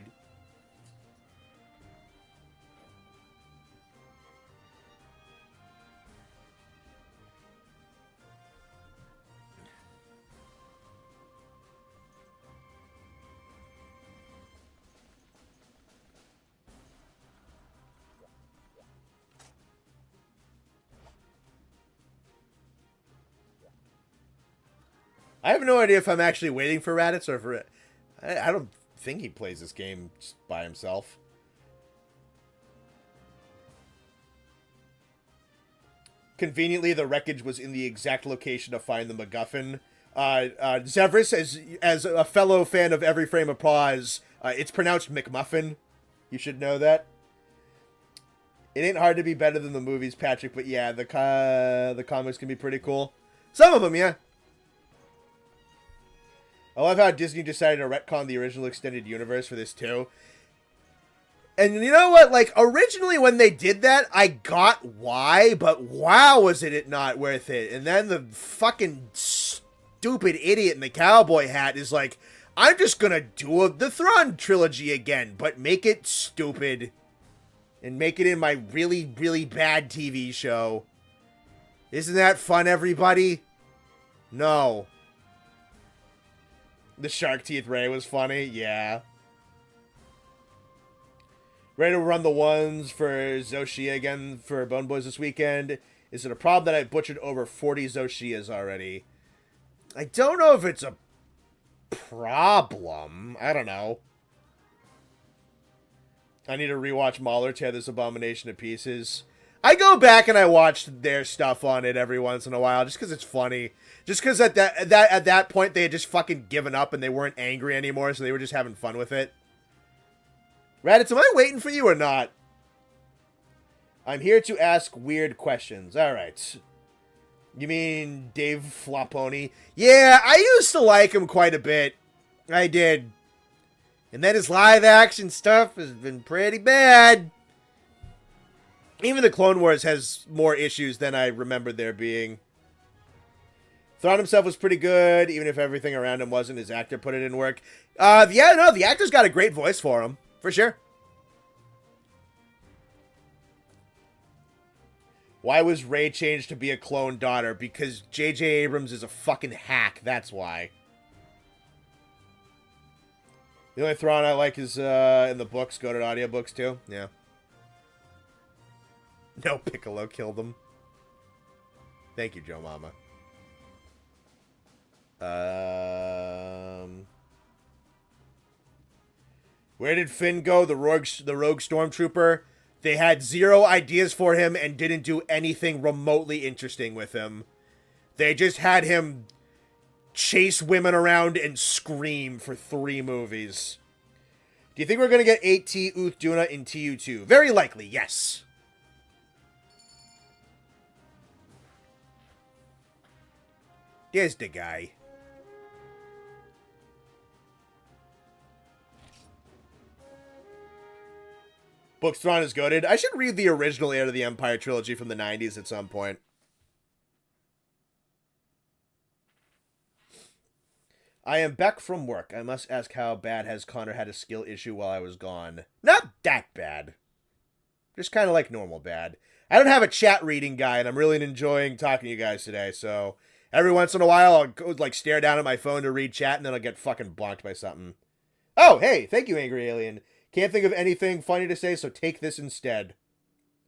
I have no idea if I'm actually waiting for Raditz or if I don't think he plays this game just by himself. Conveniently, the wreckage was in the exact location to find the MacGuffin. Zevris, as a fellow fan of Every Frame Applause, it's pronounced McMuffin. You should know that. It ain't hard to be better than the movies, Patrick, but yeah, the comics can be pretty cool. Some of them, yeah. I love how Disney decided to retcon the original extended universe for this, too. And you know what? Like, originally when they did that, I got why, but wow, was it not worth it. And then the fucking stupid idiot in the cowboy hat is like, I'm just gonna do the Thrawn trilogy again, but make it stupid. And make it in my really, really bad TV show. Isn't that fun, everybody? No. The Shark Teeth Ray was funny, yeah. Ready to run the ones for Zoshia again for Bone Boys this weekend. Is it a problem that I butchered over 40 Zoshias already? I don't know if it's a problem. I don't know. I need to rewatch Mauler tear this abomination to pieces. I go back and I watch their stuff on it every once in a while just because it's funny. Just because at that point they had just fucking given up and they weren't angry anymore, so they were just having fun with it. Raditz, am I waiting for you or not? I'm here to ask weird questions. Alright. You mean Dave Floponi? Yeah, I used to like him quite a bit. I did. And then his live action stuff has been pretty bad. Even the Clone Wars has more issues than I remember there being. Thrawn himself was pretty good, even if everything around him wasn't. His actor put it in work. Yeah, no, the actor's got a great voice for him. For sure. Why was Rey changed to be a clone daughter? Because J.J. Abrams is a fucking hack. That's why. The only Thrawn I like is in the books. Go to audiobooks too. Yeah. No, Piccolo killed him. Thank you, Joe Mama. Where did Finn go? The rogue stormtrooper. They had 0 ideas for him and didn't do anything remotely interesting with him. They just had him chase women around and scream for 3 movies. Do you think we're going to get 8T Uth Duna in TU2? Very likely, yes. There's the guy. Books Thrawn is goated. I should read the original Heir to the Empire trilogy from the 90s at some point. I am back from work. I must ask, how bad has Connor had a skill issue while I was gone? Not that bad. Just kind of like normal bad. I don't have a chat reading guy, and I'm really enjoying talking to you guys today, so every once in a while I'll go, like, stare down at my phone to read chat, and then I'll get fucking blocked by something. Oh, hey, thank you, Angry Alien. Can't think of anything funny to say, so take this instead.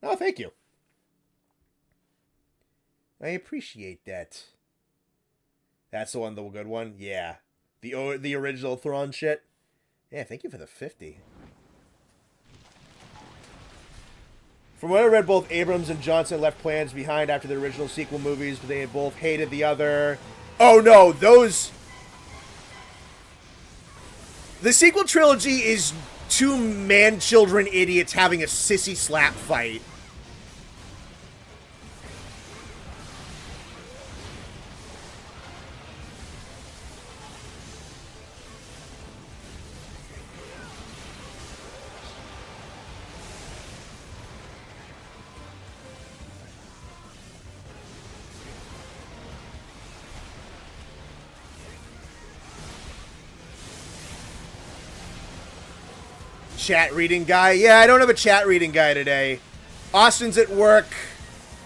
Oh, thank you. I appreciate that. That's the one, the good one? Yeah. The original Thrawn shit? Yeah, thank you for the 50. From what I read, both Abrams and Johnson left plans behind after the original sequel movies, but they had both hated the other. Oh, no, those... The sequel trilogy is 2 man-children idiots having a sissy slap fight. Chat reading guy? Yeah, I don't have a chat reading guy today. Austin's at work.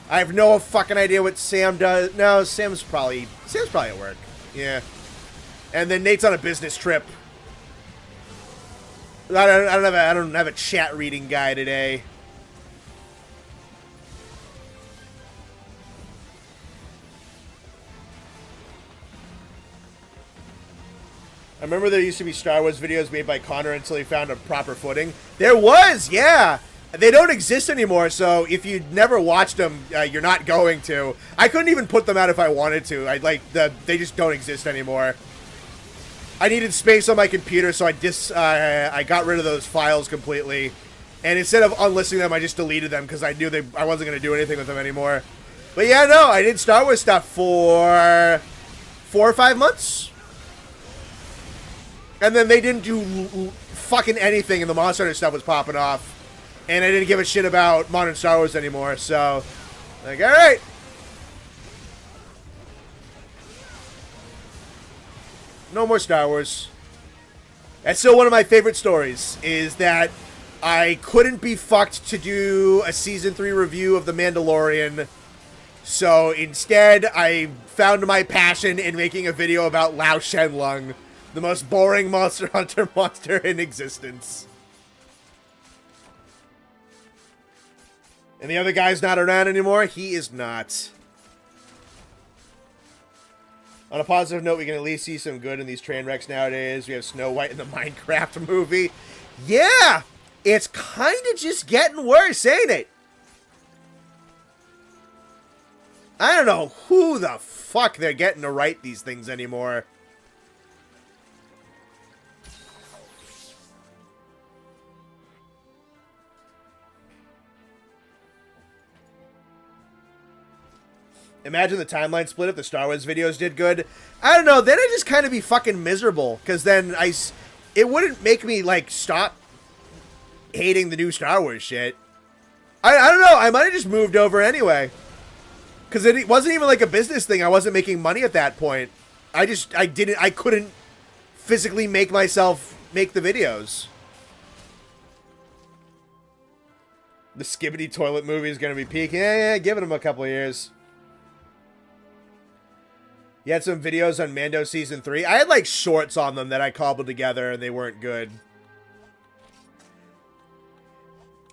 I have no fucking idea what Sam does. No, Sam's probably at work. Yeah. And then Nate's on a business trip. I don't have a chat reading guy today. I remember there used to be Star Wars videos made by Connor until he found a proper footing. There was, yeah! They don't exist anymore, so if you never watched them, you're not going to. I couldn't even put them out if I wanted to. They just don't exist anymore. I needed space on my computer, so I got rid of those files completely. And instead of unlisting them, I just deleted them because I knew I wasn't going to do anything with them anymore. But yeah, no, I did Star Wars stuff for 4 or 5 months. And then they didn't do fucking anything, and the Monster Hunter stuff was popping off. And I didn't give a shit about modern Star Wars anymore, so, like, alright. No more Star Wars. That's still one of my favorite stories, is that I couldn't be fucked to do a Season 3 review of The Mandalorian, so instead I found my passion in making a video about Lao Shenlong, the most boring Monster Hunter monster in existence. And the other guy's not around anymore? He is not. On a positive note, we can at least see some good in these train wrecks nowadays. We have Snow White in the Minecraft movie. Yeah! It's kind of just getting worse, ain't it? I don't know who the fuck they're getting to write these things anymore. Imagine the timeline split if the Star Wars videos did good. I don't know, then I'd just kind of be fucking miserable. Because then it wouldn't make me, like, stop hating the new Star Wars shit. I don't know, I might have just moved over anyway. Because it wasn't even like a business thing. I wasn't making money at that point. I couldn't physically make myself make the videos. The Skibbity Toilet movie is going to be peaking. Yeah, give it him a couple of years. You had some videos on Mando Season 3. I had, like, shorts on them that I cobbled together, and they weren't good.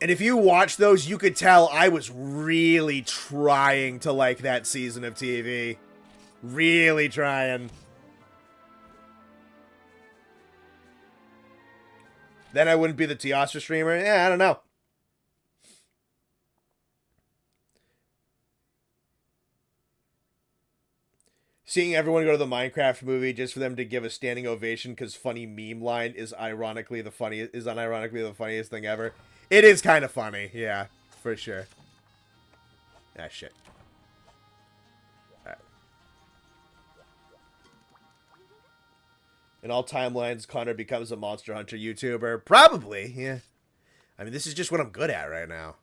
And if you watch those, you could tell I was really trying to like that season of TV. Really trying. Then I wouldn't be the Teostra streamer. Yeah, I don't know. Seeing everyone go to the Minecraft movie just for them to give a standing ovation because funny meme line is unironically the funniest thing ever. It is kind of funny, yeah, for sure. Ah, shit. Right. In all timelines, Connor becomes a Monster Hunter YouTuber. Probably, yeah. I mean, this is just what I'm good at right now.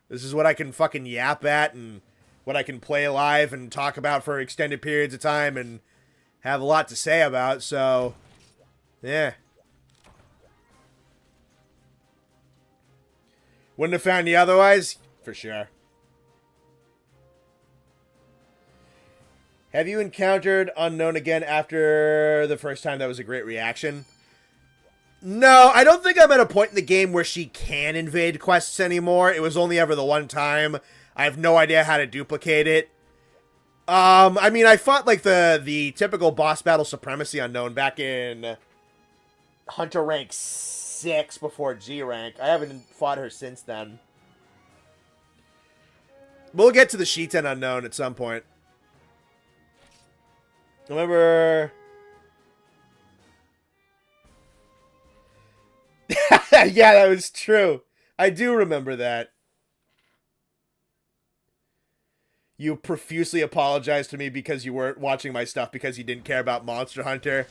This is what I can fucking yap at and what I can play live and talk about for extended periods of time and have a lot to say about, so, yeah. Wouldn't have found you otherwise? For sure. Have you encountered Unknown again after the first time? That was a great reaction. No, I don't think I'm at a point in the game where she can invade quests anymore. It was only ever the one time. I have no idea how to duplicate it. I mean, I fought, like, the typical boss battle Supremacy Unknown back in Hunter rank 6 before G rank. I haven't fought her since then. We'll get to the Shiten Unknown at some point. Remember... Yeah, that was true. I do remember that. You profusely apologized to me because you weren't watching my stuff because you didn't care about Monster Hunter.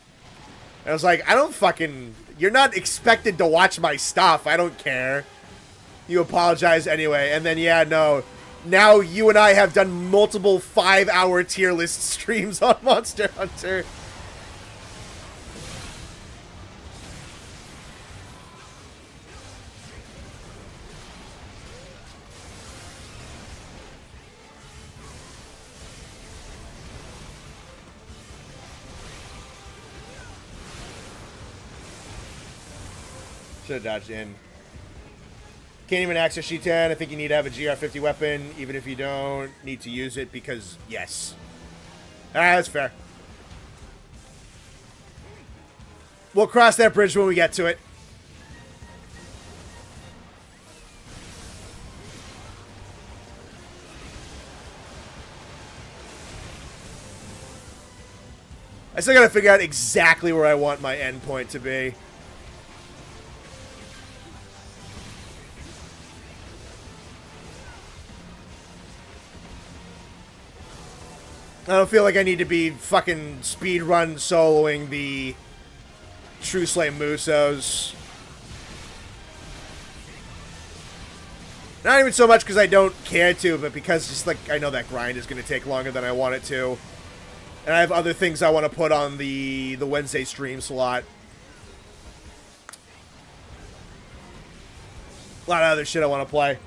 And I was like, I don't fucking... You're not expected to watch my stuff. I don't care. You apologize anyway. And then, yeah, no. Now you and I have done multiple 5-hour tier list streams on Monster Hunter. Should have dodged in. Can't even access Shiten. I think you need to have a GR50 weapon, even if you don't need to use it, because, yes. That's fair. We'll cross that bridge when we get to it. I still gotta figure out exactly where I want my endpoint to be. I don't feel like I need to be fucking speedrun soloing the True Slay Musos. Not even so much because I don't care to, but because just like I know that grind is going to take longer than I want it to. And I have other things I want to put on the Wednesday stream slot. A lot of other shit I want to play.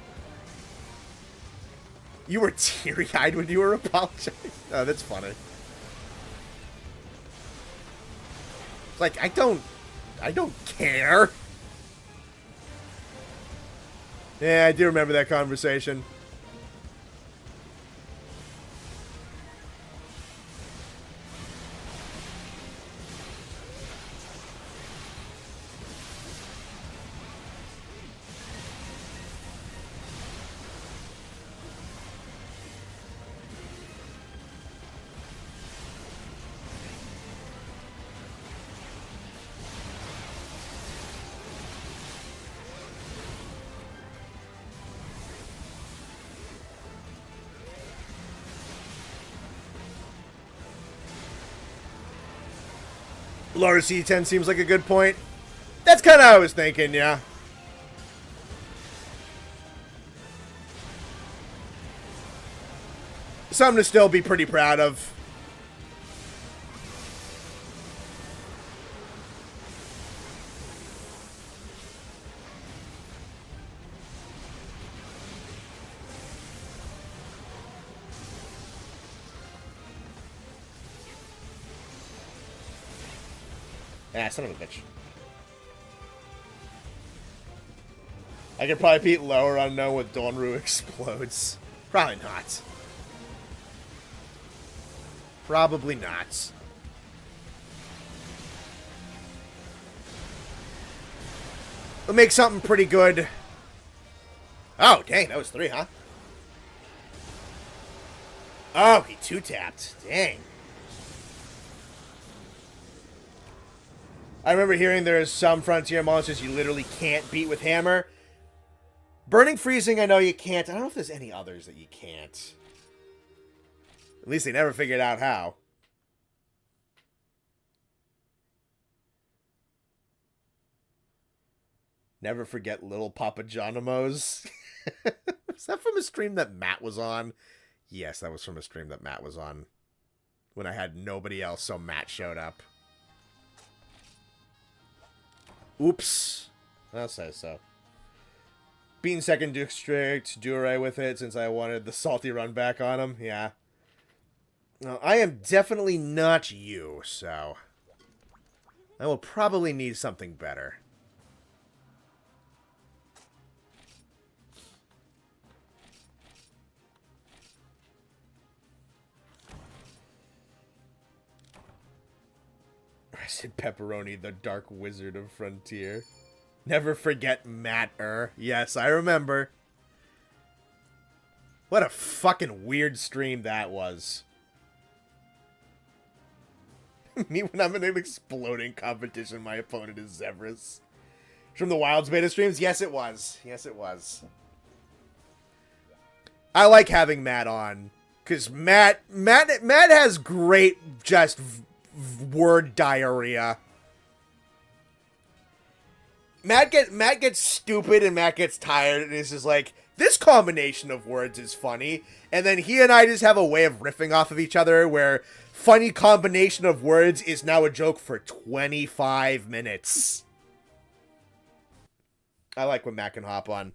You were teary-eyed when you were apologizing? Oh, that's funny. It's like, I don't care. Yeah, I do remember that conversation. Lower C10 seems like a good point. That's kind of how I was thinking, yeah. Something to still be pretty proud of. Ah, son of a bitch. I could probably beat lower unknown with Dawnru explodes. Probably not. Probably not. We'll make something pretty good. Oh, dang, that was 3, huh? Oh, he 2-tapped. Dang. I remember hearing there's some Frontier monsters you literally can't beat with Hammer. Burning Freezing, I know you can't. I don't know if there's any others that you can't. At least they never figured out how. Never forget Little Papa Johnimos. Was that from a stream that Matt was on? Yes, that was from a stream that Matt was on. When I had nobody else, so Matt showed up. Oops. I'll say so. Being second district, Duray with it since I wanted the salty run back on him. Yeah. No, I am definitely not you, so I will probably need something better. I said Pepperoni, the Dark Wizard of Frontier. Never forget Matter. Yes, I remember. What a fucking weird stream that was. Me when I'm in an exploding competition, my opponent is Zevras. From the Wilds beta streams? Yes, it was. Yes, it was. I like having Matt on. Because Matt has great just word diarrhea. Matt gets stupid and Matt gets tired and is just like, this combination of words is funny. And then he and I just have a way of riffing off of each other where funny combination of words is now a joke for 25 minutes. I like when Matt can hop on.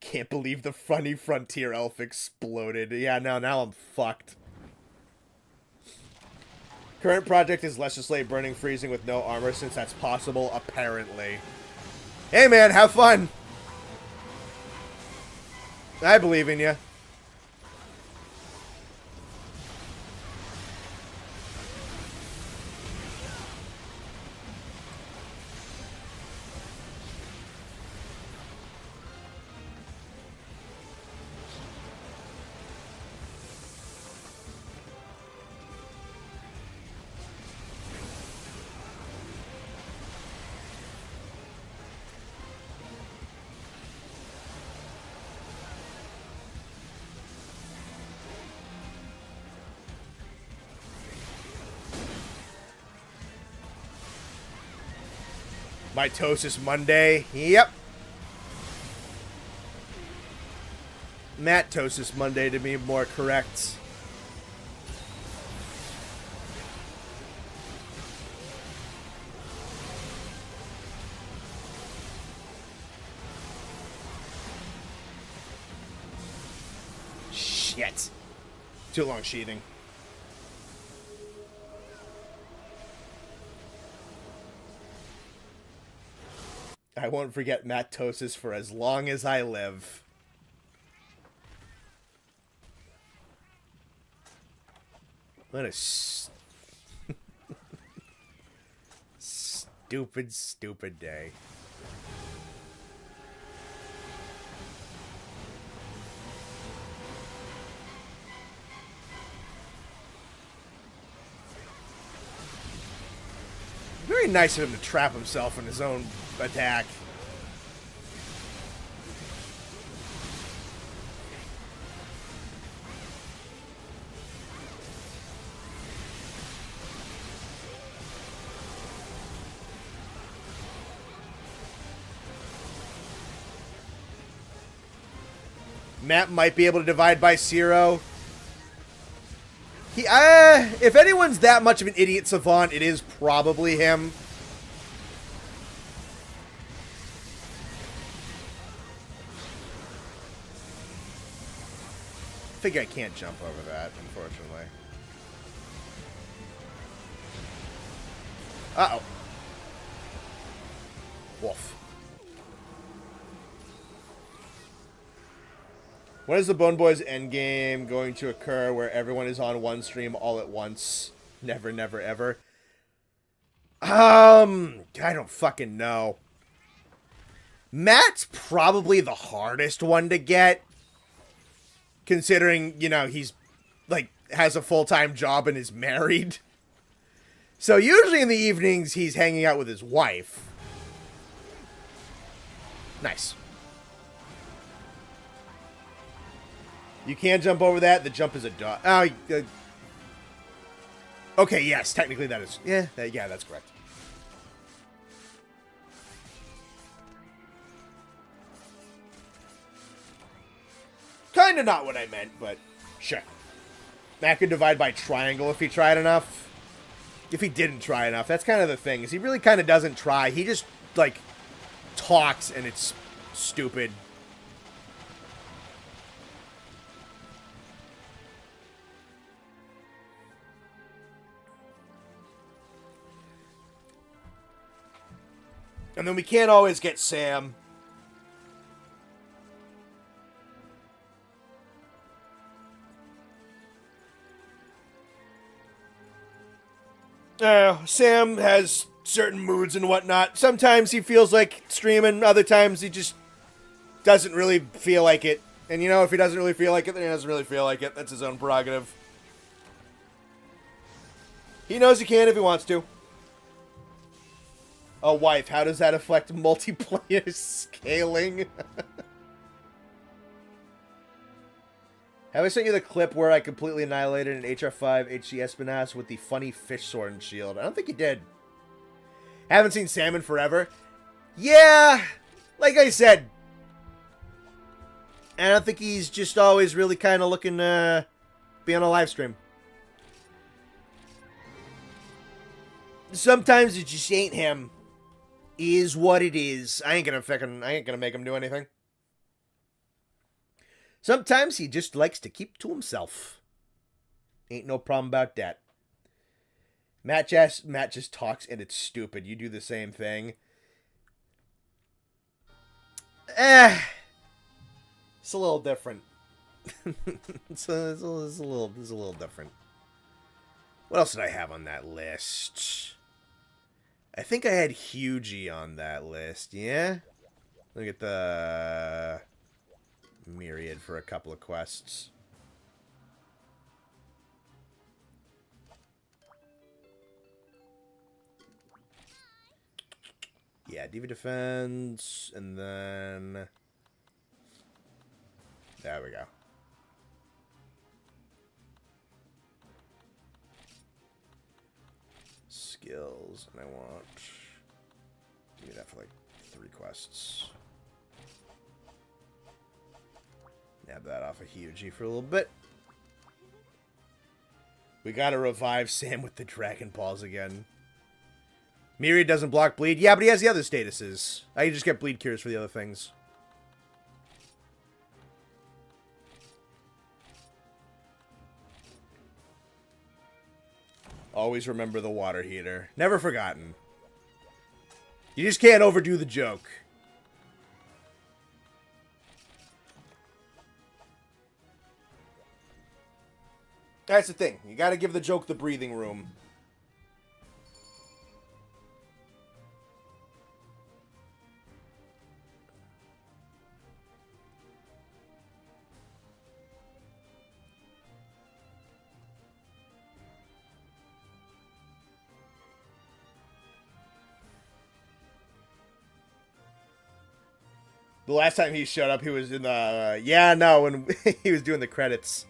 Can't believe the funny Frontier elf exploded. Yeah, now I'm fucked. Current project is Legislate Burning Freezing with no armor since that's possible, apparently. Hey man, have fun! I believe in you. Mitosis Monday. Yep. Mattosis Monday to be more correct. Shit. Too long sheathing. I won't forget Mattosis for as long as I live. What a stupid, stupid day. Very nice of him to trap himself in his own attack. Matt might be able to divide by 0. If anyone's that much of an idiot savant, it is probably him. I think I can't jump over that, unfortunately. Uh-oh. Wolf. When is the Bone Boys endgame going to occur where everyone is on one stream all at once? Never, never, ever. I don't fucking know. Matt's probably the hardest one to get. Considering, you know, he's, like, has a full-time job and is married. So usually in the evenings, he's hanging out with his wife. Nice. You can't jump over that. The jump is a dot. Oh, okay, yes. Technically that is... Yeah, yeah, that's correct. Kind of not what I meant, but sure. Matt could divide by triangle if he tried enough. If he didn't try enough. That's kind of the thing, is he really kind of doesn't try. He just, like, talks and it's stupid. And then we can't always get Sam. Sam has certain moods and whatnot. Sometimes he feels like streaming. Other times he just doesn't really feel like it. And, you know, if he doesn't really feel like it, then he doesn't really feel like it. That's his own prerogative. He knows he can if he wants to. A wife. How does that affect multiplayer scaling? Have I sent you the clip where I completely annihilated an HR5 HC Espinasse with the funny fish sword and shield? I don't think you did. Haven't seen Sam in forever. Yeah, like I said. I don't think he's just always really kind of looking to be on a live stream. Sometimes it just ain't him. Is what it is. I ain't gonna make him do anything. Sometimes he just likes to keep to himself. Ain't no problem about that. Matt just talks and it's stupid. You do the same thing. It's a little different. it's a little different. What else did I have on that list? I think I had Hugie on that list, yeah? Look at the Myriad for a couple of quests. Yeah, Diva Defense, and then... There we go. Skills, and I want Give me that for like 3 quests. Nab that off of Hyuji for a little bit. We gotta revive Sam with the Dragon Balls again. Myriad doesn't block bleed. Yeah, but he has the other statuses. I can just get bleed cures for the other things. Always remember the water heater. Never forgotten. You just can't overdo the joke. That's the thing. You gotta give the joke the breathing room. The last time he showed up, he was in the... yeah, no, when he was doing the credits.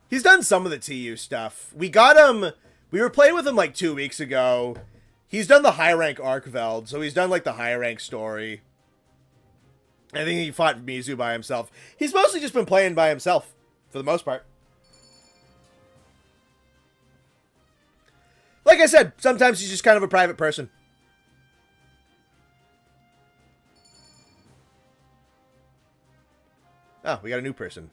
He's done some of the TU stuff. We got him... We were playing with him like 2 weeks ago. He's done the high rank Arkveld, so he's done like the high rank story. I think he fought Mizu by himself. He's mostly just been playing by himself, for the most part. Like I said, sometimes he's just kind of a private person. Oh, we got a new person.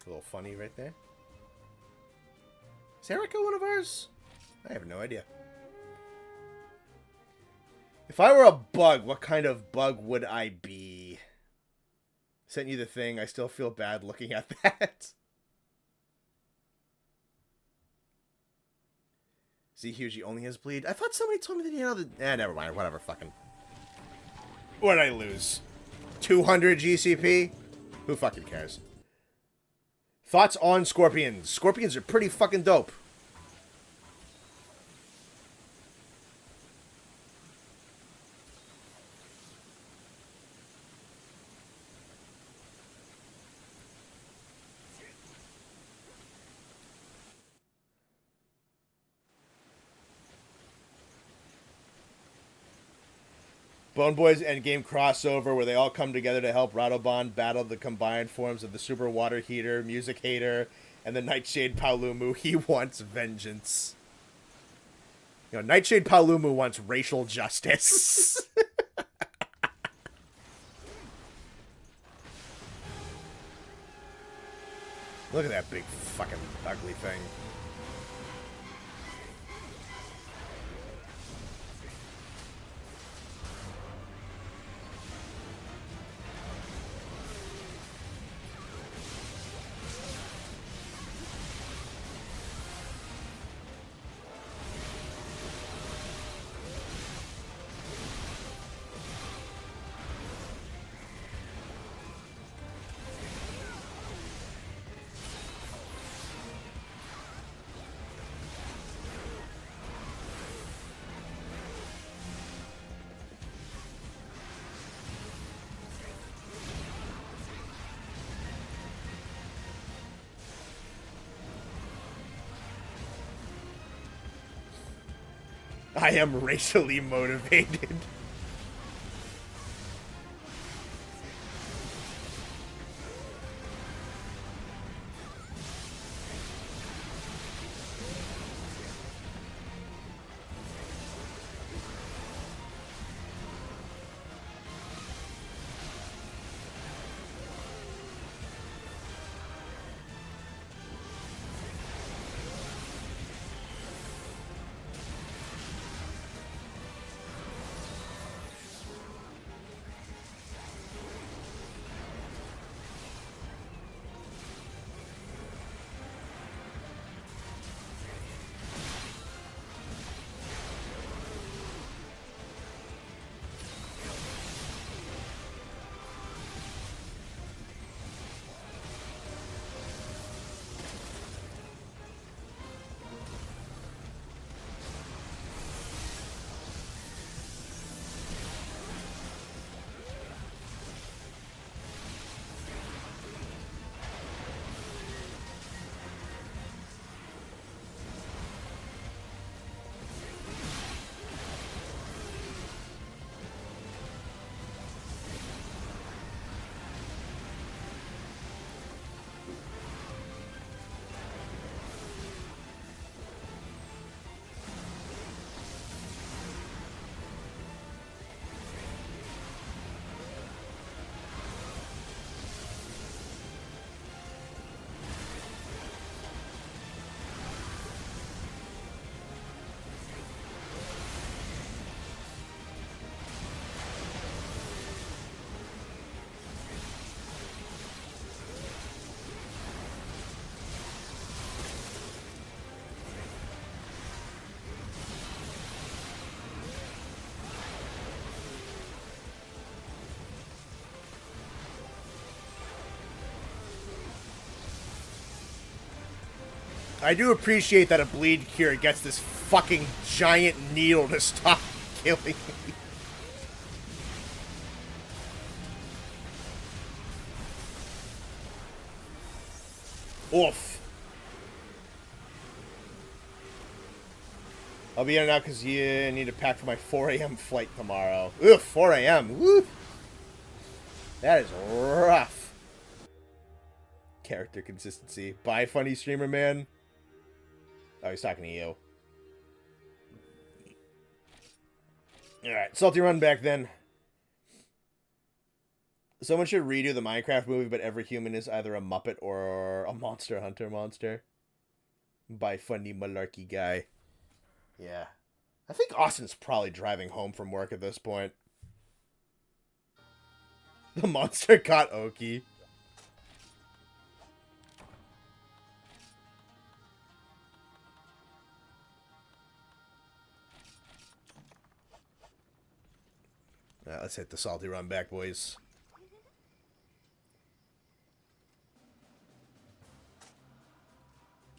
A little funny right there. Is Erica one of ours? I have no idea. If I were a bug, what kind of bug would I be? Sent you the thing. I still feel bad looking at that. See, Hyuji only has bleed. I thought somebody told me that he had the... never mind. Whatever. Fucking... What did I lose? 200 GCP? Who fucking cares? Thoughts on scorpions? Scorpions are pretty fucking dope. Bone Boys Endgame crossover where they all come together to help Radobon battle the combined forms of the Super Water Heater, Music Hater, and the Nightshade Paolumu. He wants vengeance. You know, Nightshade Paolumu wants racial justice. Look at that big fucking ugly thing. I am racially motivated. I do appreciate that a bleed cure gets this fucking giant needle to stop killing me. Oof. I'll be in and out because you need to pack for my 4 a.m. flight tomorrow. Ugh, 4 a.m. Woo. That is rough. Character consistency. Bye, funny streamer man. Oh, he's talking to you. Alright, salty run back then. Someone should redo the Minecraft movie, but every human is either a Muppet or a Monster Hunter monster. By funny malarkey guy. Yeah. I think Austin's probably driving home from work at this point. The monster caught Oki. Let's hit the salty run back, boys.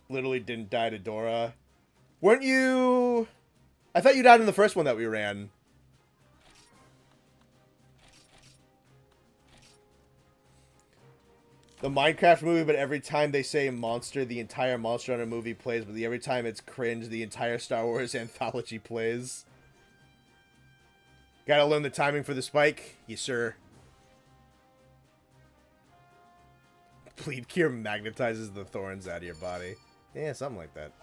Literally didn't die to Dora. Weren't you... I thought you died in the first one that we ran. The Minecraft movie, but every time they say monster, the entire Monster Hunter movie plays, but every time it's cringe, the entire Star Wars anthology plays. Gotta learn the timing for the spike? Yes, sir. Bleed cure magnetizes the thorns out of your body. Yeah, something like that.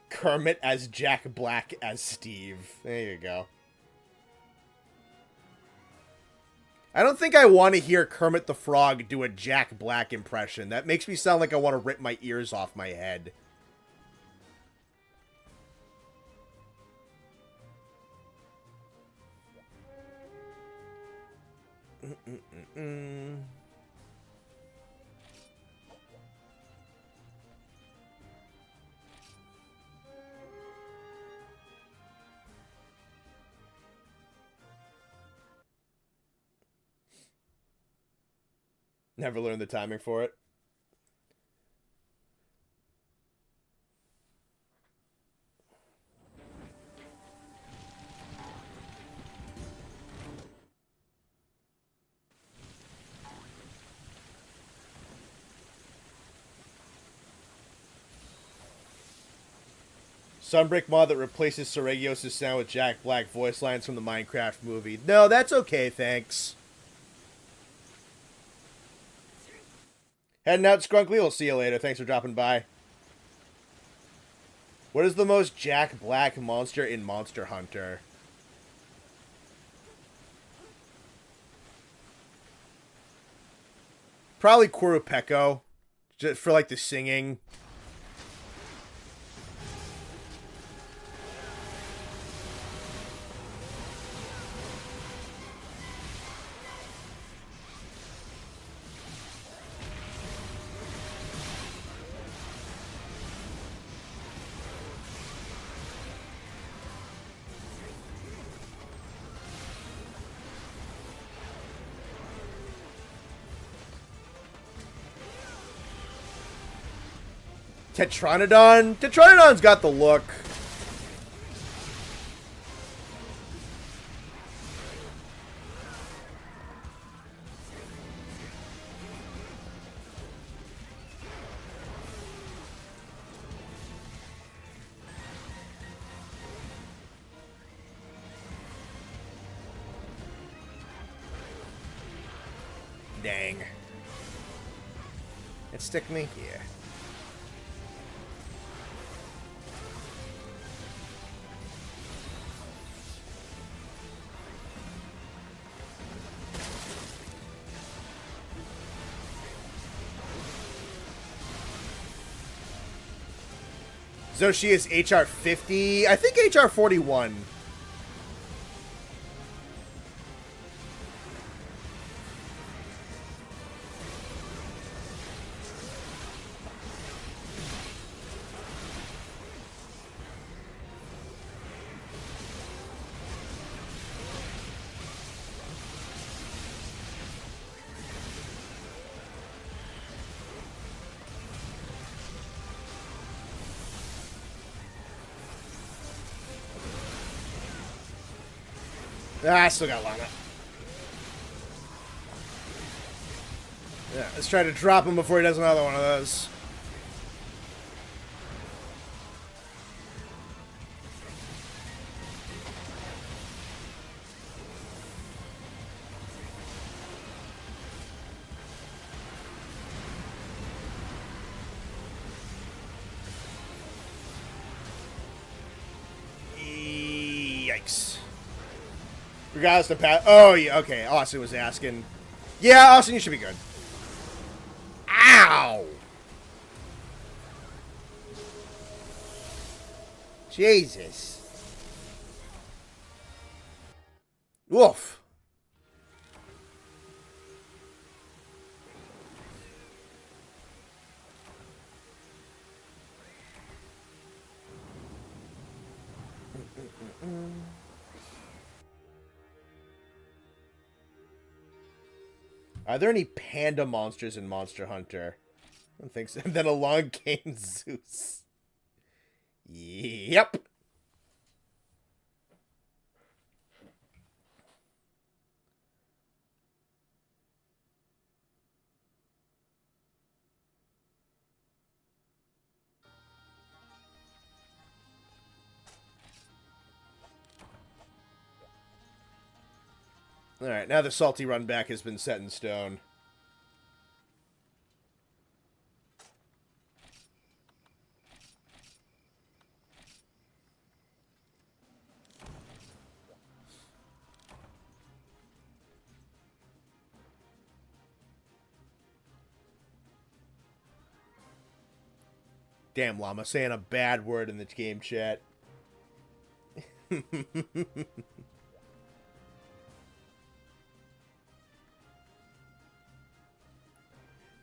Kermit as Jack Black as Steve. There you go. I don't think I want to hear Kermit the Frog do a Jack Black impression. That makes me sound like I want to rip my ears off my head. Never learned the timing for it. Sunbreak mod that replaces Seregios' sound with Jack Black voice lines from the Minecraft movie. No, that's okay, thanks. Heading out, Skrunkly. We'll see you later. Thanks for dropping by. What is the most Jack Black monster in Monster Hunter? Probably Kurupeko. Just for, like, the singing. Tetranodon? Tetranodon's got the look. Dang. It stick me? Yeah. Zoshi is HR 50. I think HR 41. Ah, I still got Lana. Yeah, let's try to drop him before he does another one of those. Yikes. Regardless of path. Oh, yeah, okay. Austin was asking. Yeah, Austin, you should be good. Ow! Jesus. Woof. Are there any panda monsters in Monster Hunter? I don't think so. And then along came Zeus. Yep. Alright, now the salty run back has been set in stone. Damn, Llama, saying a bad word in the game chat.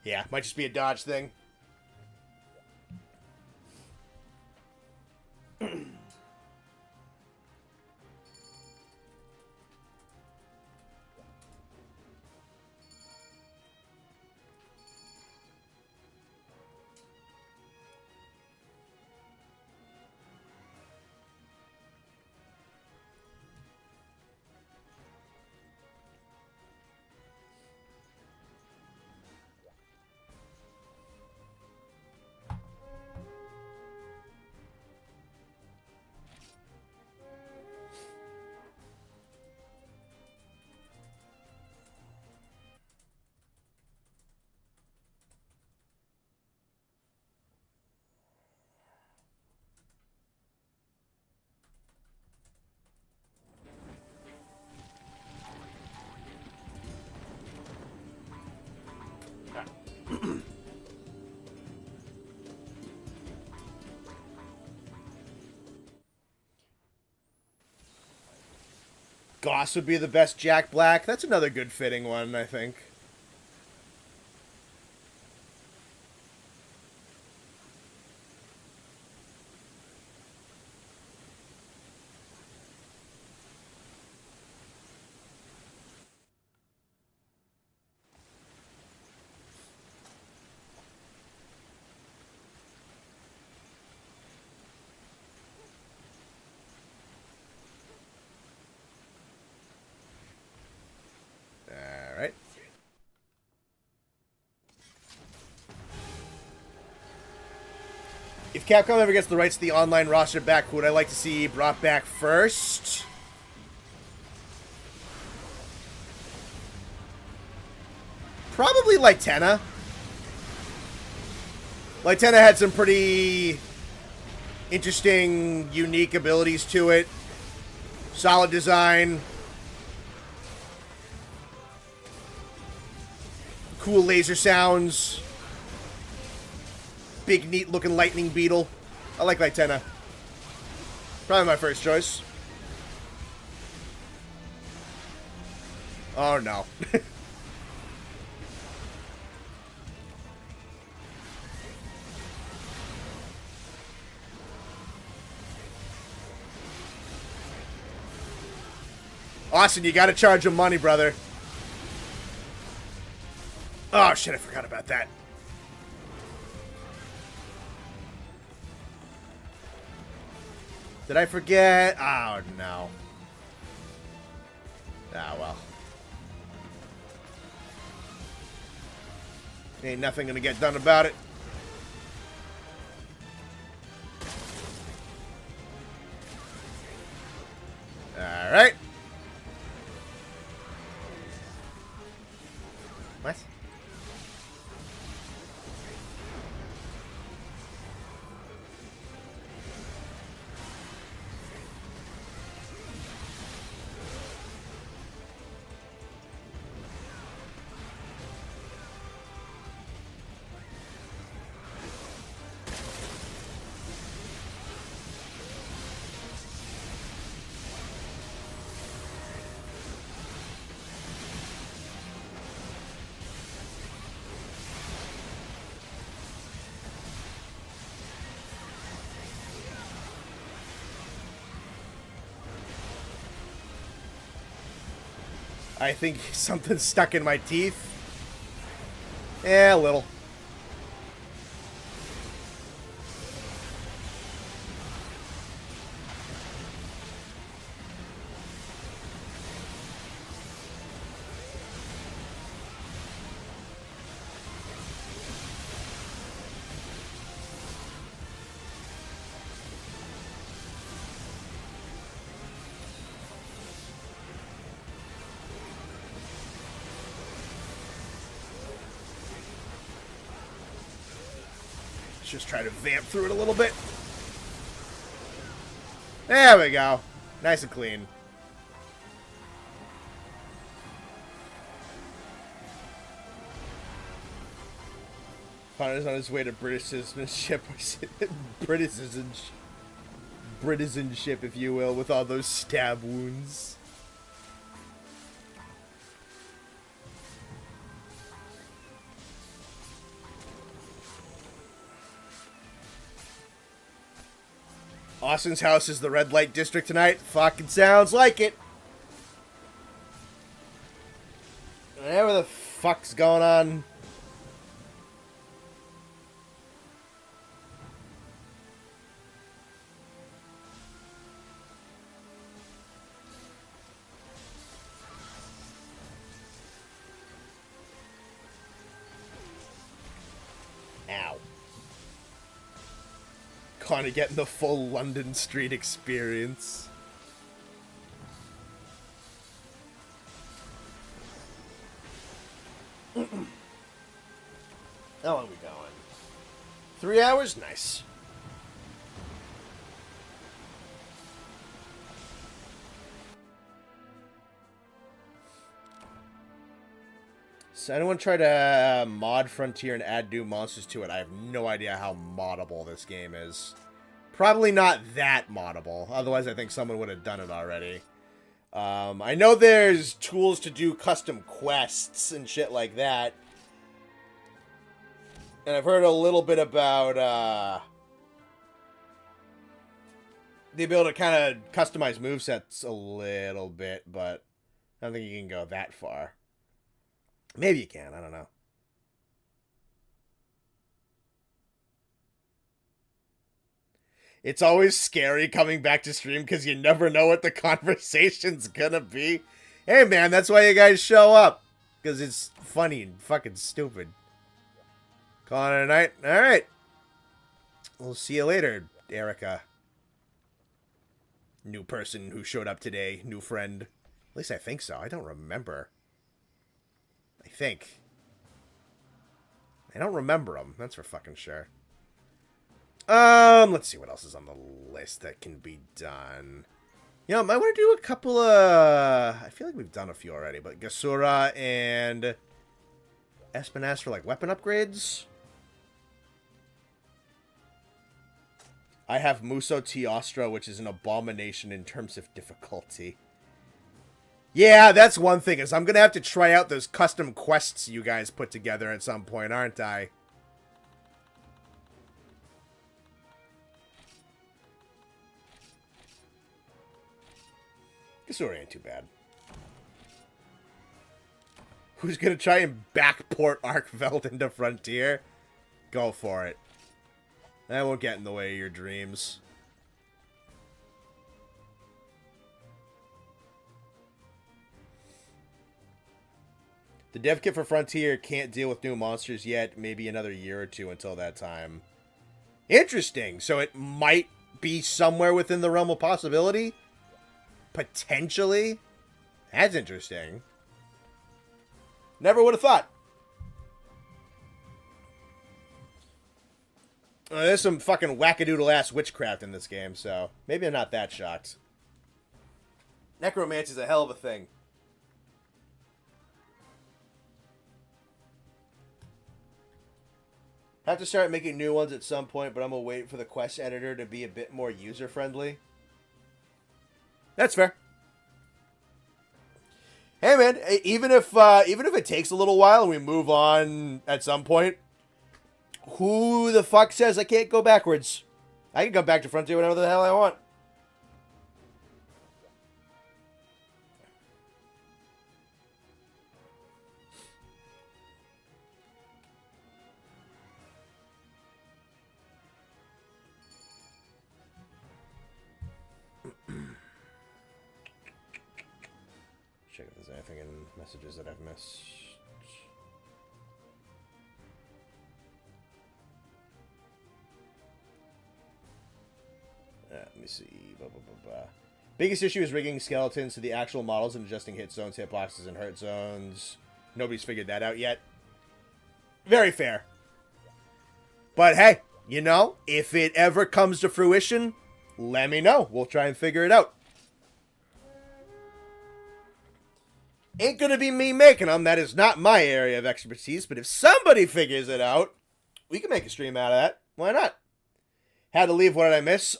Yeah, might just be a dodge thing. Goss would be the best Jack Black. That's another good fitting one, I think. Alright. If Capcom ever gets the rights to the online roster back, who would I like to see brought back first? Probably Lytena. Lytena had some pretty interesting, unique abilities to it. Solid design. Cool laser sounds. Big, neat-looking lightning beetle. I like Lytena. Probably my first choice. Oh, no. Austin, you gotta charge him money, brother. Oh, shit, I forgot about that. Did I forget? Oh, no. Ah, well. Ain't nothing gonna get done about it. Alright. What? I think something's stuck in my teeth. Yeah, a little. Just try to vamp through it a little bit. There we go. Nice and clean. Connor's on his way to British citizenship. Britizenship, if you will, with all those stab wounds. Austin's house is the red light district tonight. Fucking sounds like it. Whatever the fuck's going on. Ow. Kind of getting the full London street experience. How long are we going? 3 hours? Nice. So anyone try to mod Frontier and add new monsters to it? I have no idea how moddable this game is. Probably not that moddable. Otherwise, I think someone would have done it already. I know there's tools to do custom quests and shit like that. And I've heard a little bit about the ability to kind of customize movesets a little bit, but I don't think you can go that far. Maybe you can, I don't know. It's always scary coming back to stream because you never know what the conversation's gonna be. Hey man, that's why you guys show up. Because it's funny and fucking stupid. Calling it a night? Alright. We'll see you later, Erica. New person who showed up today. New friend. At least I think so. I don't remember. I think. I don't remember them. That's for fucking sure. Let's see what else is on the list that can be done. You know, I want to do a couple of... I feel like we've done a few already, but Gasura and Espinas for, like, weapon upgrades. I have Muso Teostra, which is an abomination in terms of difficulty. Yeah, that's one thing, is I'm going to have to try out those custom quests you guys put together at some point, aren't I? Gasura ain't too bad. Who's going to try and backport Arkveld into Frontier? Go for it. That won't get in the way of your dreams. The dev kit for Frontier can't deal with new monsters yet. Maybe another year or two until that time. Interesting. So it might be somewhere within the realm of possibility? Potentially? That's interesting. Never would have thought. There's some fucking wackadoodle-ass witchcraft in this game, so maybe I'm not that shocked. Necromancy is a hell of a thing. Have to start making new ones at some point, but I'm gonna wait for the quest editor to be a bit more user-friendly. That's fair. Hey man, even if it takes a little while and we move on at some point, who the fuck says I can't go backwards? I can come back to Frontier whenever the hell I want. Check if there's anything in messages that I've missed. Let me see. Blah, blah, blah, blah. Biggest issue is rigging skeletons to the actual models and adjusting hit zones, hitboxes, and hurt zones. Nobody's figured that out yet. Very fair. But hey, you know, if it ever comes to fruition, let me know. We'll try and figure it out. Ain't gonna be me making them. That is not my area of expertise. But if somebody figures it out, we can make a stream out of that. Why not? Had to leave. What did I miss?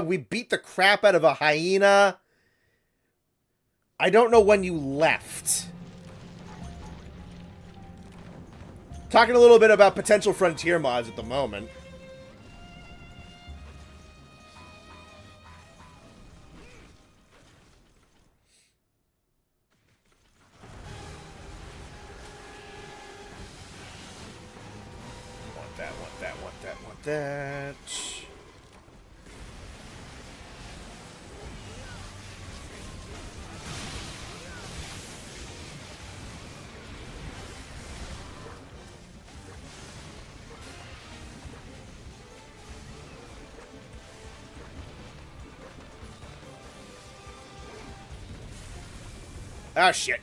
We beat the crap out of a hyena. I don't know when you left. Talking a little bit about potential Frontier mods at the moment. Want that, want that, want that, want that. Ah, shit.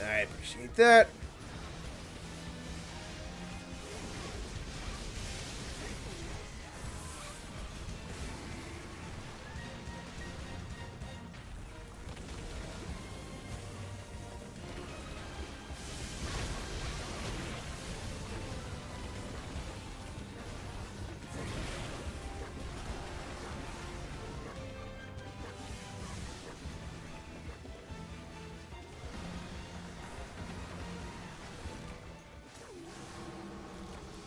I appreciate that.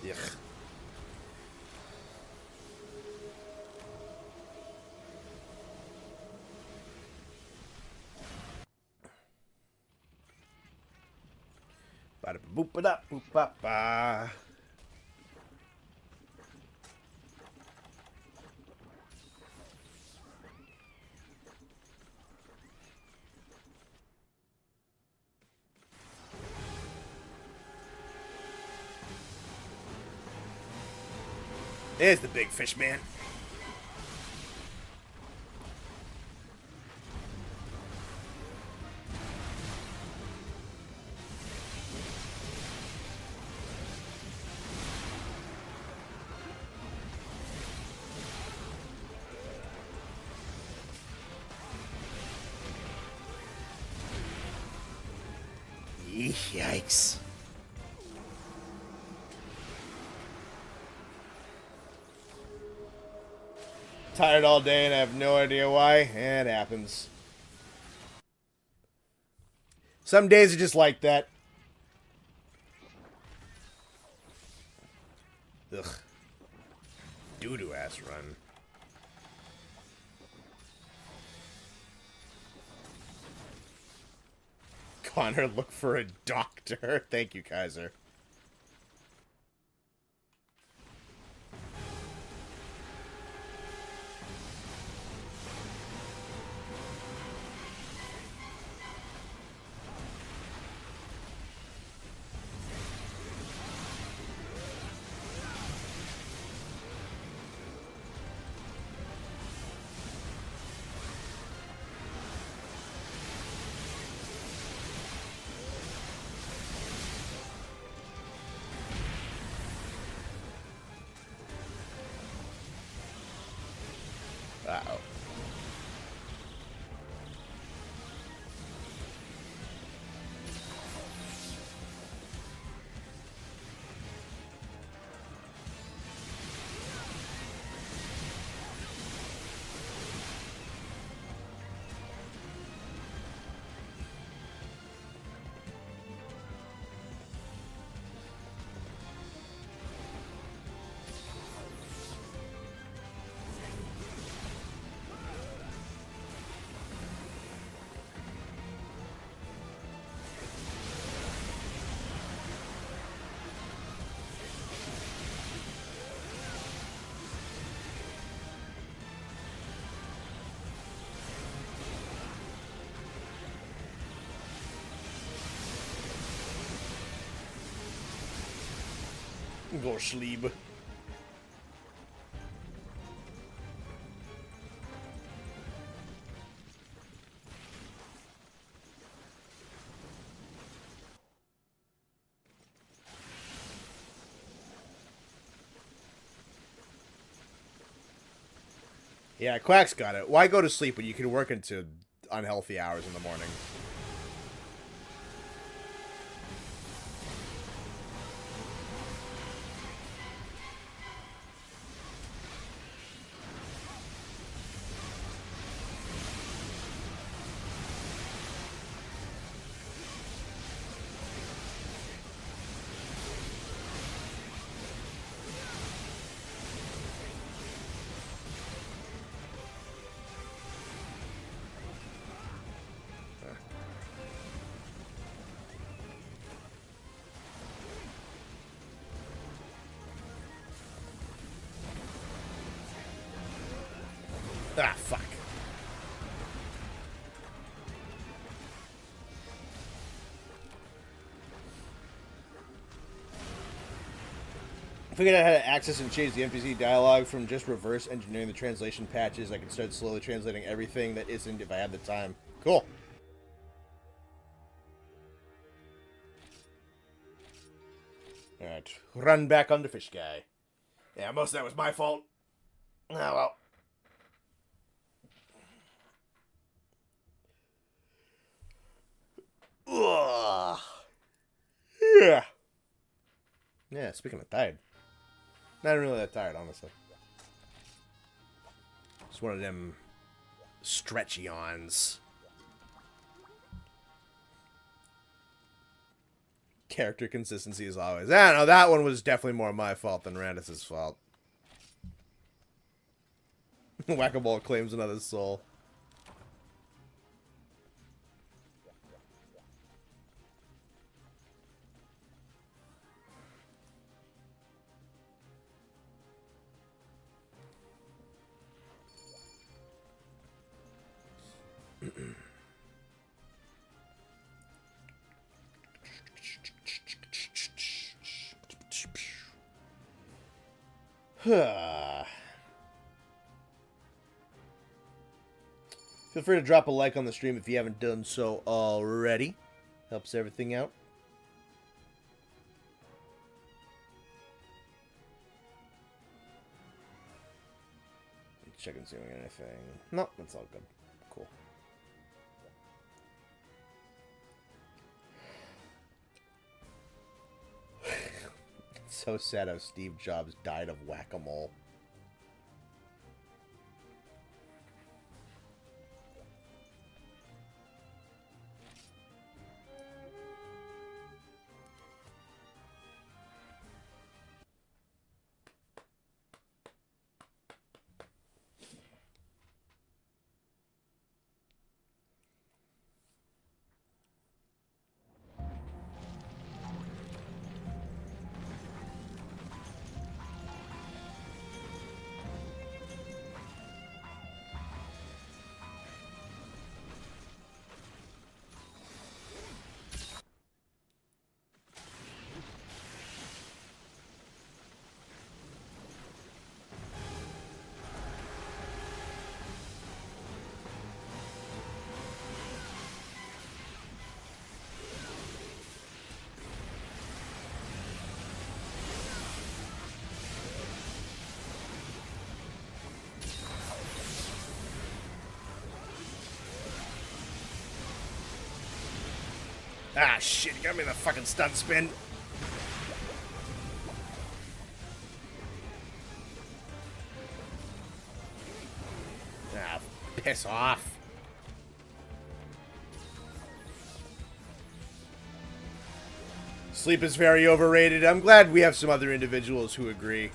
Ugh. Ba-da-boop-ba-da-boop-ba-ba. There's the big fish man. Yikes. Tired all day and I have no idea why. It happens. Some days are just like that. Ugh. Doo-doo ass run. Connor, look for a doctor. Thank you, Kaiser. Go sleep. Yeah, Quack's got it. Why go to sleep when you can work into unhealthy hours in the morning? Ah, fuck. I figured out how to access and change the NPC dialogue from just reverse engineering the translation patches. I can start slowly translating everything that isn't if I had the time. Cool. Alright. Run back on the fish guy. Yeah, most of that was my fault. Oh, well. Ugh. Yeah. Yeah, speaking of tired. Not really that tired, honestly. Just one of them stretchy yawns. Character consistency as always. I don't know, that one was definitely more my fault than Randis' fault. Whack-a-mole claims another soul. Feel free to drop a like on the stream if you haven't done so already. Helps everything out. Check and see anything. No, that's all good. Cool. It's so sad how Steve Jobs died of whack-a-mole. Ah, shit, you got me in the fucking stun spin. Ah, piss off. Sleep is very overrated. I'm glad we have some other individuals who agree.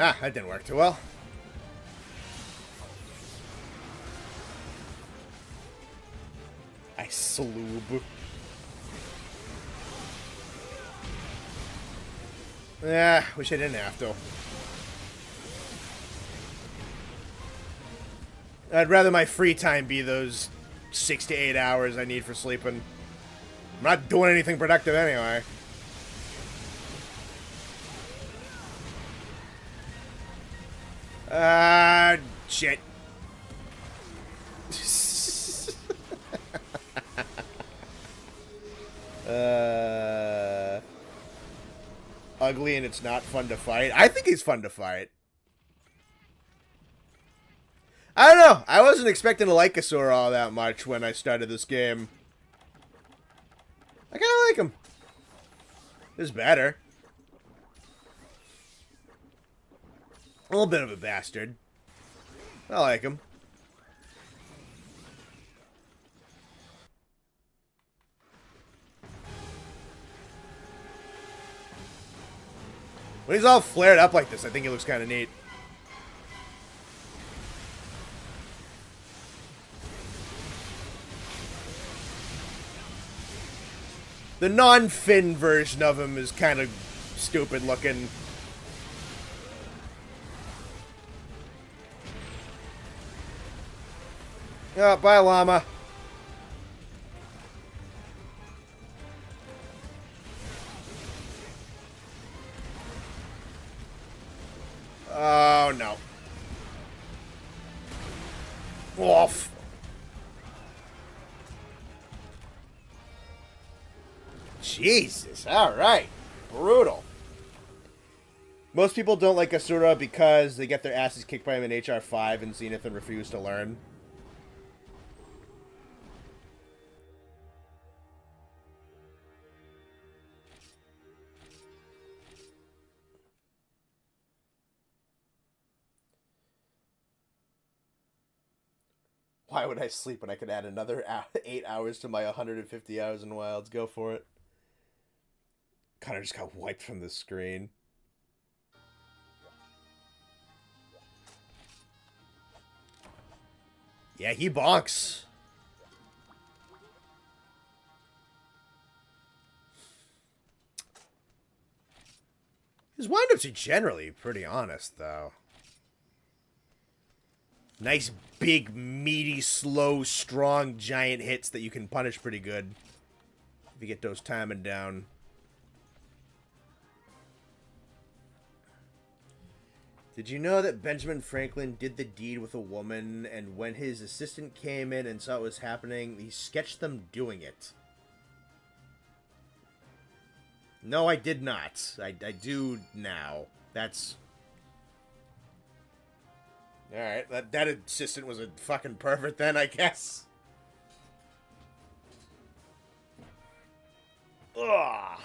Ah, that didn't work too well. I sloob. Yeah, wish I didn't have to. I'd rather my free time be those 6 to 8 hours I need for sleeping. I'm not doing anything productive anyway. Shit. Ugly and it's not fun to fight. I think he's fun to fight. I don't know. I wasn't expecting to like Asura all that much when I started this game. I kind of like him. This is better. A little bit of a bastard. I like him. When he's all flared up like this, I think he looks kind of neat. The non-fin version of him is kind of stupid looking. Oh, bye, llama. Oh, no. Wolf. Jesus, alright. Brutal. Most people don't like Asura because they get their asses kicked by him in HR5 and Zenith and refuse to learn. Why would I sleep when I could add another 8 hours to my 150 hours in Wilds? Go for it. Connor just got wiped from the screen. Yeah, he bonks. His windups are generally pretty honest, though. Nice, big, meaty, slow, strong, giant hits that you can punish pretty good. If you get those timing down. Did you know that Benjamin Franklin did the deed with a woman, and when his assistant came in and saw what was happening, he sketched them doing it? No, I did not. I do now. That's... Alright, that assistant was a fucking pervert then, I guess. Ugh.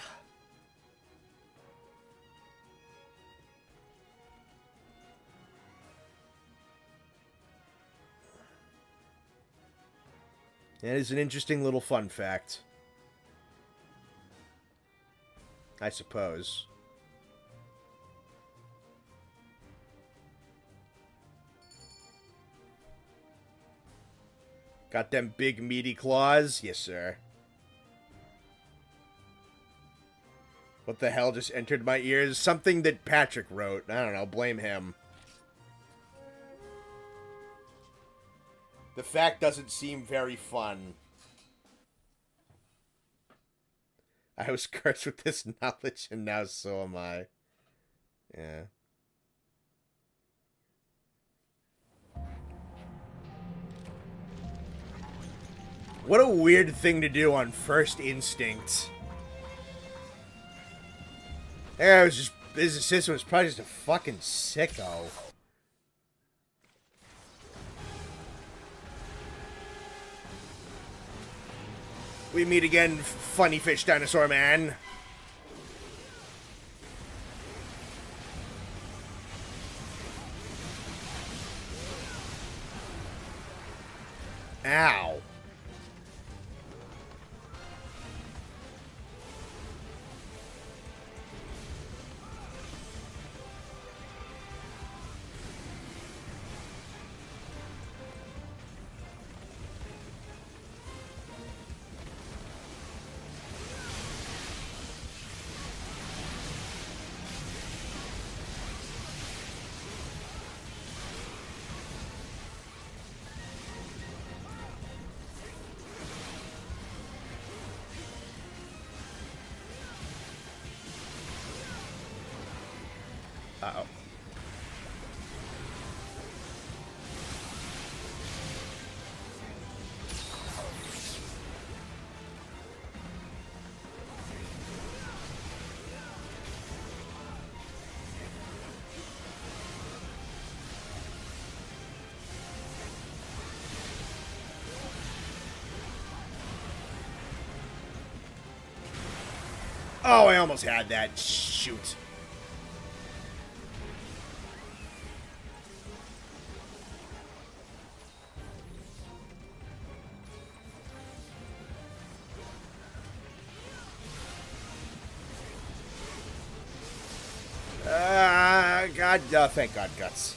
That is an interesting little fun fact. I suppose. Got them big meaty claws? Yes, sir. What the hell just entered my ears? Something that Patrick wrote. I don't know. Blame him. The fact doesn't seem very fun. I was cursed with this knowledge, and now so am I. Yeah. What a weird thing to do on First Instinct. Yeah, it was just... His assistant was probably just a fucking sicko. We meet again, funny fish dinosaur man. Ow. Uh-oh. Oh, I almost had that. Shoot. God, thank God, Guts.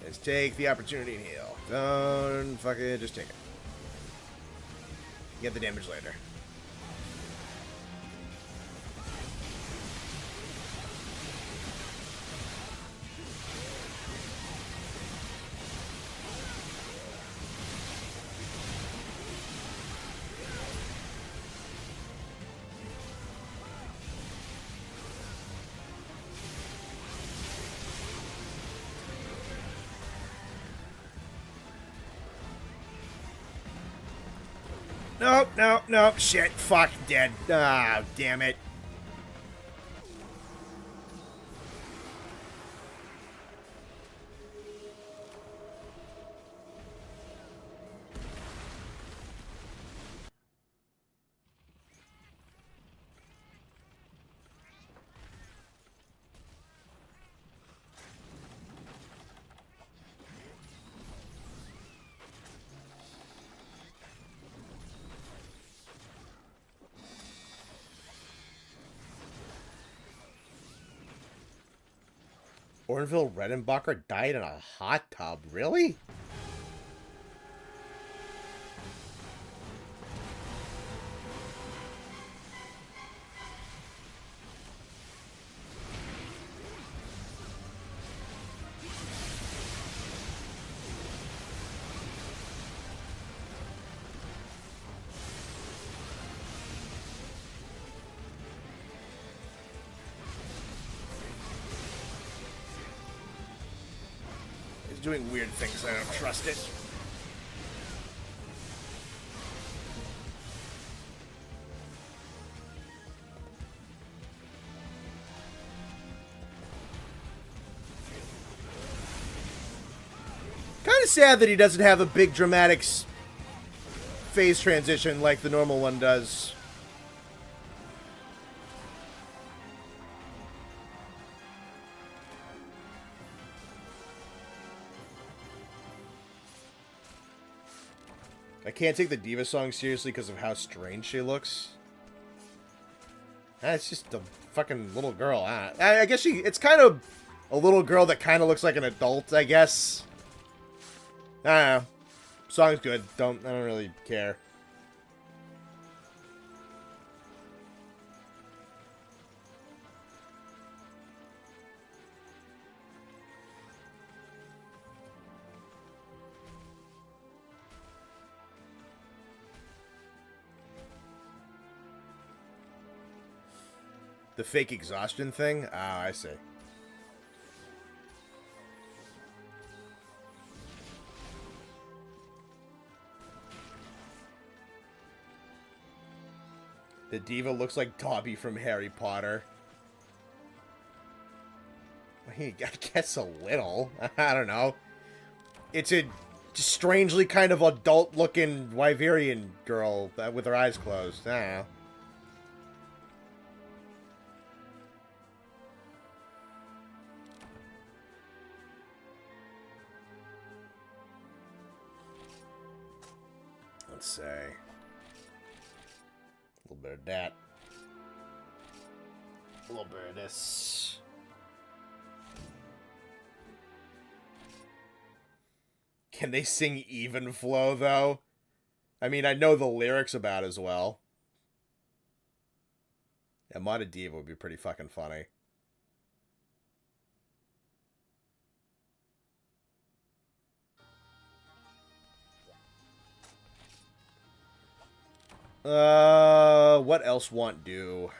Let's take the opportunity and heal. Don't fuck it, just take it. Get the damage later. Nope, nope, nope. Shit, fuck, dead. Ah, damn it. Ornville Redenbacher died in a hot tub. Really? It's doing weird things. I don't trust it. Kind of sad that he doesn't have a big dramatic phase transition like the normal one does. I can't take the Diva song seriously because of how strange she looks. It's just a fucking little girl. I guess it's kind of a little girl that kind of looks like an adult, I guess. I don't know. Song's good. I don't really care. The fake exhaustion thing? Ah, I see. The diva looks like Dobby from Harry Potter. I guess a little. I don't know. It's a strangely kind of adult-looking Wyverian girl with her eyes closed. I don't know. Let's say a little bit of that, a little bit of this. Can they sing even flow though? I mean, I know the lyrics about it as well. Yeah, Modded Diva would be pretty fucking funny. What else want do?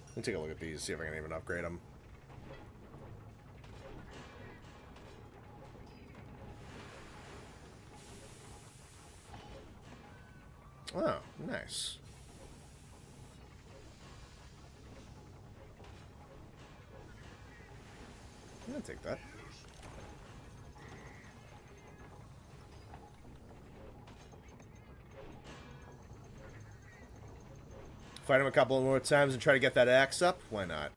Let me take a look at these, see if I can even upgrade them. Oh, nice. I'll take that. Fight him a couple more times and try to get that axe up? Why not?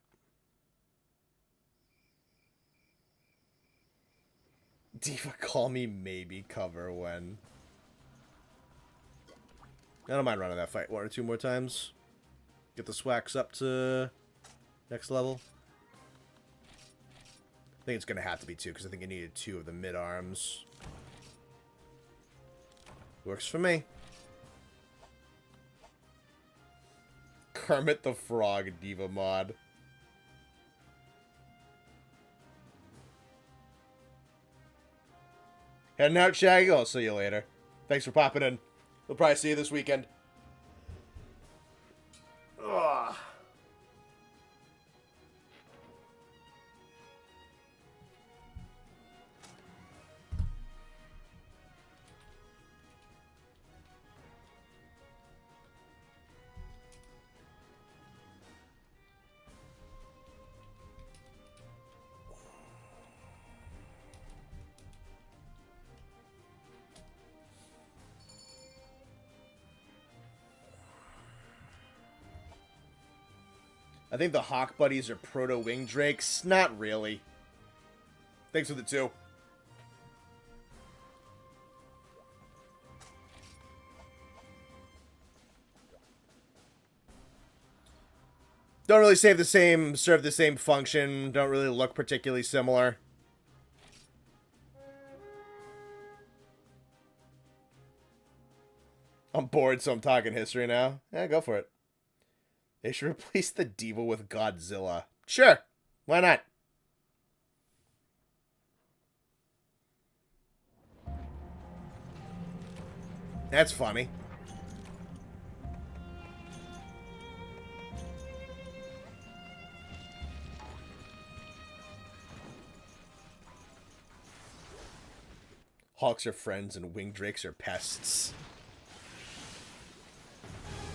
Diva, call me maybe cover when... I don't mind running that fight 1 or 2 more times. Get the swax up to next level. I think it's going to have to be 2, because I think I needed 2 of the mid-arms. Works for me. Kermit the Frog Diva mod. Heading out, Shaggy. I'll see you later. Thanks for popping in. We'll probably see you this weekend. Ugh. I think the Hawk Buddies are proto-wing drakes. Not really. Thanks for the 2. Don't really serve the same function. Don't really look particularly similar. I'm bored, so I'm talking history now. Yeah, go for it. They should replace the Diva with Godzilla. Sure. Why not? That's funny. Hawks are friends and winged drakes are pests.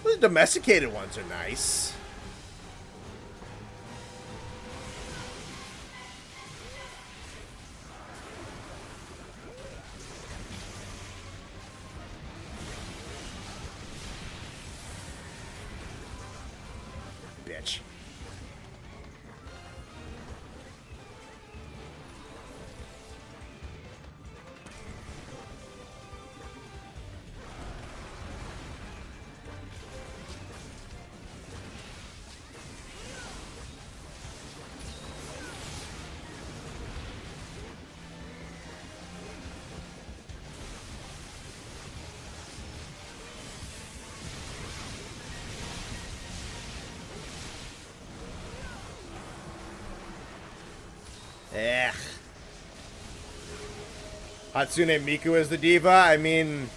The domesticated ones are nice. Bitch. Ugh. Hatsune Miku as the Diva? I mean,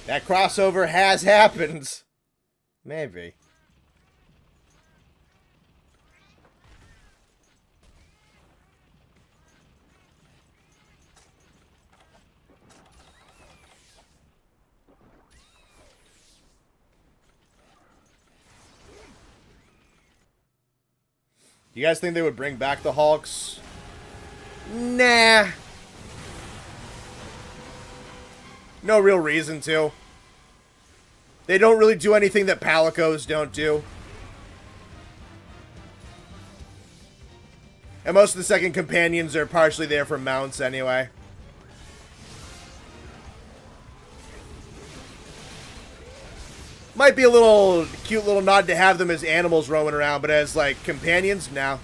that crossover has happened. Maybe. You guys think they would bring back the Hulks? Nah. No real reason to. They don't really do anything that Palicos don't do. And most of the second companions are partially there for mounts anyway. Might be a little cute little nod to have them as animals roaming around, but as like companions, no.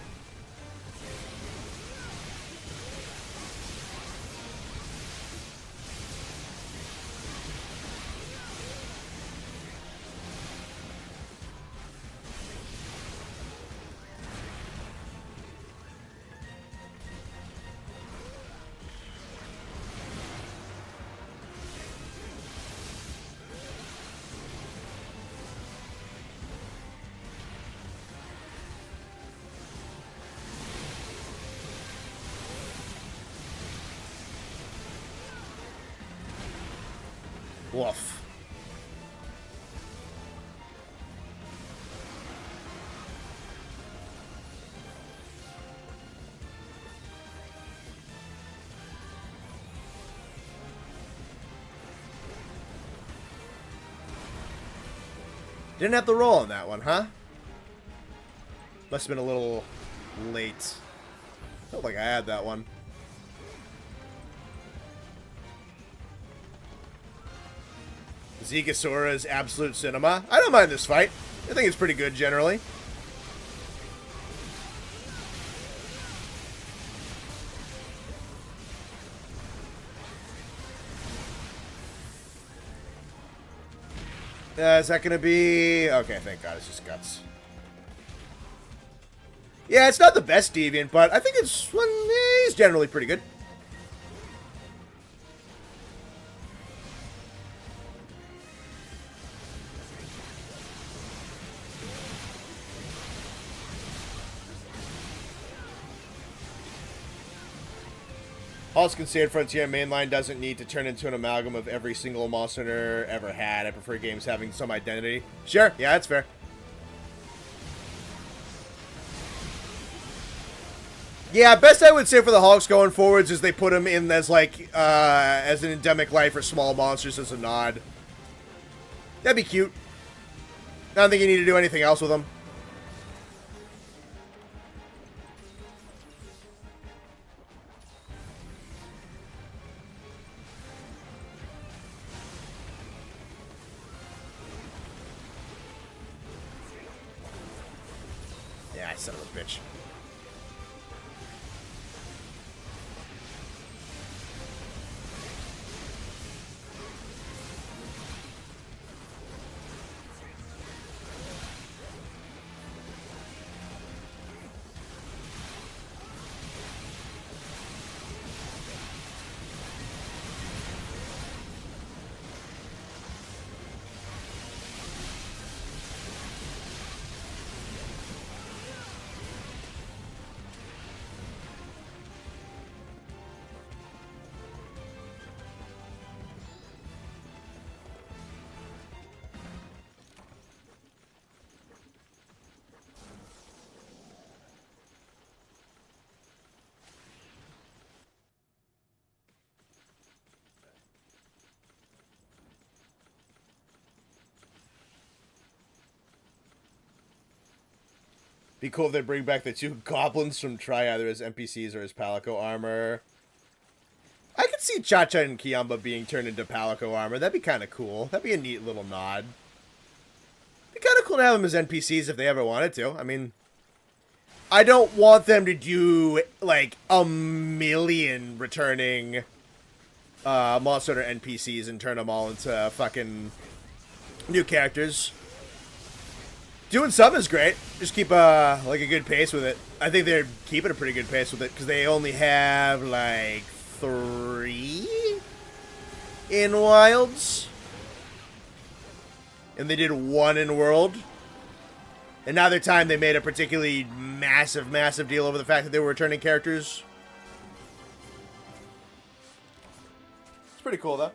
Woof. Didn't have the roll on that one, huh? Must have been a little late. Felt like I had that one. Zegasaura's Absolute Cinema. I don't mind this fight. I think it's pretty good generally. Is that gonna be... Okay, thank God, it's just guts. Yeah, it's not the best deviant, but I think it's... Well, he's generally pretty good. Halskin Sand Frontier mainline doesn't need to turn into an amalgam of every single Monster Hunter ever had. I prefer games having some identity. Sure, yeah, that's fair. Yeah, best I would say for the Hawks going forwards is they put them in as like as an endemic life for small monsters as a nod. That'd be cute. I don't think you need to do anything else with them. Yeah, son of a bitch. Be cool if they bring back the two goblins from Try either as NPCs or as Palico armor. I could see Cha-Cha and Kiamba being turned into Palico armor. That'd be kind of cool. That'd be a neat little nod. Be kind of cool to have them as NPCs if they ever wanted to. I mean, I don't want them to do, like, a million returning Monster Hunter NPCs and turn them all into fucking new characters. Doing some is great. Just keep like a good pace with it. I think they're keeping a pretty good pace with it because they only have like 3 in Wilds, and they did 1 in World. And now their time they made a particularly massive deal over the fact that they were returning characters. It's pretty cool though.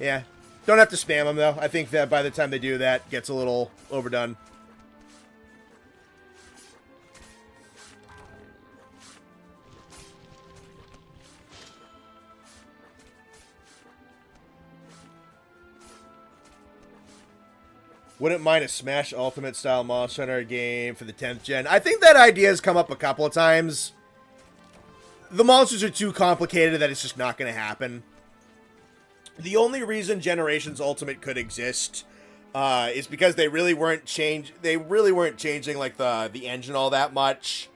Yeah. Don't have to spam them, though. I think that by the time they do that, it gets a little overdone. Wouldn't mind a Smash Ultimate style Monster Hunter game for the 10th gen. I think that idea has come up a couple of times. The monsters are too complicated that it's just not going to happen. The only reason Generations Ultimate could exist is because they really weren't changing like the engine all that much,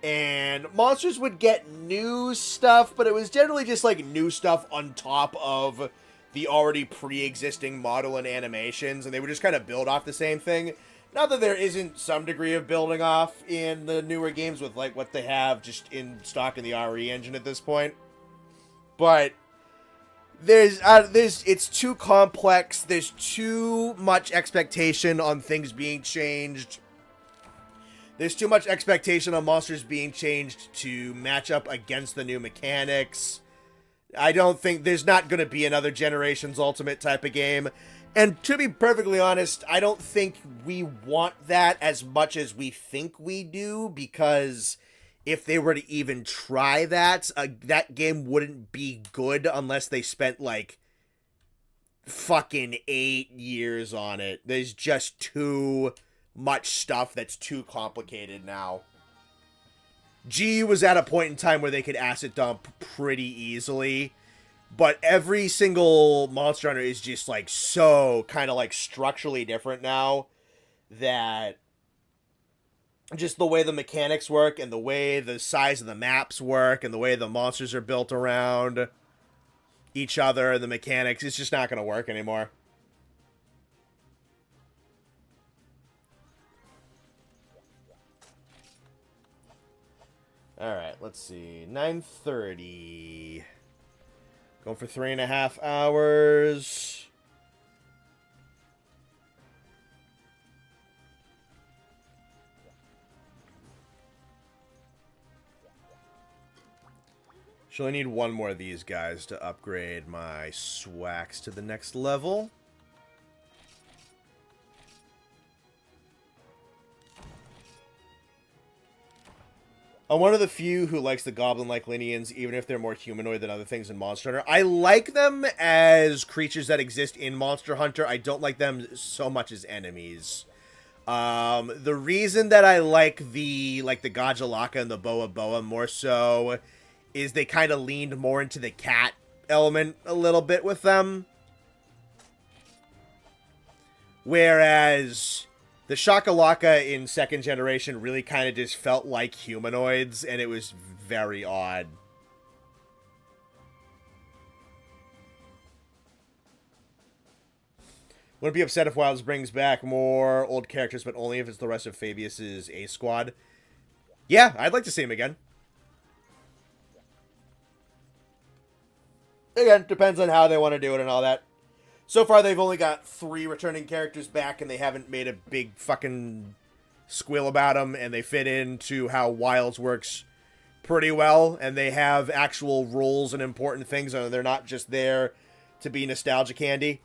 and monsters would get new stuff, but it was generally just like new stuff on top of the already pre-existing model and animations, and they would just kind of build off the same thing. Not that there isn't some degree of building off in the newer games with like what they have just in stock in the RE engine at this point, but it's too complex. There's too much expectation on things being changed. There's too much expectation on monsters being changed to match up against the new mechanics. I don't think there's not going to be another Generations Ultimate type of game. And to be perfectly honest, I don't think we want that as much as we think we do, because if they were to even try that, that game wouldn't be good unless they spent like fucking 8 years on it. There's just too much stuff that's too complicated now. G was at a point in time where they could asset dump pretty easily, but every single Monster Hunter is just like so kind of like structurally different now, that just the way the mechanics work and the way the size of the maps work and the way the monsters are built around each other, the mechanics, it's just not going to work anymore. Alright, let's see. 9:30. Going for 3.5 hours. Should only need one more of these guys to upgrade my swax to the next level. I'm one of the few who likes the goblin-like Lineans, even if they're more humanoid than other things in Monster Hunter. I like them as creatures that exist in Monster Hunter. I don't like them so much as enemies. The reason that I like the Gajalaka and the Boa Boa more so is they kind of leaned more into the cat element a little bit with them. Whereas the Shakalaka in second generation really kind of just felt like humanoids, and it was very odd. Wouldn't be upset if Wilds brings back more old characters, but only if it's the rest of Fabius's A squad. Yeah, I'd like to see him again. Again, depends on how they want to do it and all that. So far, they've only got 3 returning characters back, and they haven't made a big fucking squeal about them, and they fit into how Wilds works pretty well, and they have actual rules and important things, and they're not just there to be nostalgia candy.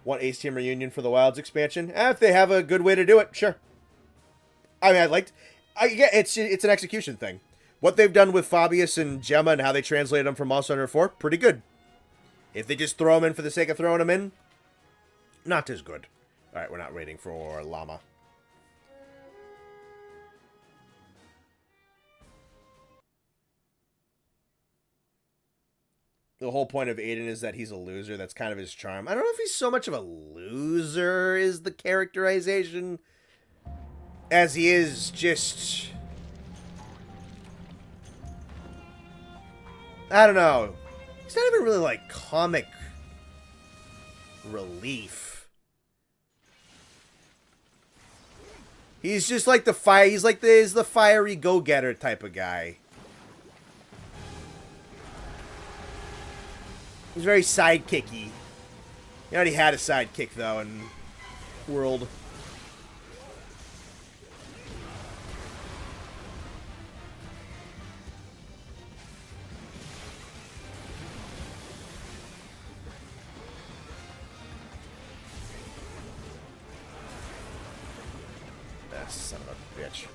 Want Ace Team Reunion for the Wilds expansion? If they have a good way to do it, sure. I mean, yeah, it's an execution thing. What they've done with Fabius and Gemma and how they translated them from Monster Hunter 4, pretty good. If they just throw them in for the sake of throwing them in, not as good. Alright, we're not waiting for Llama. The whole point of Aiden is that he's a loser. That's kind of his charm. I don't know if he's so much of a loser is the characterization, as he is just... I don't know. He's not even really like comic relief. He's just like the fire. He's like the fiery go-getter type of guy. He's very sidekicky. He already had a sidekick though in World. Son of a bitch.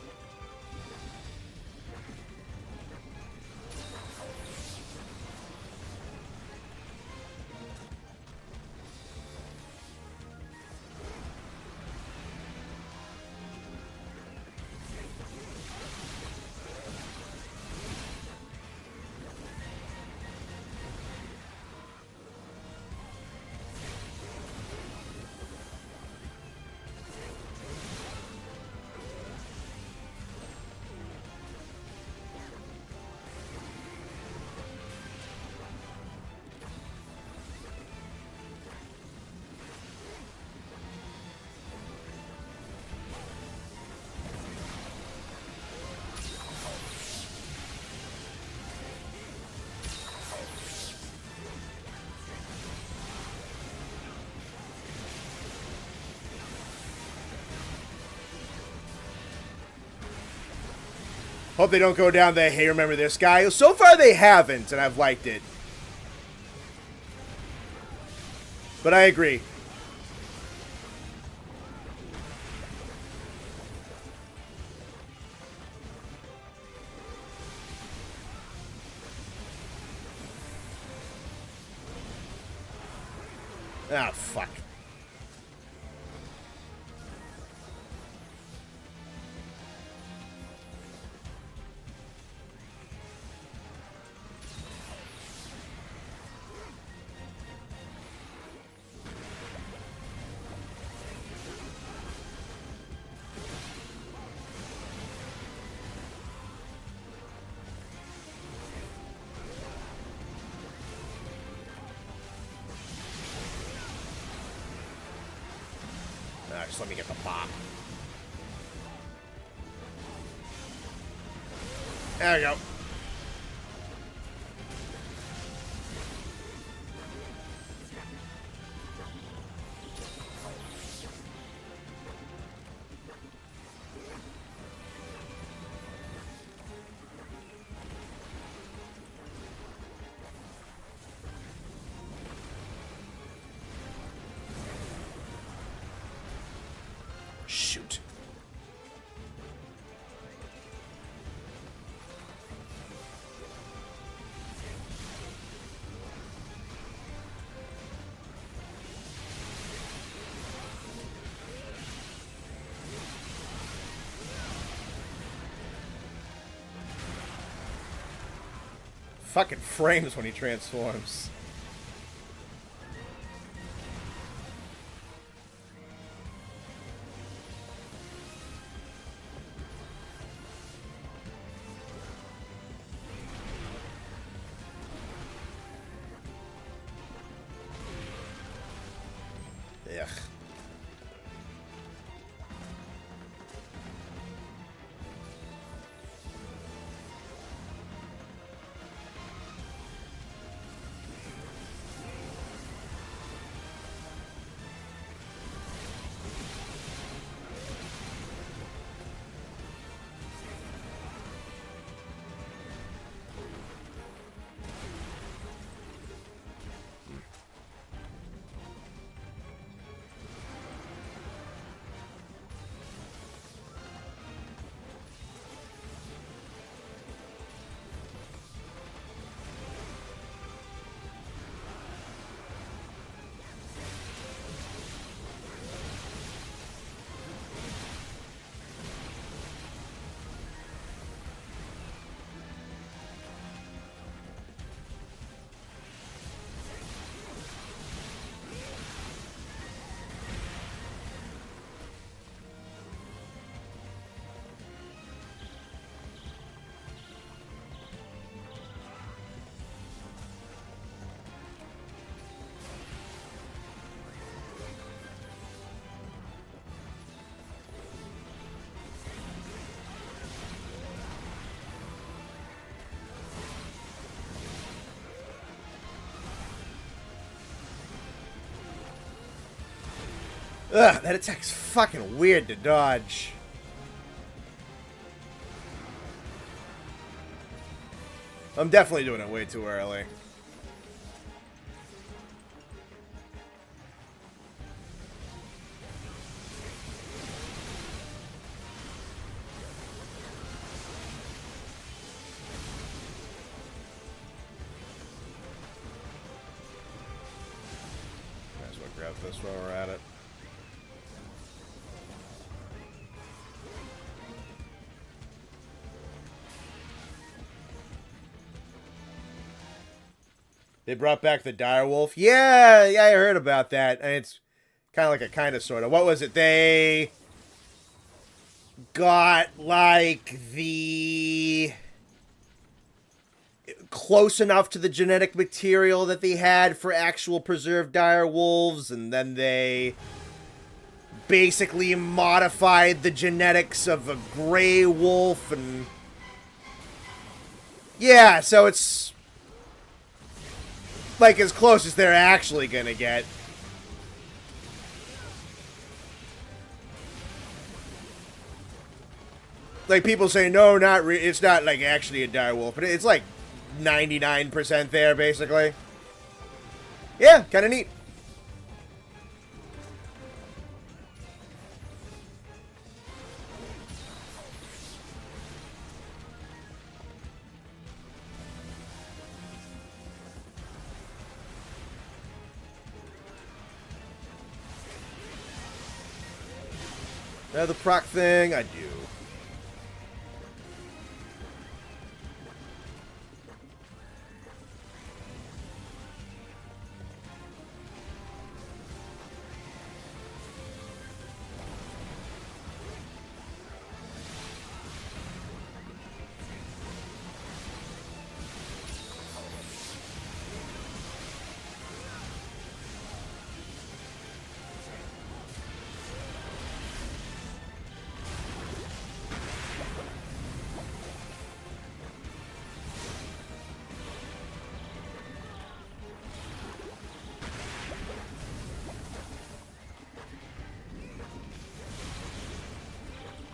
Hope they don't go down the, hey, remember this guy? So far they haven't, and I've liked it. But I agree. Ah, fuck. Just let me get the pop. There we go. Shoot. Fucking frames when he transforms. Ugh. Ugh, that attack's fucking weird to dodge. I'm definitely doing it way too early. Might as well grab this while we're at it. They brought back the direwolf. Yeah, I heard about that. And it's kind of like a kind of sort of. What was it? They got like the close enough to the genetic material that they had for actual preserved direwolves, and then they basically modified the genetics of a gray wolf, and yeah, so it's like as close as they're actually gonna get. Like people say, no, it's not like actually a direwolf, but it's like 99% there, basically. Yeah, kind of neat. The proc thing, I do.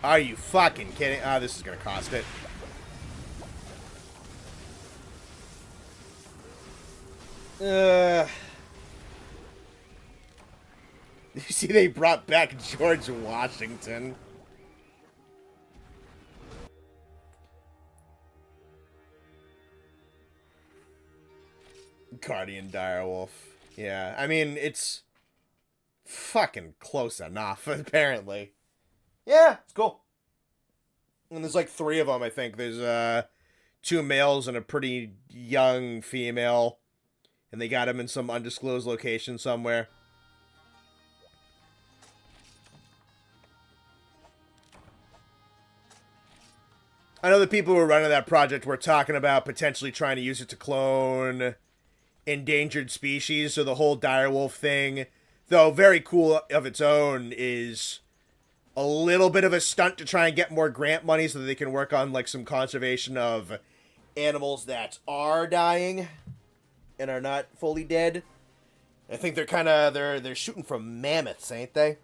Are you fucking kidding? Ah, this is gonna cost it. You see they brought back George Washington. Guardian Direwolf. Yeah, I mean, it's fucking close enough, apparently. Yeah, it's cool. And there's like 3 of them, I think. There's 2 males and a pretty young female. And they got him in some undisclosed location somewhere. I know the people who were running that project were talking about potentially trying to use it to clone endangered species. So the whole direwolf thing, though very cool of its own, is a little bit of a stunt to try and get more grant money so that they can work on like some conservation of animals that are dying and are not fully dead. I think they're shooting for mammoths, ain't they?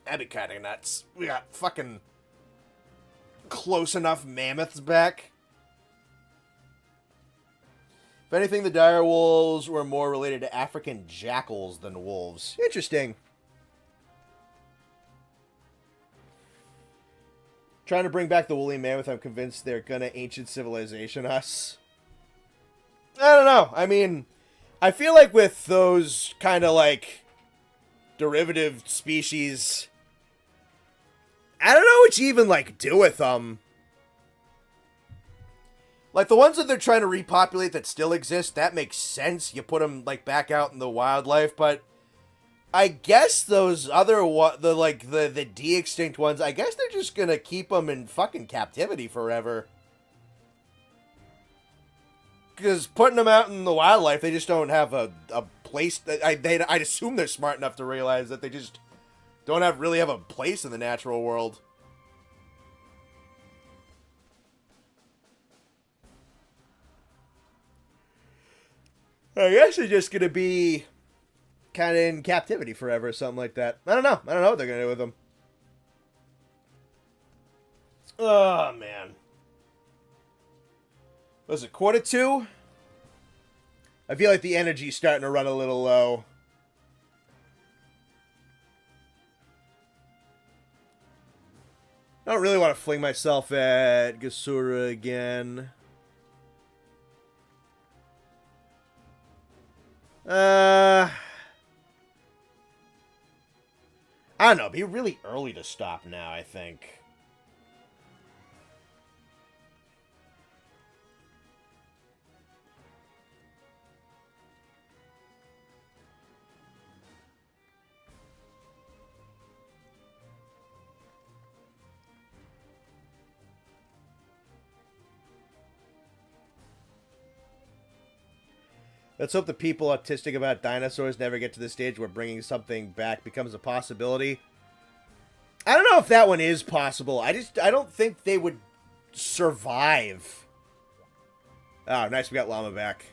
That'd be kind of nuts. We got fucking close enough mammoths back. If anything, the dire wolves were more related to African jackals than wolves. Interesting. Trying to bring back the woolly mammoth, I'm convinced they're gonna ancient civilization us. I don't know. I mean, I feel like with those kind of like derivative species, I don't know what you even like do with them. Like the ones that they're trying to repopulate that still exist, that makes sense. You put them like back out in the wildlife, but I guess those other the de-extinct ones, I guess they're just gonna keep them in fucking captivity forever. Because putting them out in the wildlife, they just don't have a place. I'd assume they're smart enough to realize that they just don't really have a place in the natural world. I guess they're just gonna be kind of in captivity forever or something like that. I don't know. I don't know what they're gonna do with them. Oh, man. Was it 1:45? I feel like the energy's starting to run a little low. I don't really want to fling myself at Gasura again. I don't know. It'd be really early to stop now, I think. Let's hope the people autistic about dinosaurs never get to the stage where bringing something back becomes a possibility. I don't know if that one is possible. I don't think they would survive. Oh, nice. We got Llama back.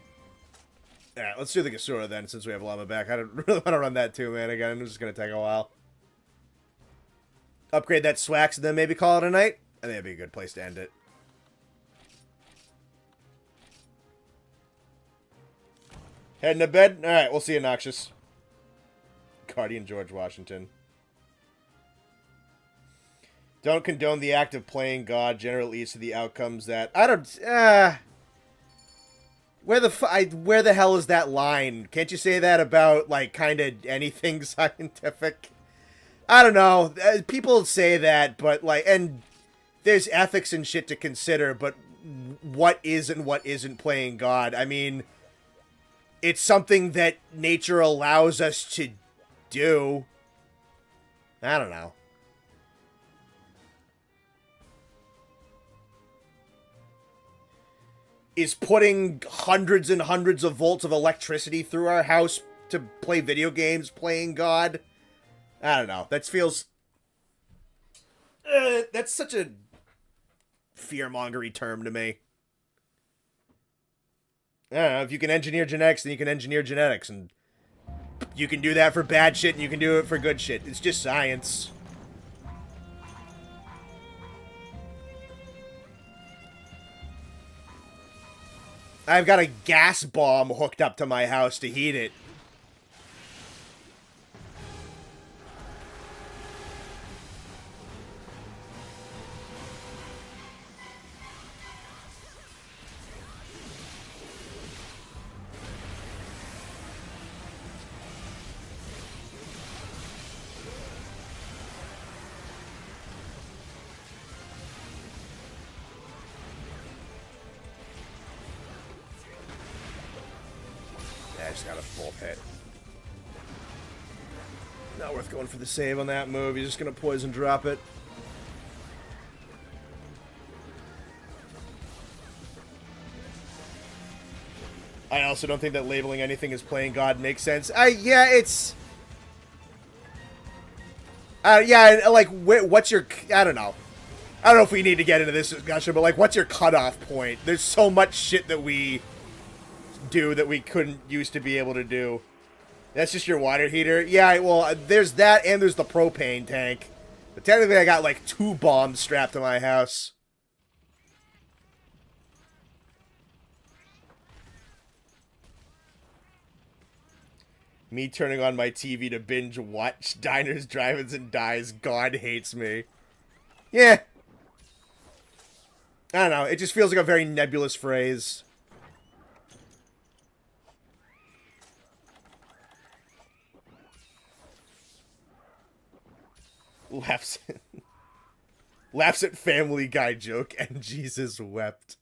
Alright, let's do the Gasura then, since we have Llama back. I don't really want to run that too, man. Again, it's just going to take a while. Upgrade that Swax and then maybe call it a night. I think that'd be a good place to end it. Heading to bed? Alright, we'll see you, Noxious. Guardian George Washington. Don't condone the act of playing God. Generally leads to the outcomes that... I don't... Where the hell is that line? Can't you say that about, like, kind of anything scientific? I don't know. People say that, but like, and there's ethics and shit to consider, but what is and what isn't playing God? I mean, it's something that nature allows us to do. I don't know. Is putting hundreds and hundreds of volts of electricity through our house to play video games playing God? I don't know. That feels... that's such a fear-mongery term to me. I don't know. If you can engineer genetics, then you can engineer genetics. And you can do that for bad shit, and you can do it for good shit. It's just science. I've got a gas bomb hooked up to my house to heat it. I just got a full hit. Not worth going for the save on that move. He's just going to poison drop it. I also don't think that labeling anything as playing God makes sense. Yeah, it's... yeah, like, what's your... I don't know. I don't know if we need to get into this discussion, but, like, what's your cutoff point? There's so much shit that we do that we couldn't used to be able to do. That's just your water heater? Yeah, well, there's that and there's the propane tank. But technically I got, like, 2 bombs strapped to my house. Me turning on my TV to binge watch Diners, Drive-Ins, and Dies. God hates me. Yeah. I don't know. It just feels like a very nebulous phrase. Laughs at Family Guy joke, and Jesus wept.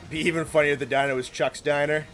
Be even funnier if the diner was Chuck's diner.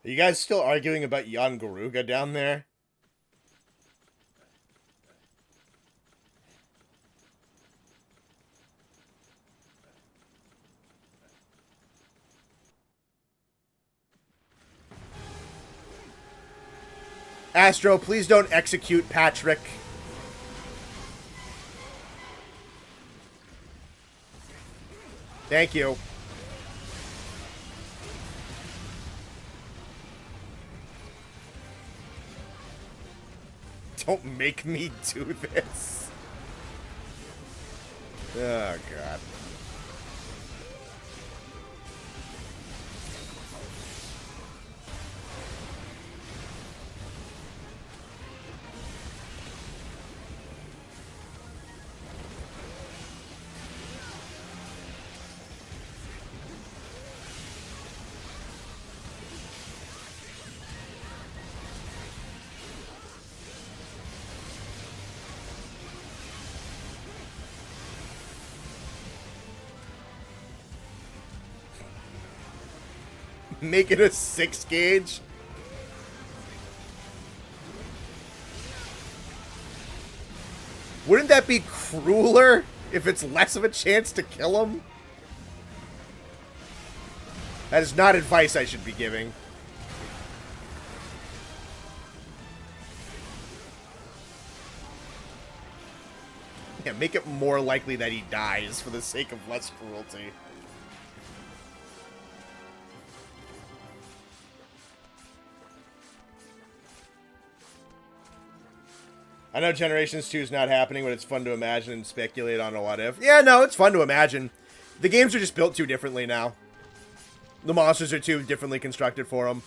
Are you guys still arguing about Jan Garuga down there? Astro, please don't execute Patrick. Thank you. Don't make me do this. Oh, God. Make it a 6 gauge. Wouldn't that be crueler if it's less of a chance to kill him? That is not advice I should be giving. Yeah, make it more likely that he dies for the sake of less cruelty. I know Generations 2 is not happening, but it's fun to imagine and speculate on a what if. Yeah, no, it's fun to imagine. The games are just built too differently now. The monsters are too differently constructed for them.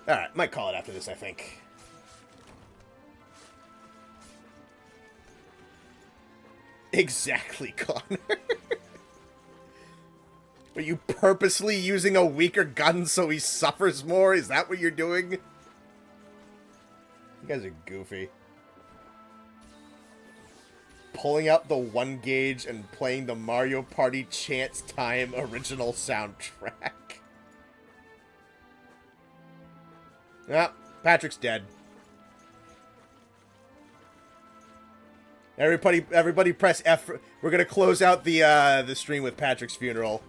Alright, might call it after this, I think. Exactly, Connor. Are you purposely using a weaker gun so he suffers more? Is that what you're doing? You guys are goofy. Pulling out the 1 gauge and playing the Mario Party Chance Time original soundtrack. Ah, Patrick's dead. Everybody press F. We're gonna close out the stream with Patrick's funeral.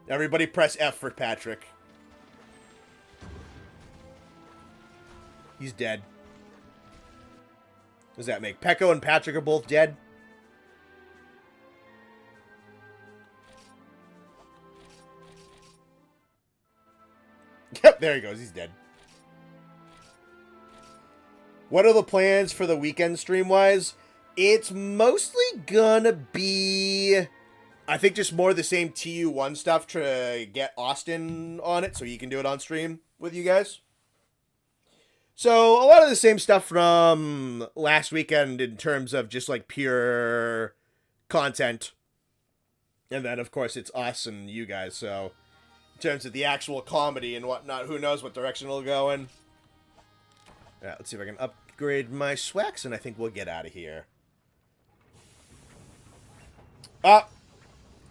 Everybody press F for Patrick. He's dead. What does that make? Pecco and Patrick are both dead? Yep, there he goes. He's dead. What are the plans for the weekend stream-wise? It's mostly gonna be... I think just more of the same TU1 stuff to get Austin on it so he can do it on stream with you guys. So, a lot of the same stuff from last weekend in terms of just, like, pure content. And then, of course, it's us and you guys, so... In terms of the actual comedy and whatnot, who knows what direction it'll go in. Alright, let's see if I can upgrade my Swax, and I think we'll get out of here.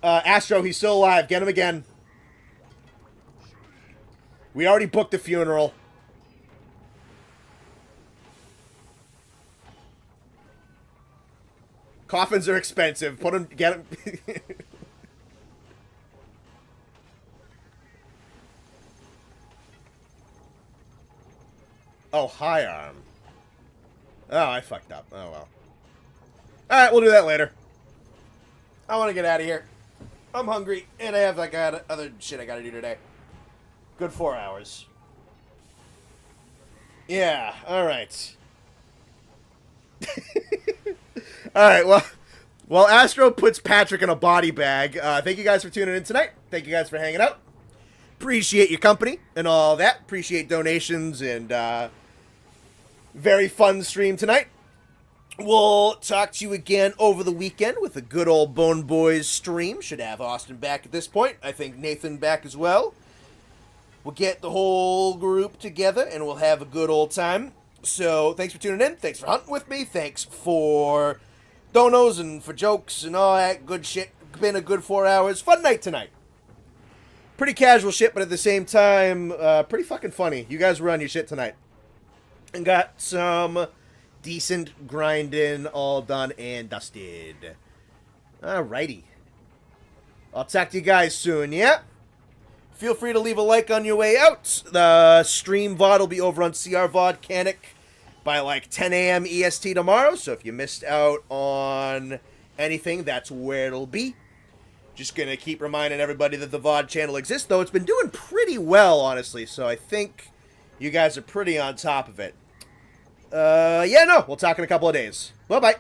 Astro, he's still alive. Get him again. We already booked the funeral. Coffins are expensive. Put him, get him. Oh, high arm. Oh, I fucked up. Oh, well. Alright, we'll do that later. I want to get out of here. I'm hungry, and I got other shit I gotta do today. Good 4 hours. Yeah, alright. Alright, well, Astro puts Patrick in a body bag. Thank you guys for tuning in tonight. Thank you guys for hanging out. Appreciate your company and all that. Appreciate donations and, very fun stream tonight. We'll talk to you again over the weekend with a good old Bone Boys stream. Should have Austin back at this point. I think Nathan back as well. We'll get the whole group together and we'll have a good old time. So, thanks for tuning in. Thanks for hunting with me. Thanks for donos and for jokes and all that good shit. Been a good 4 hours. Fun night tonight. pretty casual shit, but at the same time, pretty fucking funny. You guys were on your shit tonight. And got some decent grinding all done and dusted. Alrighty. I'll talk to you guys soon, yeah? Feel free to leave a like on your way out. The stream VOD will be over on CR-VODcanic by like 10 a.m. EST tomorrow, so if you missed out on anything, that's where it'll be. Just gonna keep reminding everybody that the VOD channel exists, though it's been doing pretty well, honestly, so I think you guys are pretty on top of it. Yeah, no, we'll talk in a couple of days. Bye-bye.